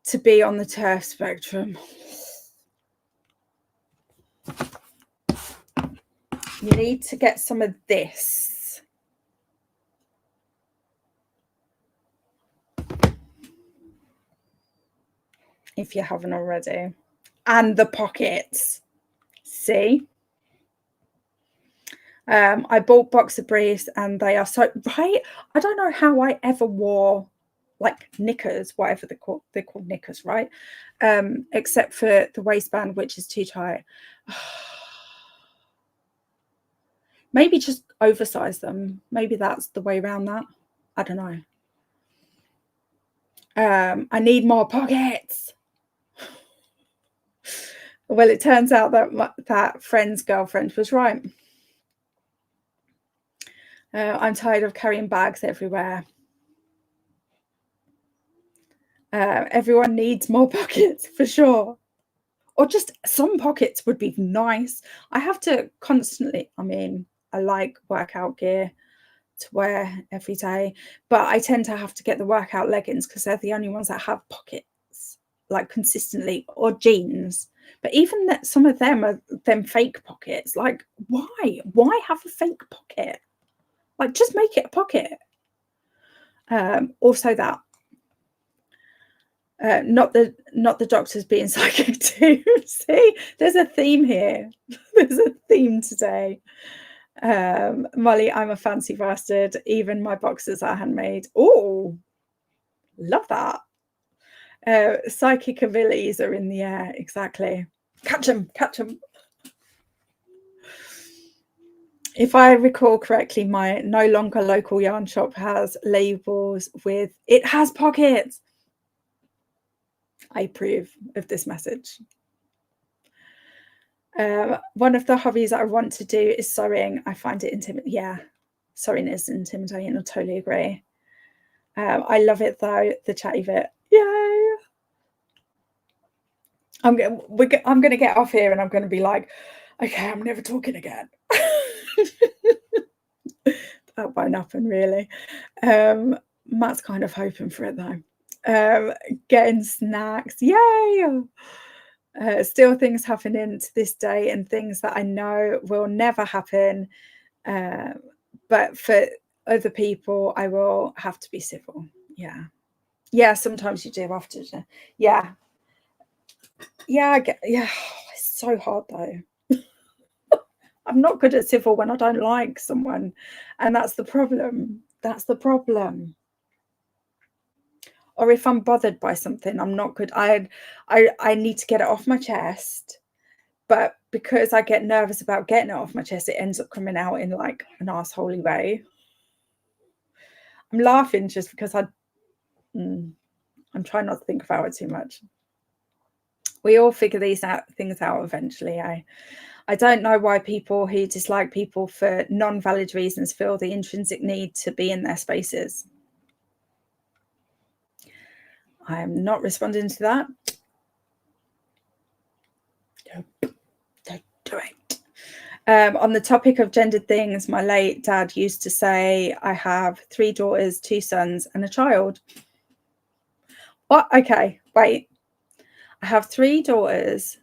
to be on the TERF spectrum. You need to get some of this. if you haven't already. And the pockets. See? I bought boxer briefs and they are so right. I don't know how I ever wore like knickers, whatever they're called knickers, right? Except for the waistband, which is too tight. Maybe just oversize them. Maybe that's the way around that. I don't know. I need more pockets. Well, it turns out that friend's girlfriend was right. I'm tired of carrying bags everywhere. Everyone needs more pockets for sure. Or just some pockets would be nice. I have to constantly, I mean, I like workout gear to wear every day, but I tend to have to get the workout leggings because they're the only ones that have pockets like consistently, or jeans. But even that, some of them are them fake pockets. Like, why have a fake pocket? Like, just make it a pocket. Also that not the doctors being psychic too. See, there's a theme here. There's a theme today. Molly, I'm a fancy bastard. Even my boxers are handmade. Oh, love that. Psychic abilities are in the air. Exactly. Catch them. If I recall correctly, my no longer local yarn shop has labels with "it has pockets." I approve of this message. One of the hobbies that I want to do is sewing. I find it intimidating. Yeah, sewing is intimidating. I totally agree. I love it though, the chatty bit. Yay! I'm going to get off here and I'm going to be like, okay, I'm never talking again. That won't happen, really. Matt's kind of hoping for it though. Getting snacks, yay! Still things happening to this day and things that I know will never happen. But for other people, I will have to be civil. Yeah, sometimes you do have to. Yeah, it's so hard though. I'm not good at civil when I don't like someone, and that's the problem. Or if I'm bothered by something, I'm not good. I need to get it off my chest, but because I get nervous about getting it off my chest, it ends up coming out in like an arseholey way. I'm laughing just because I'm trying not to think about it too much. We all figure these things out eventually. I don't know why people who dislike people for non-valid reasons feel the intrinsic need to be in their spaces. I'm not responding to that. Don't do it. On the topic of gendered things, my late dad used to say, I have 3 daughters, 2 sons, and a child. What? Okay, wait. I have 3 daughters,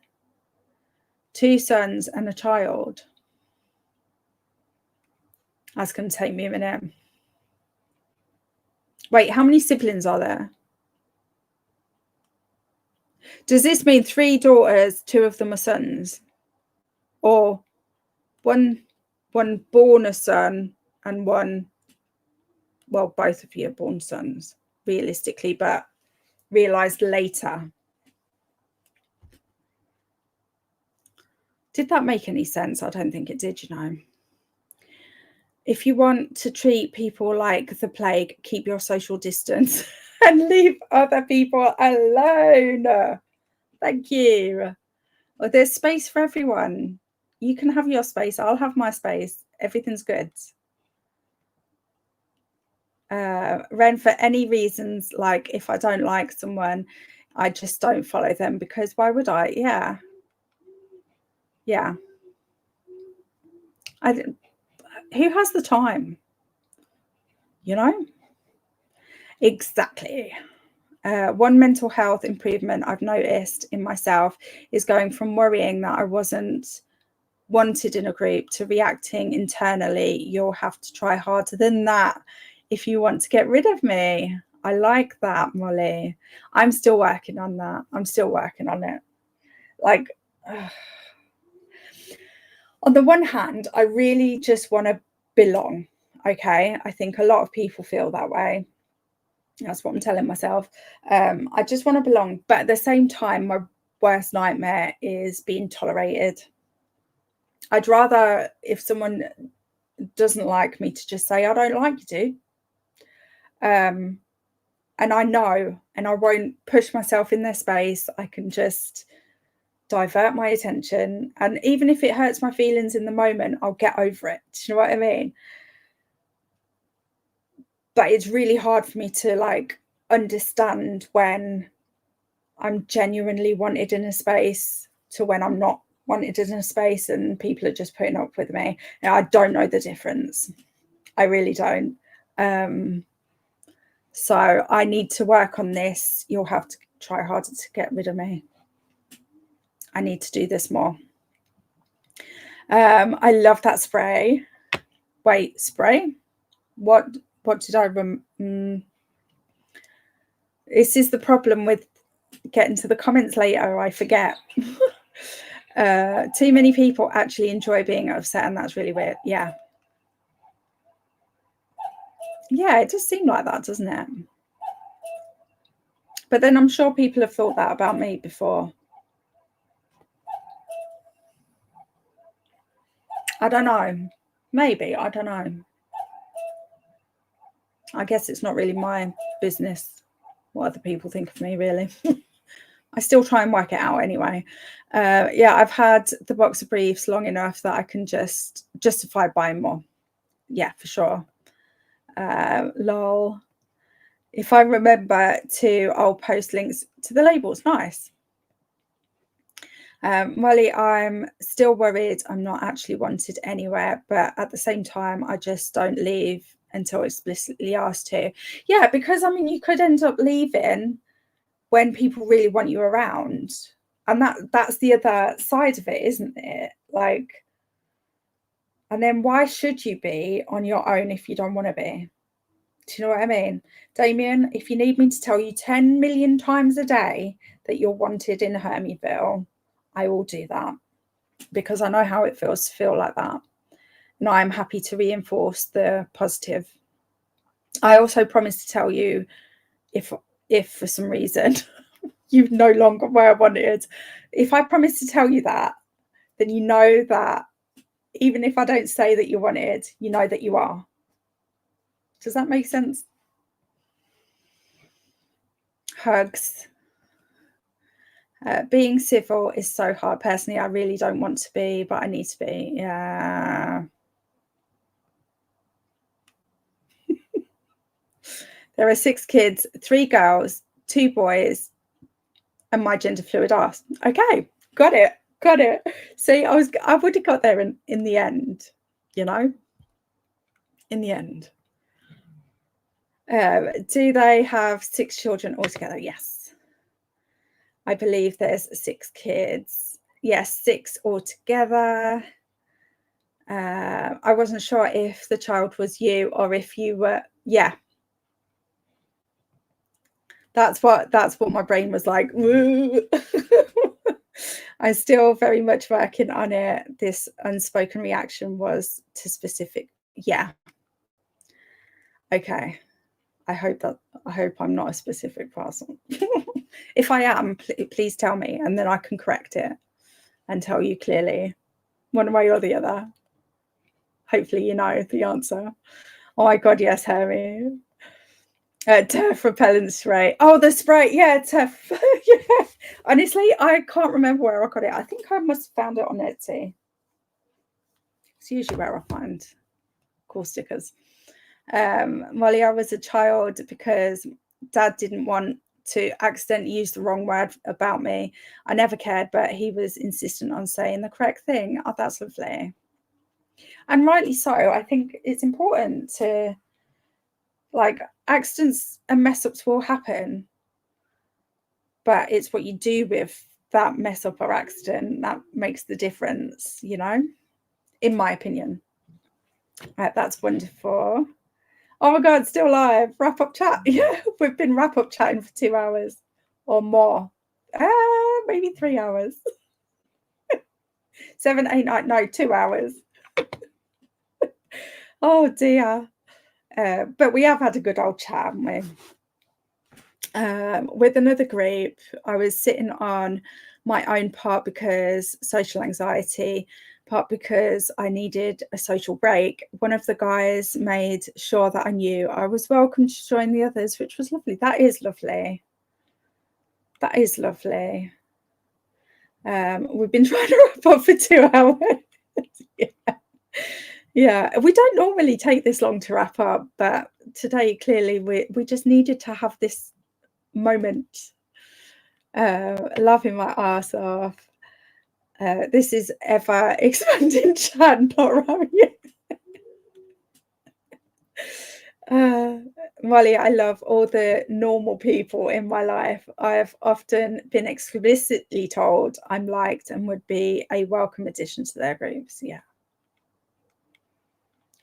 2 sons, and a child. That's going to take me a minute. Wait, how many siblings are there? Does this mean 3 daughters, 2 of them are sons? Or one born a son and one, well, both of you are born sons, realistically, but realised later. Did that make any sense? I don't think it did, you know. If you want to treat people like the plague, keep your social distance and leave other people alone. Thank you. Well, there's space for everyone. You can have your space. I'll have my space. Everything's good. Ren, for any reasons, like if I don't like someone, I just don't follow them because why would I? Yeah. Who has the time? You know? Exactly. One mental health improvement I've noticed in myself is going from worrying that I wasn't wanted in a group to reacting internally. You'll have to try harder than that if you want to get rid of me. I like that, Molly. I'm still working on that. I'm still working on it. Like, on the one hand, I really just want to belong. Okay. I think a lot of people feel that way. That's what I'm telling myself. I just want to belong. But at the same time, my worst nightmare is being tolerated. I'd rather, if someone doesn't like me, to just say, I don't like you, dude. And I know, and I won't push myself in their space. I can just divert my attention. And even if it hurts my feelings in the moment, I'll get over it. Do you know what I mean? But it's really hard for me to like understand when I'm genuinely wanted in a space to when I'm not wanted in a space and people are just putting up with me. Now, I don't know the difference. I really don't. So I need to work on this. You'll have to try harder to get rid of me. I need to do this more. I love that spray. Wait, spray? What did I this is the problem with getting to the comments later. I forget. Too many people actually enjoy being upset, and that's really weird. Yeah, it does seem like that, doesn't it? But then I'm sure people have thought that about me before. I don't know. Maybe. I don't know. I guess it's not really my business what other people think of me, really. I still try and work it out anyway. Yeah, I've had the boxer briefs long enough that I can just justify buying more. Yeah, for sure. Lol. If I remember to, I'll post links to the labels. Nice. Molly, I'm still worried I'm not actually wanted anywhere, but at the same time, I just don't leave until explicitly asked to. Yeah, because I mean, you could end up leaving when people really want you around. And that's the other side of it, isn't it? Like, and then why should you be on your own if you don't want to be? Do you know what I mean? Damien, if you need me to tell you 10 million times a day that you're wanted in HermieVille, I will do that, because I know how it feels to feel like that. And I'm happy to reinforce the positive. I also promise to tell you if for some reason you no longer were wanted, if I promise to tell you that, then you know that even if I don't say that you're wanted, you know that you are. Does that make sense? Hugs. Being civil is so hard. Personally, I really don't want to be, but I need to be. Yeah. There are 6 kids, 3 girls, 2 boys, and my gender fluid ass. Okay, got it. See, I would have got there in the end, you know. In the end. Do they have 6 children altogether? Yes. I believe there's 6 kids. Yes, 6 altogether. I wasn't sure if the child was you or if you were. Yeah. That's what my brain was like. I'm still very much working on it. This unspoken reaction was to specific. Yeah. Okay. I hope I'm not a specific person. If I am, please tell me, and then I can correct it and tell you clearly, one way or the other. Hopefully you know the answer. Oh my God, yes, Hermie. Turf repellent spray. Oh, the spray. Yeah, turf. Yeah. Honestly, I can't remember where I got it. I think I must have found it on Etsy. It's usually where I find cool stickers. Molly, I was a child because Dad didn't want to accidentally use the wrong word about me. I never cared, but he was insistent on saying the correct thing. Oh, that's lovely. And rightly so. I think it's important to, like, accidents and mess ups will happen, but it's what you do with that mess up or accident that makes the difference, you know, in my opinion. Right, that's wonderful. Oh my God, still live. Wrap up chat. Yeah, we've been wrap up chatting for 2 hours or more. Maybe 3 hours. 7, 8, 9, no, 2 hours. Oh dear. But we have had a good old chat, haven't we? With another group, I was sitting on my own, part because social anxiety, part because I needed a social break. One of the guys made sure that I knew I was welcome to join the others, which was lovely. That is lovely. That is lovely. We've been trying to wrap up for 2 hours. Yeah, we don't normally take this long to wrap up, but today clearly we just needed to have this moment. Laughing my ass off. This is ever expanding chat, not Romy. Molly, I love all the normal people in my life. I have often been explicitly told I'm liked and would be a welcome addition to their groups. Yeah,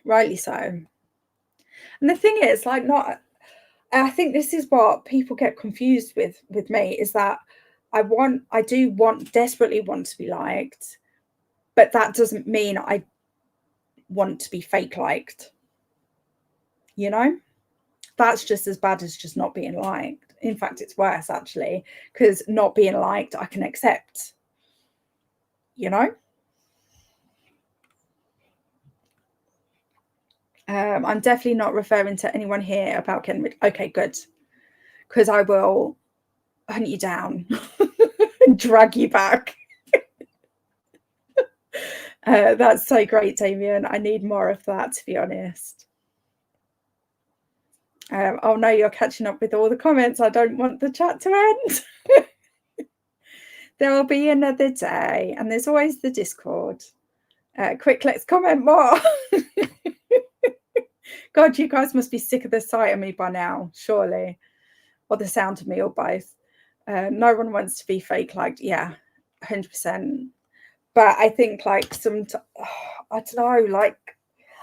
rightly so. And the thing is, like, not. I think this is what people get confused with me, is that I desperately want to be liked, but that doesn't mean I want to be fake liked. You know, that's just as bad as just not being liked. In fact, it's worse actually, because not being liked I can accept, you know. I'm definitely not referring to anyone here about getting rid. Okay, good, because I will hunt you down and drag you back. That's so great, Damien. I need more of that, to be honest. Oh no, you're catching up with all the comments. I don't want the chat to end. There will be another day, and there's always the Discord. Quick, let's comment more. God, you guys must be sick of the sight of me by now, surely, or the sound of me, or both. No one wants to be fake liked. Yeah, 100%. But I think, like, I don't know, like,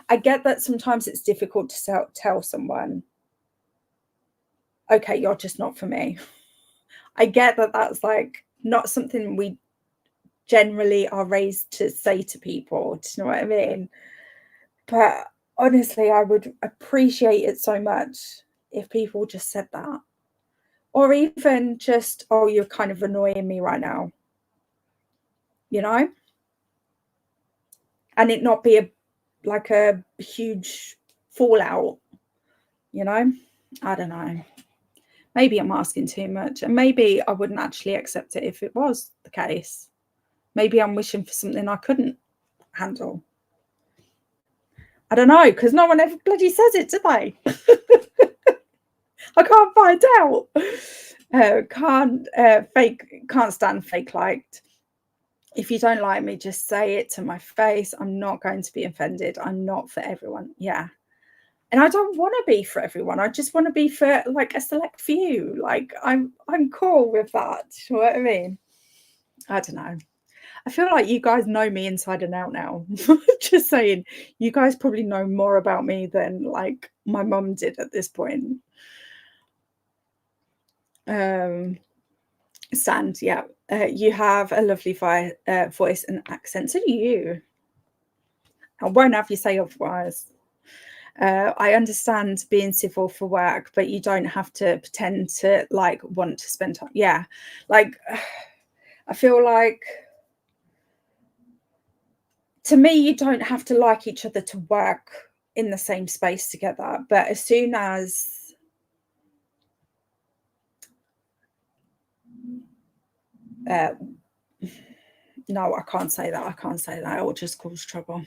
I get that sometimes it's difficult to tell someone, okay, you're just not for me. I get that that's like not something we generally are raised to say to people. Do you know what I mean? But honestly, I would appreciate it so much if people just said that. Or even just, oh, you're kind of annoying me right now. You know? And it not be like a huge fallout, you know? I don't know. Maybe I'm asking too much, and maybe I wouldn't actually accept it if it was the case. Maybe I'm wishing for something I couldn't handle. I don't know, because no one ever bloody says it, do they? I can't find out. Can't stand fake liked. If you don't like me, just say it to my face. I'm not going to be offended. I'm not for everyone. Yeah. And I don't want to be for everyone. I just want to be for like a select few. Like I'm cool with that. You know what I mean? I don't know. I feel like you guys know me inside and out now. Just saying, you guys probably know more about me than like my mum did at this point. Sand, yeah. You have a lovely voice and accent. So do you. I won't have you say otherwise. I understand being civil for work, but you don't have to pretend to like want to spend time. Yeah, like I feel like to me, you don't have to like each other to work in the same space together. But as soon as no, I can't say that. I can't say that. It will just cause trouble.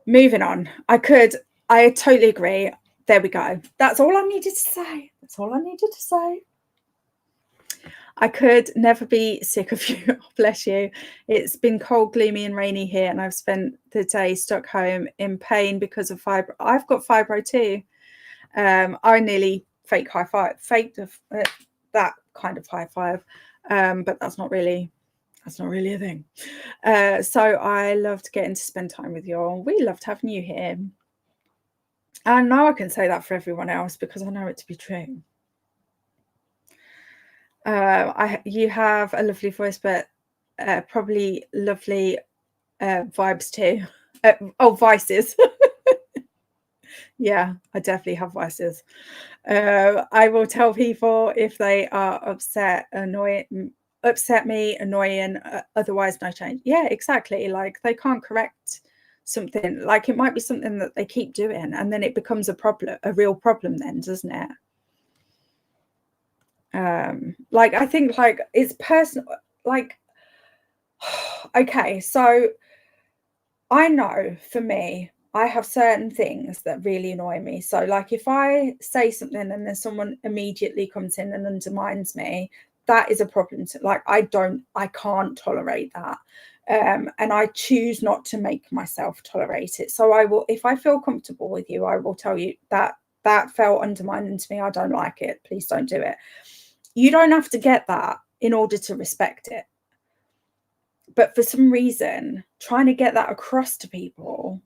Moving on. I totally agree. There we go. That's all I needed to say. That's all I needed to say. I could never be sick of you. Oh, bless you. It's been cold, gloomy and rainy here, and I've spent the day stuck home in pain because of fibro. I've got fibro too. I nearly faked that kind of high five, but that's not really a thing. So I loved getting to spend time with you all. We loved having you here. I know I can say that for everyone else because I know it to be true. You have a lovely voice, but probably lovely vibes too. Vices. Yeah, I definitely have vices. I will tell people if they are upset me, annoying, otherwise no change. Yeah, exactly. Like they can't correct something. Like it might be something that they keep doing and then it becomes a real problem then, doesn't it? Like I think like it's personal, like okay, so I know for me I have certain things that really annoy me. So like if I say something and then someone immediately comes in and undermines me, that is a problem. Like I can't tolerate that. And I choose not to make myself tolerate it. So I will, if I feel comfortable with you, I will tell you that felt undermining to me. I don't like it. Please don't do it. You don't have to get that in order to respect it. But for some reason, trying to get that across to people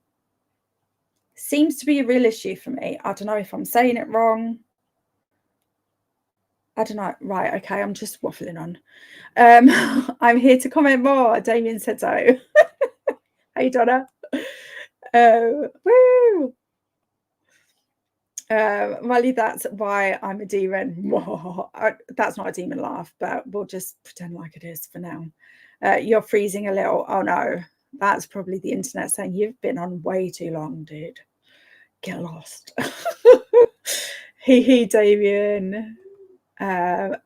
seems to be a real issue for me. I don't know if I'm saying it wrong. I don't know. Right, okay, I'm just waffling on. I'm here to comment more. Damien said so. Hey, Donna. Woo! Molly, that's why I'm a demon. That's not a demon laugh, but we'll just pretend like it is for now. You're freezing a little. Oh no, that's probably the internet saying you've been on way too long, dude. Get lost. Hee, Damien.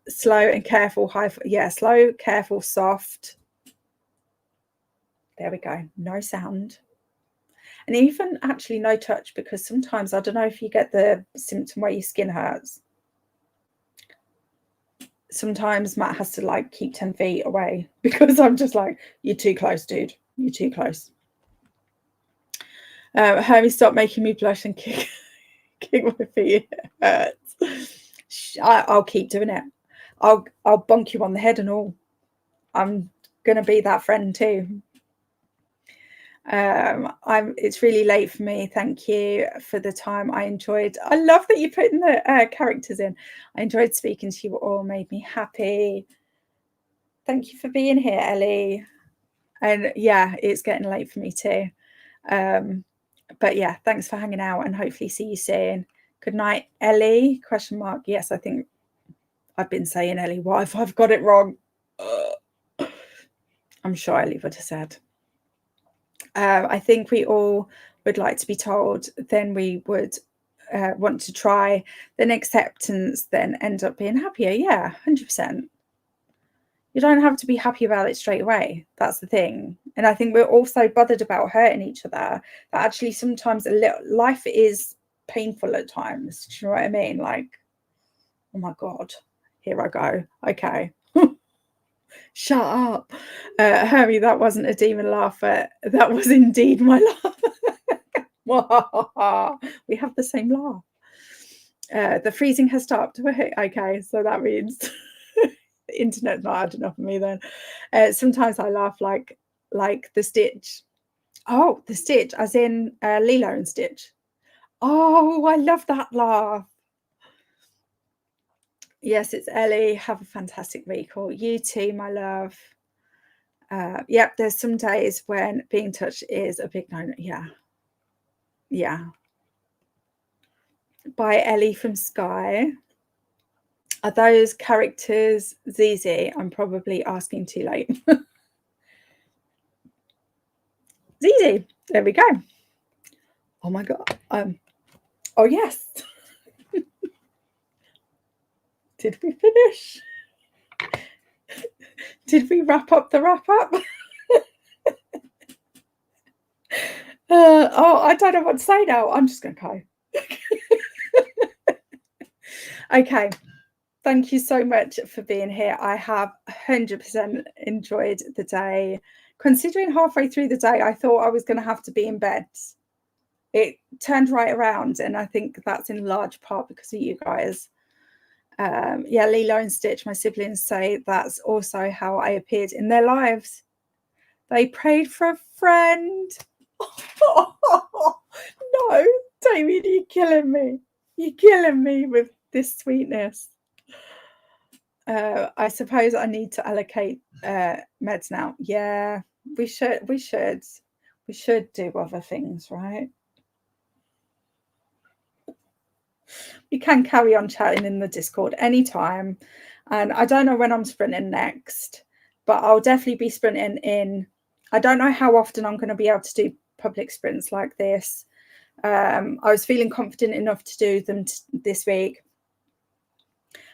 Slow and careful. Yeah, slow, careful, soft. There we go. No sound. And even actually no touch, because sometimes I don't know if you get the symptom where your skin hurts. Sometimes Matt has to like keep 10 feet away because I'm just like, you're too close, dude. You're too close. Hermie, stop making me blush and kick my feet. It hurts. I'll keep doing it. I'll bonk you on the head and all. I'm gonna be that friend too. It's really late for me. Thank you for the time. I love that you're putting the characters in. I enjoyed speaking to you all, made me happy. Thank you for being here, Ellie. And yeah, it's getting late for me too. But yeah, thanks for hanging out and hopefully see you soon. Good night, Ellie, ? Yes, I think I've been saying Ellie. What if I've got it wrong? I'm sure Ellie would have said. I think we all would like to be told, then we would want to try, then acceptance, then end up being happier. Yeah, 100%. You don't have to be happy about it straight away. That's the thing. And I think we're also bothered about hurting each other, that actually sometimes life is painful at times. Do you know what I mean? Like, oh my God, here I go. Okay. Shut up. Hermie, that wasn't a demon laugh. That was indeed my laugh. We have the same laugh. The freezing has stopped. Okay, so that means the internet's not adding up on me then. Sometimes I laugh like the Stitch. Oh, the Stitch, as in Lilo and Stitch. Oh, I love that laugh. Yes, it's Ellie. Have a fantastic week. Or you too, my love. Yep, there's some days when being touched is a big no. Yeah. By Ellie from Sky. Are those characters ZZ? I'm probably asking too late. ZZ, there we go. Oh my God. Oh yes. Did we finish? Did we wrap up the wrap up? I don't know what to say now. I'm just going to go. Okay. Thank you so much for being here. I have 100% enjoyed the day. Considering halfway through the day, I thought I was going to have to be in bed. It turned right around, and I think that's in large part because of you guys. Yeah, Lilo and Stitch, my siblings say that's also how I appeared in their lives. They prayed for a friend. No, Damien, you're killing me. You're killing me with this sweetness. I suppose I need to allocate meds now. Yeah, we should do other things, right? You can carry on chatting in the Discord anytime. And I don't know when I'm sprinting next, but I'll definitely be sprinting in. I don't know how often I'm going to be able to do public sprints like this. I was feeling confident enough to do them this week.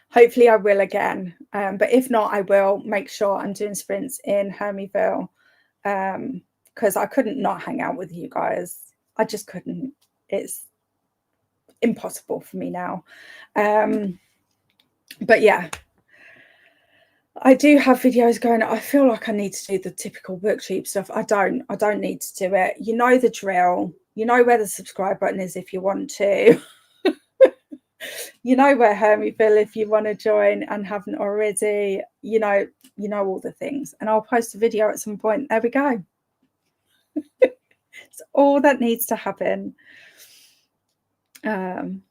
Hopefully I will again. But if not, I will make sure I'm doing sprints in HermieVille, because I couldn't not hang out with you guys. I just couldn't. It's impossible for me now. But yeah, I do have videos going. I feel like I need to do the typical booktube stuff. I don't need to do it. You know the drill. You know where the subscribe button is if you want to. You know where HermieVille if you want to join and haven't already. You know all the things. And I'll post a video at some point. There we go. It's all that needs to happen. And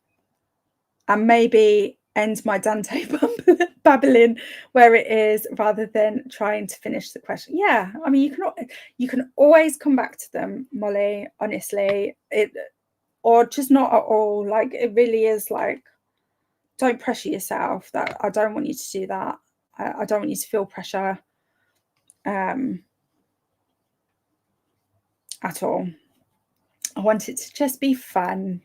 maybe end my Dante babbling where it is, rather than trying to finish the question. Yeah, I mean, you can always come back to them, Molly. Honestly, or just not at all. Like, it really is like, don't pressure yourself. That I don't want you to do that. I don't want you to feel pressure at all. I want it to just be fun.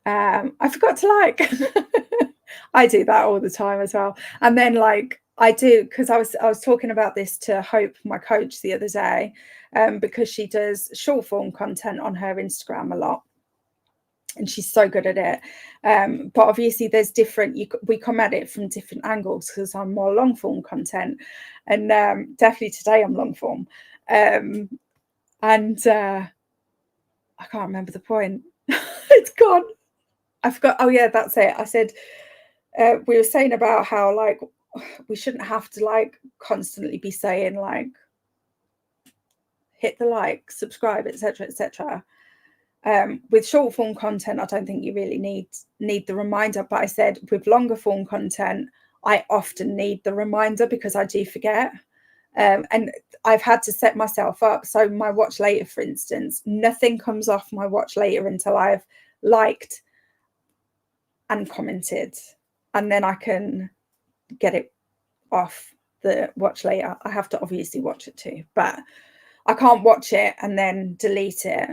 I forgot to like. I do that all the time as well. And then like I do, because I was talking about this to Hope, my coach, the other day, because she does short form content on her Instagram a lot. And she's so good at it. But obviously there's different, we come at it from different angles, because I'm more long form content. And definitely today I'm long form. And I can't remember the point. It's gone. I forgot. Oh yeah, that's it. I said, we were saying about how like we shouldn't have to like constantly be saying like hit the like, subscribe, etc., etc. With short form content, I don't think you really need the reminder. But I said with longer form content, I often need the reminder because I do forget. And I've had to set myself up. So my watch later, for instance, nothing comes off my watch later until I've liked and commented, and then I can get it off the watch later. I have to obviously watch it too, but I can't watch it and then delete it,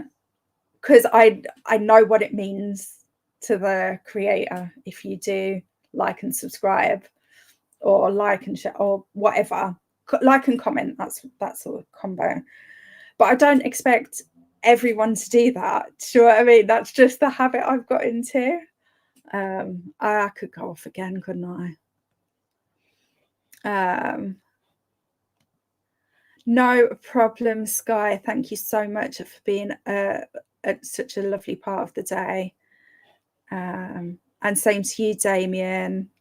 because I know what it means to the creator if you do like and subscribe, or like and share, or whatever, like and comment. That's a combo. But I don't expect everyone to do that. Do you know what I mean? That's just the habit I've got into. I could go off again, couldn't I? No problem, Sky. Thank you so much for being such a lovely part of the day. And same to you, Damien.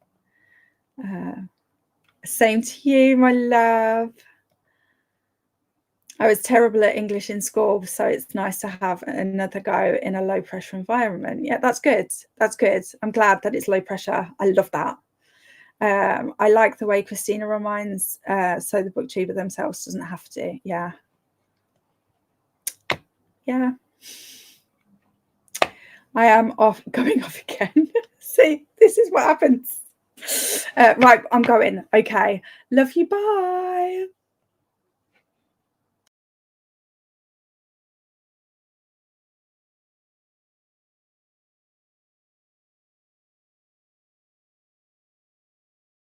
Same to you, my love. I was terrible at English in school, so it's nice to have another go in a low pressure environment. Yeah, that's good. That's good. I'm glad that it's low pressure. I love that. I like the way Christina reminds, so the booktuber themselves doesn't have to. Yeah. Yeah. I am going off again. See, this is what happens. Right, I'm going. Okay. Love you. Bye.